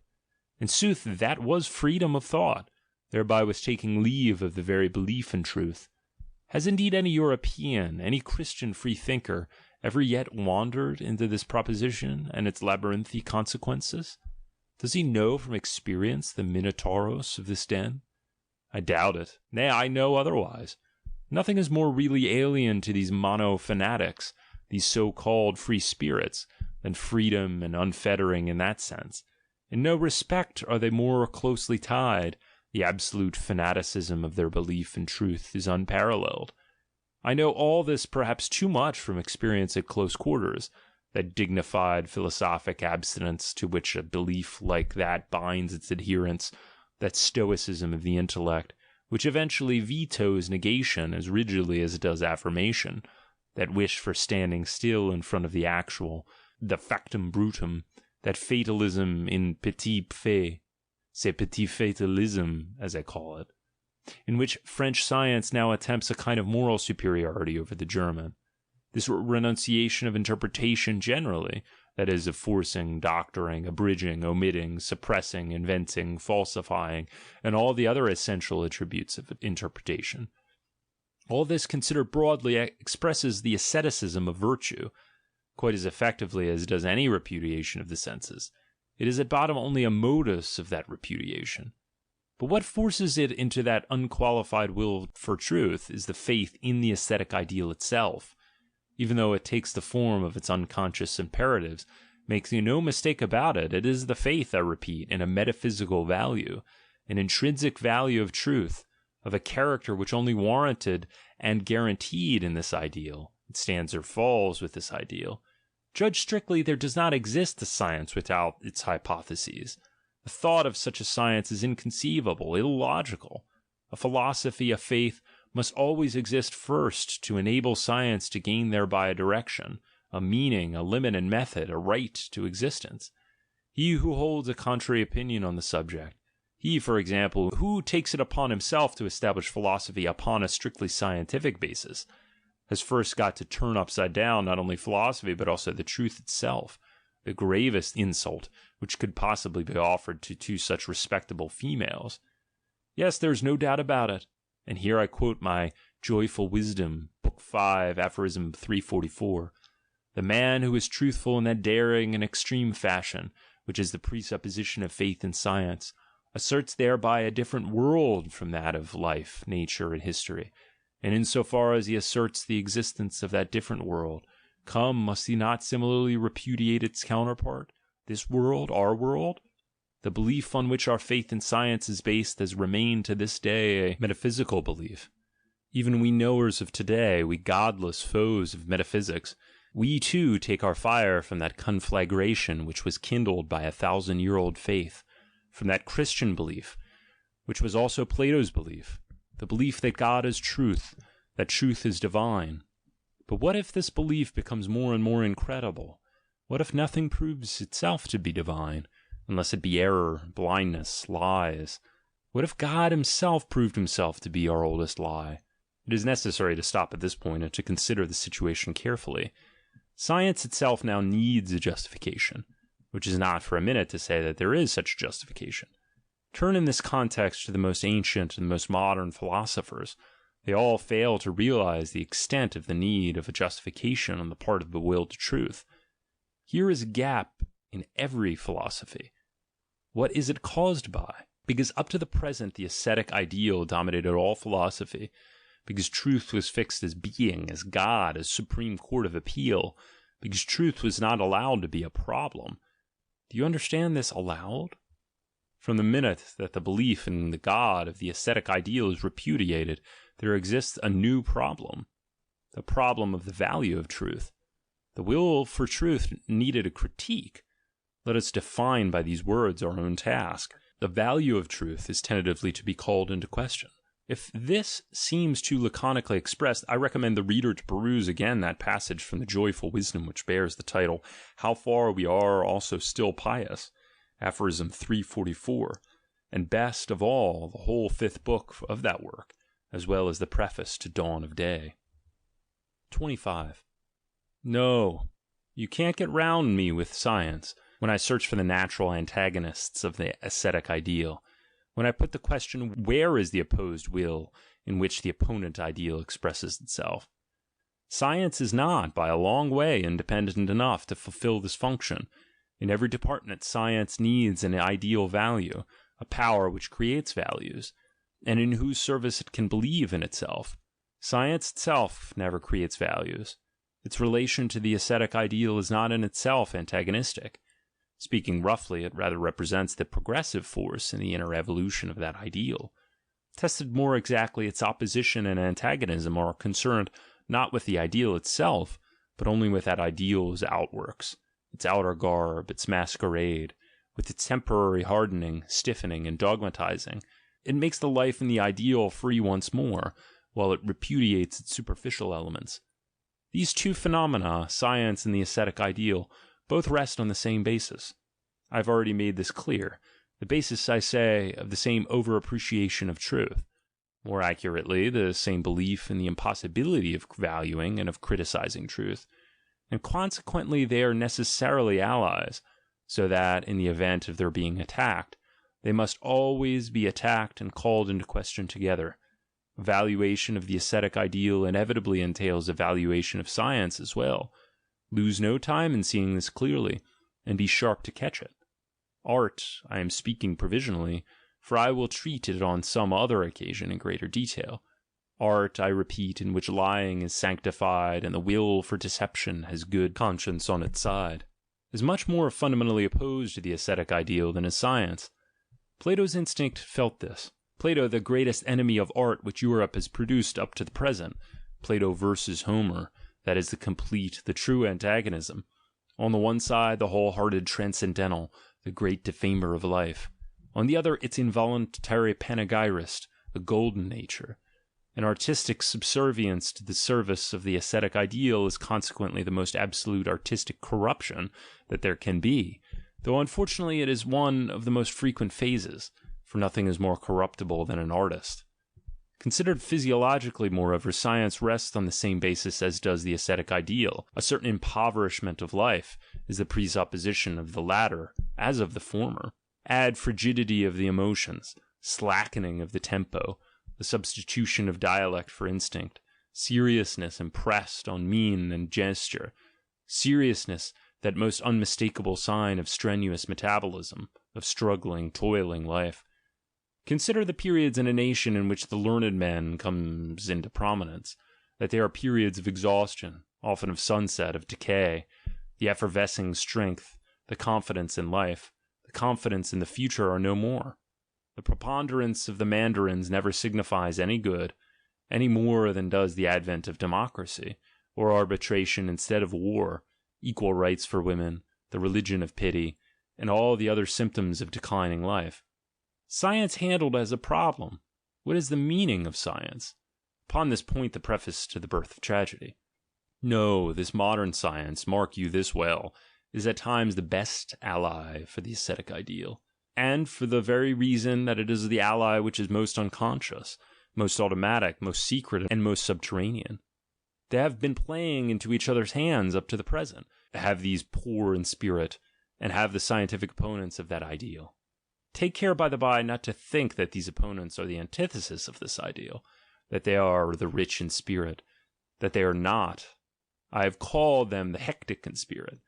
Speaker 1: In sooth, that was freedom of thought, thereby was taking leave of the very belief in truth. Has indeed any European, any Christian freethinker, ever yet wandered into this proposition and its labyrinthy consequences? Does he know from experience the Minotauros of this den? I doubt it. Nay, I know otherwise. Nothing is more really alien to these monofanatics, these so-called free spirits, than freedom and unfettering in that sense. In no respect are they more closely tied. The absolute fanaticism of their belief in truth is unparalleled. I know all this perhaps too much from experience at close quarters, that dignified philosophic abstinence to which a belief like that binds its adherents, that stoicism of the intellect, which eventually vetoes negation as rigidly as it does affirmation, that wish for standing still in front of the actual, the factum brutum, that fatalism in petit fait, c'est petit fatalisme, as I call it, in which French science now attempts a kind of moral superiority over the German. This renunciation of interpretation generally, that is, of forcing, doctoring, abridging, omitting, suppressing, inventing, falsifying, and all the other essential attributes of interpretation. All this, considered broadly, expresses the asceticism of virtue, quite as effectively as it does any repudiation of the senses. It is at bottom only a modus of that repudiation. But what forces it into that unqualified will for truth is the faith in the ascetic ideal itself. Even though it takes the form of its unconscious imperatives, making no mistake about it, it is the faith, I repeat, in a metaphysical value, an intrinsic value of truth, of a character which only warranted and guaranteed in this ideal. It stands or falls with this ideal. Judged strictly, there does not exist a science without its hypotheses. The thought of such a science is inconceivable, illogical. A philosophy, a faith, must always exist first to enable science to gain thereby a direction, a meaning, a limit and method, a right to existence. He who holds a contrary opinion on the subject, he, for example, who takes it upon himself to establish philosophy upon a strictly scientific basis, has first got to turn upside down not only philosophy but also the truth itself, the gravest insult which could possibly be offered to two such respectable females. Yes, there is no doubt about it. And here I quote my Joyful Wisdom, Book 5, Aphorism 344. The man who is truthful in that daring and extreme fashion, which is the presupposition of faith in science, asserts thereby a different world from that of life, nature, and history. And in so far as he asserts the existence of that different world, must he not similarly repudiate its counterpart, this world, our world? The belief on which our faith in science is based has remained to this day a metaphysical belief. Even we knowers of today, we godless foes of metaphysics, we too take our fire from that conflagration which was kindled by 1,000-year-old faith, from that Christian belief, which was also Plato's belief, the belief that God is truth, that truth is divine. But what if this belief becomes more and more incredible? What if nothing proves itself to be divine, unless it be error, blindness, lies? What if God himself proved himself to be our oldest lie? It is necessary to stop at this point and to consider the situation carefully. Science itself now needs a justification, which is not for a minute to say that there is such a justification. Turn in this context to the most ancient and most modern philosophers. They all fail to realize the extent of the need of a justification on the part of the will to truth. Here is a gap in every philosophy. What is it caused by? Because up to the present the ascetic ideal dominated all philosophy, because truth was fixed as being, as God, as supreme court of appeal, because truth was not allowed to be a problem. Do you understand this allowed? From the minute that the belief in the God of the ascetic ideal is repudiated, there exists a new problem, the problem of the value of truth. The will for truth needed a critique. Let us define by these words our own task. The value of truth is tentatively to be called into question. If this seems too laconically expressed, I recommend the reader to peruse again that passage from the Joyful Wisdom which bears the title, How Far We Are Also Still Pious, Aphorism 344, and best of all, the whole 5th book of that work, as well as the preface to Dawn of Day. 25. No, you can't get round me with science when I search for the natural antagonists of the ascetic ideal. When I put the question, where is the opposed will in which the opponent ideal expresses itself? Science is not, by a long way, independent enough to fulfill this function. In every department, science needs an ideal value, a power which creates values, and in whose service it can believe in itself. Science itself never creates values. Its relation to the ascetic ideal is not in itself antagonistic. Speaking roughly, it rather represents the progressive force in the inner evolution of that ideal. Tested more exactly, its opposition and antagonism are concerned not with the ideal itself, but only with that ideal's outworks, its outer garb, its masquerade, with its temporary hardening, stiffening, and dogmatizing. It makes the life in the ideal free once more, while it repudiates its superficial elements. These two phenomena, science and the ascetic ideal, both rest on the same basis. I have already made this clear. The basis, I say, of the same over-appreciation of truth. More accurately, the same belief in the impossibility of valuing and of criticizing truth. And consequently they are necessarily allies, so that, in the event of their being attacked, they must always be attacked and called into question together. A valuation of the ascetic ideal inevitably entails a valuation of science as well. Lose no time in seeing this clearly, and be sharp to catch it. Art, I am speaking provisionally, for I will treat it on some other occasion in greater detail. Art, I repeat, in which lying is sanctified and the will for deception has good conscience on its side, is much more fundamentally opposed to the ascetic ideal than is science. Plato's instinct felt this. Plato, the greatest enemy of art which Europe has produced up to the present. Plato versus Homer, that is the complete, the true antagonism. On the one side, the whole-hearted transcendental, the great defamer of life. On the other, its involuntary panegyrist, the golden nature. An artistic subservience to the service of the ascetic ideal is consequently the most absolute artistic corruption that there can be, though unfortunately it is one of the most frequent phases, for nothing is more corruptible than an artist. Considered physiologically, moreover, science rests on the same basis as does the ascetic ideal. A certain impoverishment of life is the presupposition of the latter as of the former. Add frigidity of the emotions, slackening of the tempo, the substitution of dialect for instinct, seriousness impressed on mien and gesture, seriousness, that most unmistakable sign of strenuous metabolism, of struggling, toiling life. Consider the periods in a nation in which the learned man comes into prominence, that they are periods of exhaustion, often of sunset, of decay, the effervescing strength, the confidence in life, the confidence in the future are no more. The preponderance of the mandarins never signifies any good, any more than does the advent of democracy, or arbitration instead of war, equal rights for women, the religion of pity, and all the other symptoms of declining life. Science handled as a problem. What is the meaning of science? Upon this point the preface to The Birth of Tragedy. No, this modern science, mark you this well, is at times the best ally for the ascetic ideal, and for the very reason that it is the ally which is most unconscious, most automatic, most secret, and most subterranean. They have been playing into each other's hands up to the present, have these poor in spirit, and have the scientific opponents of that ideal. Take care, by the by, not to think that these opponents are the antithesis of this ideal, that they are the rich in spirit, that they are not. I have called them the hectic in spirit.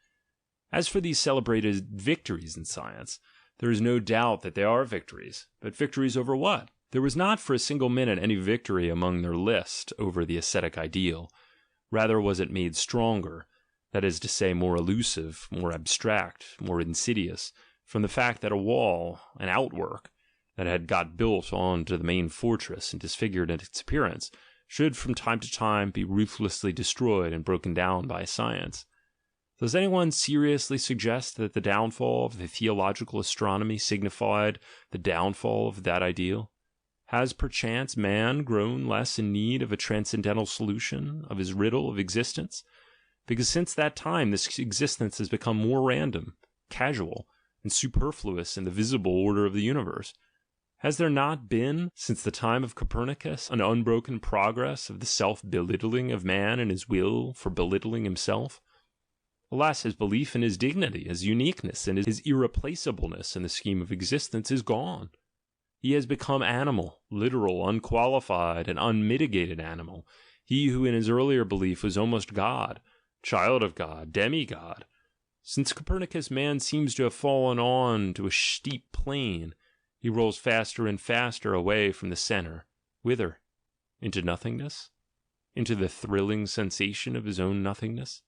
Speaker 1: As for these celebrated victories in science, there is no doubt that they are victories, but victories over what? There was not for a single minute any victory among their list over the ascetic ideal. Rather was it made stronger, that is to say, more elusive, more abstract, more insidious, from the fact that a wall, an outwork, that had got built on to the main fortress and disfigured in its appearance, should from time to time be ruthlessly destroyed and broken down by science. Does anyone seriously suggest that the downfall of the theological astronomy signified the downfall of that ideal? Has perchance man grown less in need of a transcendental solution of his riddle of existence? Because since that time this existence has become more random, casual, and superfluous in the visible order of the universe. Has there not been, since the time of Copernicus, an unbroken progress of the self-belittling of man and his will for belittling himself? Alas, his belief in his dignity, his uniqueness, and his irreplaceableness in the scheme of existence is gone. He has become animal, literal, unqualified, and unmitigated animal. he who in his earlier belief was almost God, child of God, demigod. Since Copernicus, man seems to have fallen on to a steep plane. He rolls faster and faster away from the center. Whither? Into nothingness? Into the thrilling sensation of his own nothingness?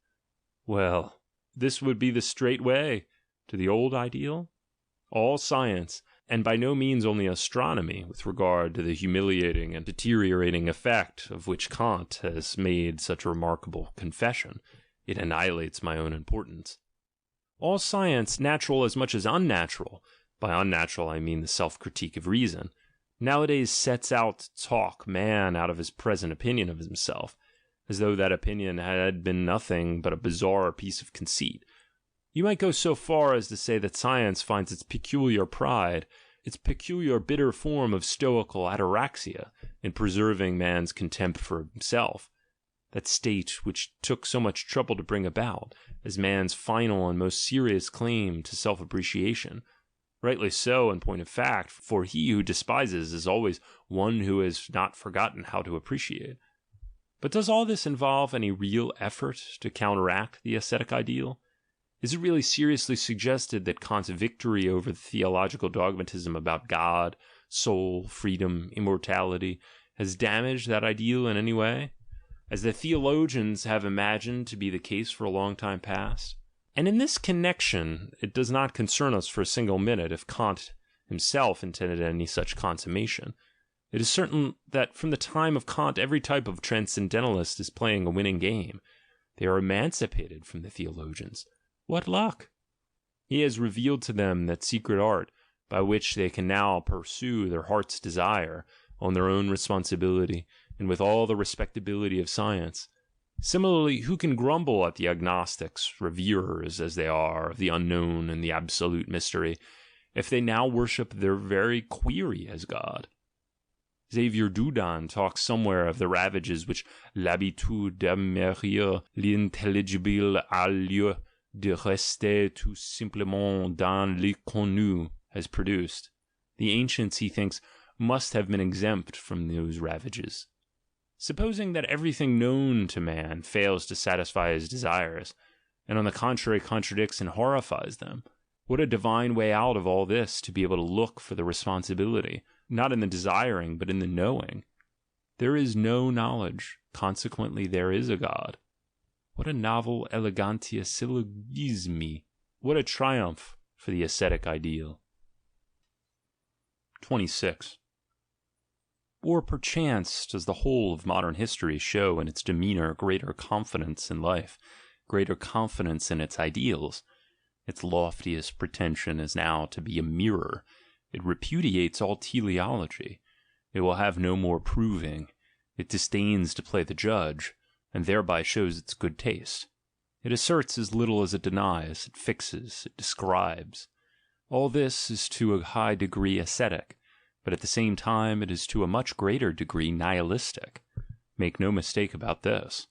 Speaker 1: Well, this would be the straight way to the old ideal? All science, and by no means only astronomy, with regard to the humiliating and deteriorating effect of which Kant has made such a remarkable confession, it annihilates my own importance. All science, natural as much as unnatural, by unnatural I mean the self-critique of reason, nowadays sets out to talk man out of his present opinion of himself, as though that opinion had been nothing but a bizarre piece of conceit. You might go so far as to say that science finds its peculiar pride, its peculiar bitter form of stoical ataraxia, in preserving man's contempt for himself, that state which took so much trouble to bring about, as man's final and most serious claim to self-appreciation. Rightly so, in point of fact, for he who despises is always one who has not forgotten how to appreciate. But does all this involve any real effort to counteract the ascetic ideal? Is it really seriously suggested that Kant's victory over the theological dogmatism about God, soul, freedom, immortality, has damaged that ideal in any way, as the theologians have imagined to be the case for a long time past? And in this connection, it does not concern us for a single minute if Kant himself intended any such consummation. It is certain that from the time of Kant every type of transcendentalist is playing a winning game. They are emancipated from the theologians. What luck! He has revealed to them that secret art by which they can now pursue their heart's desire on their own responsibility and with all the respectability of science. Similarly, who can grumble at the agnostics, reverers as they are of the unknown and the absolute mystery, if they now worship their very query as God? Xavier Doudan talks somewhere of the ravages which l'habitude d'admirer l'intelligible a lieu de rester tout simplement dans l'inconnu has produced. The ancients, he thinks, must have been exempt from those ravages. Supposing that everything known to man fails to satisfy his desires, and on the contrary contradicts and horrifies them, what a divine way out of all this to be able to look for the responsibility, not in the desiring, but in the knowing. There is no knowledge, consequently there is a God. What a novel elegantia syllogismi! What a triumph for the ascetic ideal! 26. Or perchance does the whole of modern history show in its demeanour greater confidence in life, greater confidence in its ideals? Its loftiest pretension is now to be a mirror. It repudiates all teleology. It will have no more proving. It disdains to play the judge, and thereby shows its good taste. It asserts as little as it denies, it fixes, it describes. All this is to a high degree ascetic, but at the same time it is to a much greater degree nihilistic. Make no mistake about this.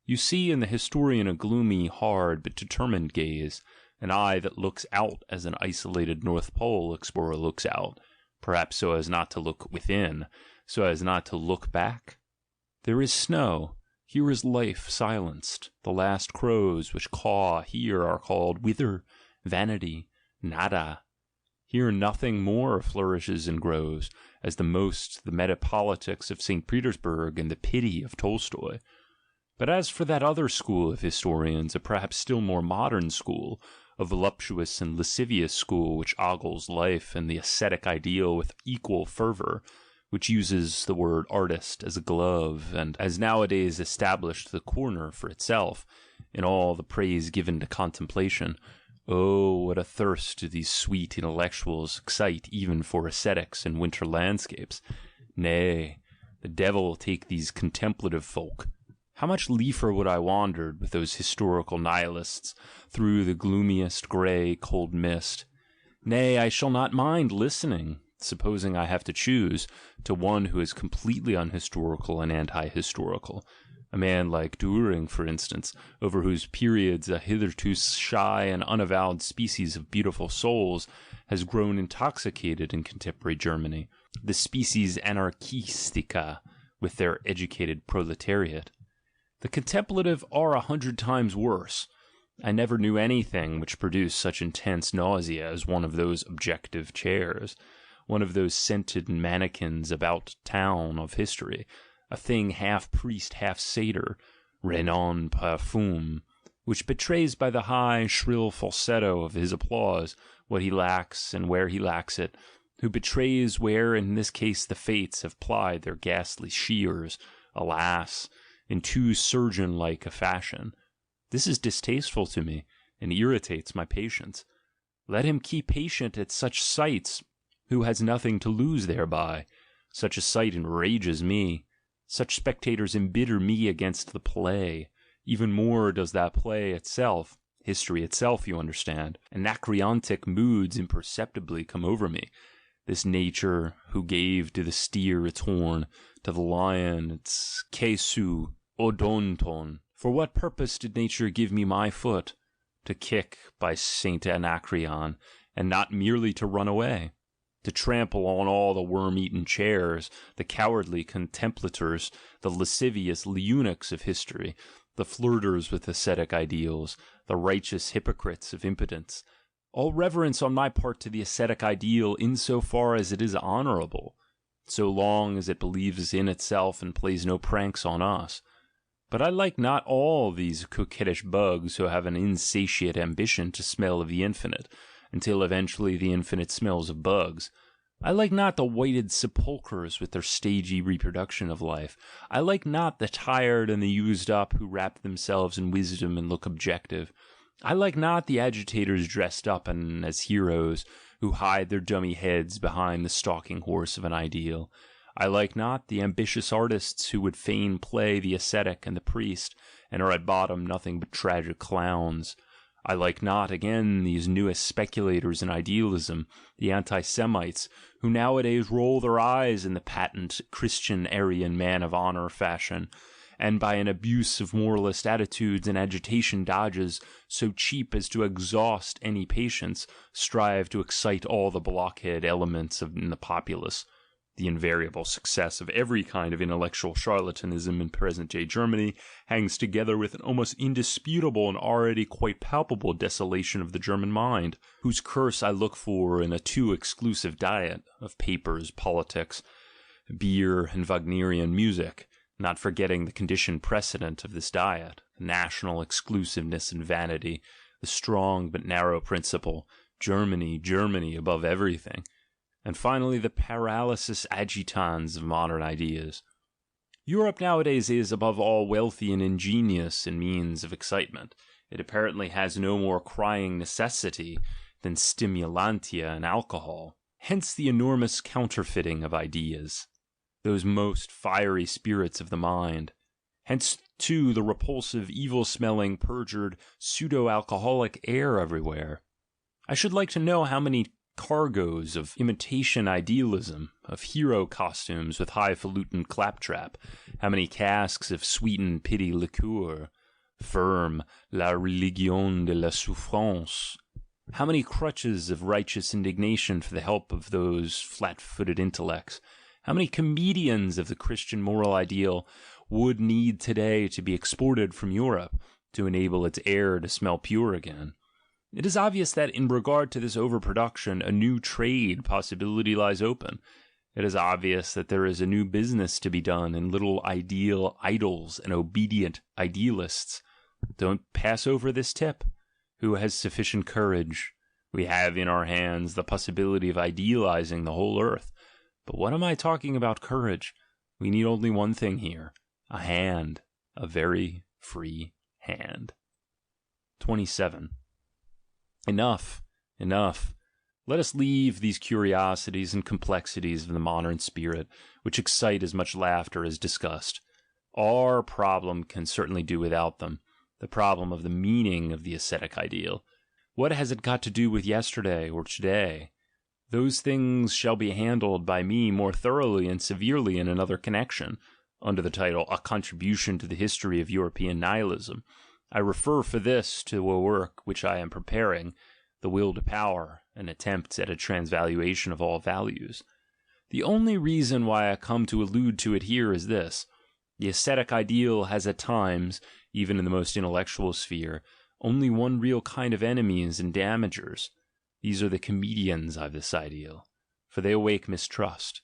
Speaker 1: You see in the historian a gloomy, hard, but determined gaze, an eye that looks out as an isolated North Pole explorer looks out, perhaps so as not to look within, so as not to look back. There is snow. Here is life silenced. The last crows which caw here are called whither, vanity, nada. Here nothing more flourishes and grows, as the most the metapolitics of St. Petersburg and the pity of Tolstoy. But as for that other school of historians, a perhaps still more modern school, a voluptuous and lascivious school which ogles life and the ascetic ideal with equal fervour, which uses the word artist as a glove, and has nowadays established the corner for itself in all the praise given to contemplation, oh, what a thirst do these sweet intellectuals excite even for ascetics in winter landscapes! Nay, the devil take these contemplative folk. How much liefer would I wandered with those historical nihilists through the gloomiest grey, cold mist. Nay, I shall not mind listening, supposing I have to choose, to one who is completely unhistorical and anti-historical, a man like Dühring, for instance, over whose periods a hitherto shy and unavowed species of beautiful souls has grown intoxicated in contemporary Germany, the species anarchistica, with their educated proletariat. The contemplative are 100 times worse. I never knew anything which produced such intense nausea as one of those objective chairs, one of those scented mannequins about town of history, a thing half priest, half satyr, renon parfum, which betrays by the high, shrill falsetto of his applause what he lacks and where he lacks it, who betrays where in this case the fates have plied their ghastly shears, alas, in too surgeon-like a fashion. This is distasteful to me, and irritates my patience. Let him keep patient at such sights, who has nothing to lose thereby. Such a sight enrages me. Such spectators embitter me against the play. Even more does that play itself, history itself, you understand. Anacreontic moods imperceptibly come over me. This nature, who gave to the steer its horn, to the lion its kesu odonton. For what purpose did nature give me my foot? To kick, by Saint Anacreon, and not merely to run away. To trample on all the worm-eaten chairs, the cowardly contemplators, the lascivious eunuchs of history, the flirters with ascetic ideals, the righteous hypocrites of impotence. All reverence on my part to the ascetic ideal in so far as it is honourable, so long as it believes in itself and plays no pranks on us. But I like not all these coquettish bugs who have an insatiate ambition to smell of the infinite, until eventually the infinite smells of bugs. I like not the whited sepulchres with their stagey reproduction of life. I like not the tired and the used up who wrap themselves in wisdom and look objective. I like not the agitators dressed up and as heroes, who hide their dummy heads behind the stalking horse of an ideal. I like not the ambitious artists who would fain play the ascetic and the priest, and are at bottom nothing but tragic clowns. I like not, again, these newest speculators in idealism, the anti-Semites, who nowadays roll their eyes in the patent Christian Aryan man of honour fashion, and by an abuse of moralist attitudes and agitation dodges so cheap as to exhaust any patience, strive to excite all the blockhead elements in the populace. The invariable success of every kind of intellectual charlatanism in present-day Germany hangs together with an almost indisputable and already quite palpable desolation of the German mind, whose curse I look for in a too exclusive diet of papers, politics, beer, and Wagnerian music, not forgetting the condition precedent of this diet, the national exclusiveness and vanity, the strong but narrow principle, Germany, Germany above everything. And finally, the paralysis agitans of modern ideas. Europe nowadays is, above all, wealthy and ingenious in means of excitement. It apparently has no more crying necessity than stimulantia and alcohol. Hence the enormous counterfeiting of ideas, those most fiery spirits of the mind. Hence, too, the repulsive, evil-smelling, perjured, pseudo-alcoholic air everywhere. I should like to know how many cargoes of imitation idealism, of hero costumes with highfalutin claptrap, how many casks of sweetened pity liqueur, firm, la religion de la souffrance, how many crutches of righteous indignation for the help of those flat-footed intellects, how many comedians of the Christian moral ideal would need today to be exported from Europe to enable its air to smell pure again. It is obvious that in regard to this overproduction, a new trade possibility lies open. It is obvious that there is a new business to be done in little ideal idols and obedient idealists. Don't pass over this tip. Who has sufficient courage? We have in our hands the possibility of idealizing the whole earth. But what am I talking about courage? We need only one thing here. A hand. A very free hand. 27. Enough. Let us leave these curiosities and complexities of the modern spirit, which excite as much laughter as disgust. Our problem can certainly do without them, the problem of the meaning of the ascetic ideal. What has it got to do with yesterday or today? Those things shall be handled by me more thoroughly and severely in another connection, under the title A Contribution to the History of European Nihilism. I refer for this to a work which I am preparing, The Will to Power, an attempt at a transvaluation of all values. The only reason why I come to allude to it here is this: the ascetic ideal has at times, even in the most intellectual sphere, only one real kind of enemies and damagers. These are the comedians of this ideal, for they awake mistrust.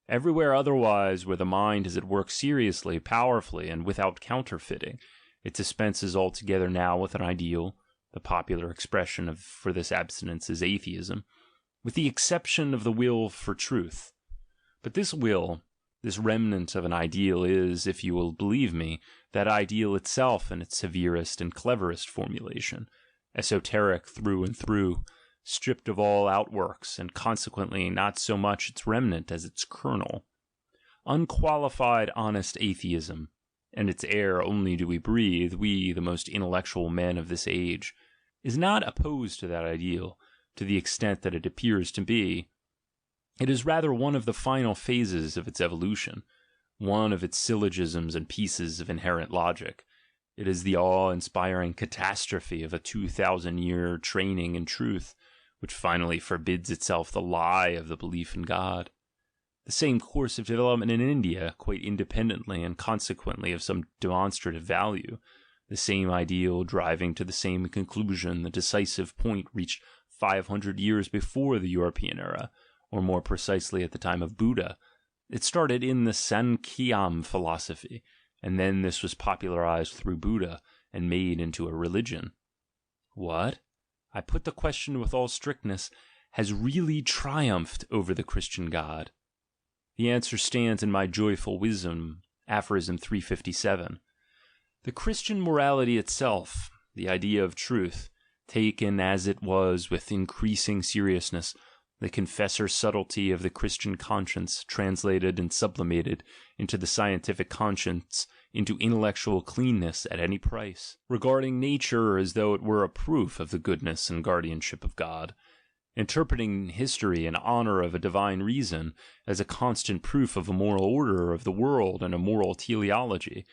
Speaker 1: Everywhere otherwise, where the mind is at work seriously, powerfully, and without counterfeiting, it dispenses altogether now with an ideal. The popular expression for this abstinence is atheism, with the exception of the will for truth. But this will, this remnant of an ideal is, if you will believe me, that ideal itself in its severest and cleverest formulation, esoteric through and through, stripped of all outworks, and consequently not so much its remnant as its kernel. Unqualified honest atheism, and its air only do we breathe, we, the most intellectual men of this age, is not opposed to that ideal, to the extent that it appears to be. It is rather one of the final phases of its evolution, one of its syllogisms and pieces of inherent logic. It is the awe-inspiring catastrophe of a 2,000-year training in truth, which finally forbids itself the lie of the belief in God. The same course of development in India, quite independently and consequently of some demonstrative value, the same ideal driving to the same conclusion, the decisive point reached 500 years before the European era, or more precisely at the time of Buddha. It started in the Sankhya philosophy, and then this was popularized through Buddha, and made into a religion. What? I put the question with all strictness, has really triumphed over the Christian God? The answer stands in my joyful wisdom, aphorism 357. The Christian morality itself, the idea of truth, taken as it was with increasing seriousness, the confessor subtlety of the Christian conscience, translated and sublimated into the scientific conscience, into intellectual cleanness at any price, regarding nature as though it were a proof of the goodness and guardianship of God, interpreting history in honor of a divine reason as a constant proof of a moral order of the world and a moral teleology,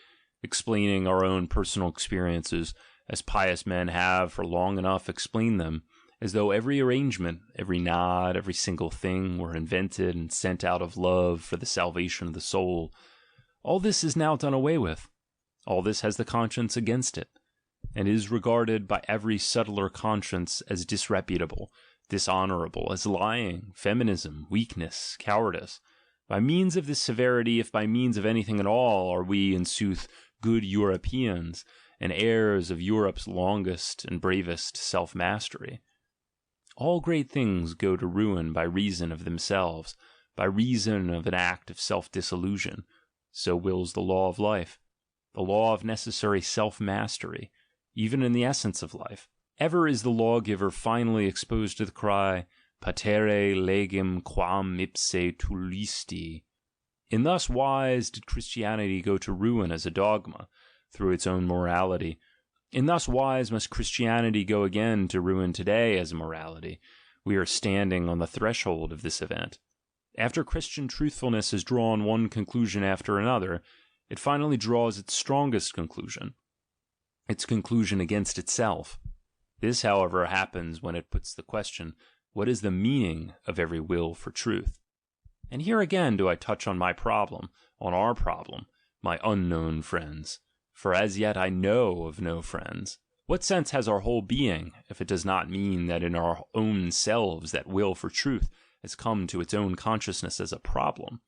Speaker 1: explaining our own personal experiences, as pious men have for long enough explained them, as though every arrangement, every nod, every single thing were invented and sent out of love for the salvation of the soul. All this is now done away with. All this has the conscience against it, and is regarded by every subtler conscience as disreputable, dishonorable, as lying, feminism, weakness, cowardice. By means of this severity, if by means of anything at all, are we, in sooth, good Europeans, and heirs of Europe's longest and bravest self-mastery. All great things go to ruin by reason of themselves, by reason of an act of self-dissolution. So wills the law of life, the law of necessary self-mastery, even in the essence of life. Ever is the lawgiver finally exposed to the cry, patere legem quam ipse tulisti. In thus wise did Christianity go to ruin as a dogma, through its own morality. In thus wise must Christianity go again to ruin today as a morality. We are standing on the threshold of this event. After Christian truthfulness has drawn one conclusion after another, it finally draws its strongest conclusion, its conclusion against itself. This, however, happens when it puts the question, what is the meaning of every will for truth? And here again do I touch on my problem, on our problem, my unknown friends. For as yet I know of no friends. What sense has our whole being, if it does not mean that in our own selves that will for truth has come to its own consciousness as a problem?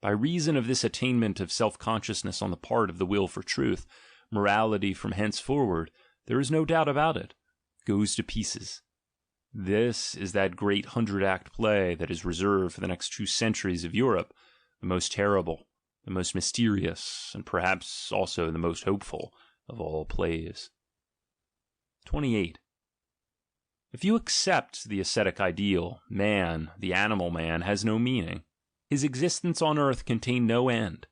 Speaker 1: By reason of this attainment of self-consciousness on the part of the will for truth, morality from henceforward, there is no doubt about it, goes to pieces. This is that great 100-act play that is reserved for the next 2 centuries of Europe, the most terrible, the most mysterious, and perhaps also the most hopeful of all plays. 28. If you accept the ascetic ideal, man, the animal man, has no meaning. His existence on earth contained no end.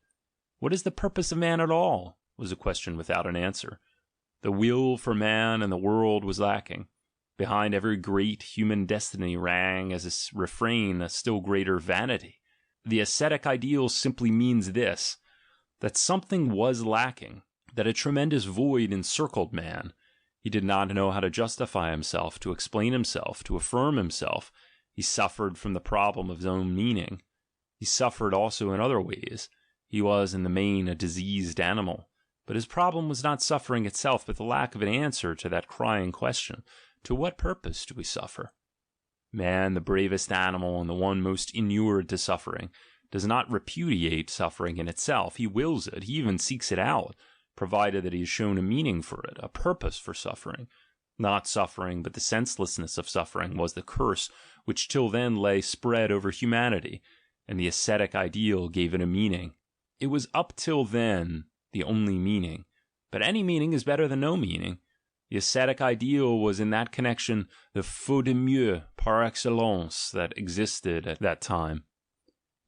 Speaker 1: What is the purpose of man at all? Was a question without an answer. The will for man and the world was lacking. Behind every great human destiny rang as a refrain a still greater vanity. The ascetic ideal simply means this, that something was lacking, that a tremendous void encircled man. He did not know how to justify himself, to explain himself, to affirm himself. He suffered from the problem of his own meaning. He suffered also in other ways. He was, in the main, a diseased animal. But his problem was not suffering itself, but the lack of an answer to that crying question: to what purpose do we suffer? Man, the bravest animal and the one most inured to suffering, does not repudiate suffering in itself. He wills it, he even seeks it out, provided that he is shown a meaning for it, a purpose for suffering. Not suffering, but the senselessness of suffering was the curse which till then lay spread over humanity, and the ascetic ideal gave it a meaning. It was up till then the only meaning, but any meaning is better than no meaning. The ascetic ideal was in that connection the faute de mieux par excellence that existed at that time.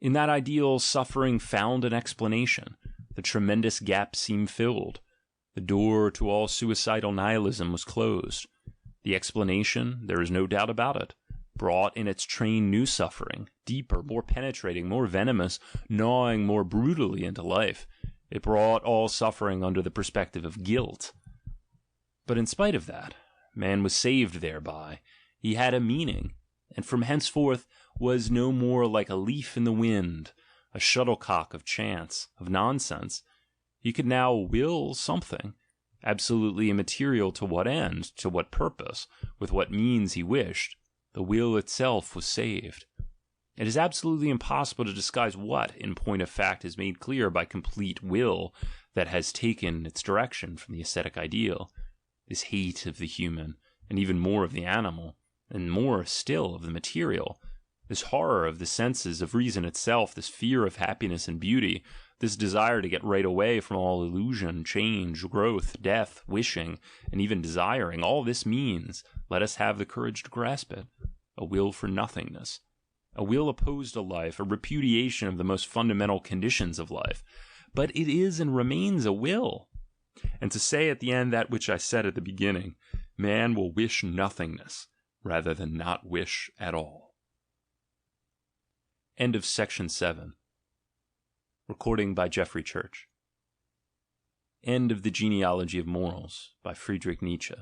Speaker 1: In that ideal, suffering found an explanation. The tremendous gap seemed filled. The door to all suicidal nihilism was closed. The explanation, there is no doubt about it, brought in its train new suffering, deeper, more penetrating, more venomous, gnawing more brutally into life. It brought all suffering under the perspective of guilt. But in spite of that, man was saved thereby. He had a meaning, and from henceforth was no more like a leaf in the wind, a shuttlecock of chance, of nonsense. He could now will something, absolutely immaterial to what end, to what purpose, with what means he wished. The will itself was saved. It is absolutely impossible to disguise what, in point of fact, is made clear by complete will that has taken its direction from the ascetic ideal. This hate of the human, and even more of the animal, and more still of the material, this horror of the senses, of reason itself, this fear of happiness and beauty, this desire to get right away from all illusion, change, growth, death, wishing, and even desiring, all this means, let us have the courage to grasp it, a will for nothingness, a will opposed to life, a repudiation of the most fundamental conditions of life. But it is and remains a will. And to say at the end that which I said at the beginning, man will wish nothingness rather than not wish at all. End of section 7. Recording by Jeffrey Church. End of the Genealogy of Morals by Friedrich Nietzsche.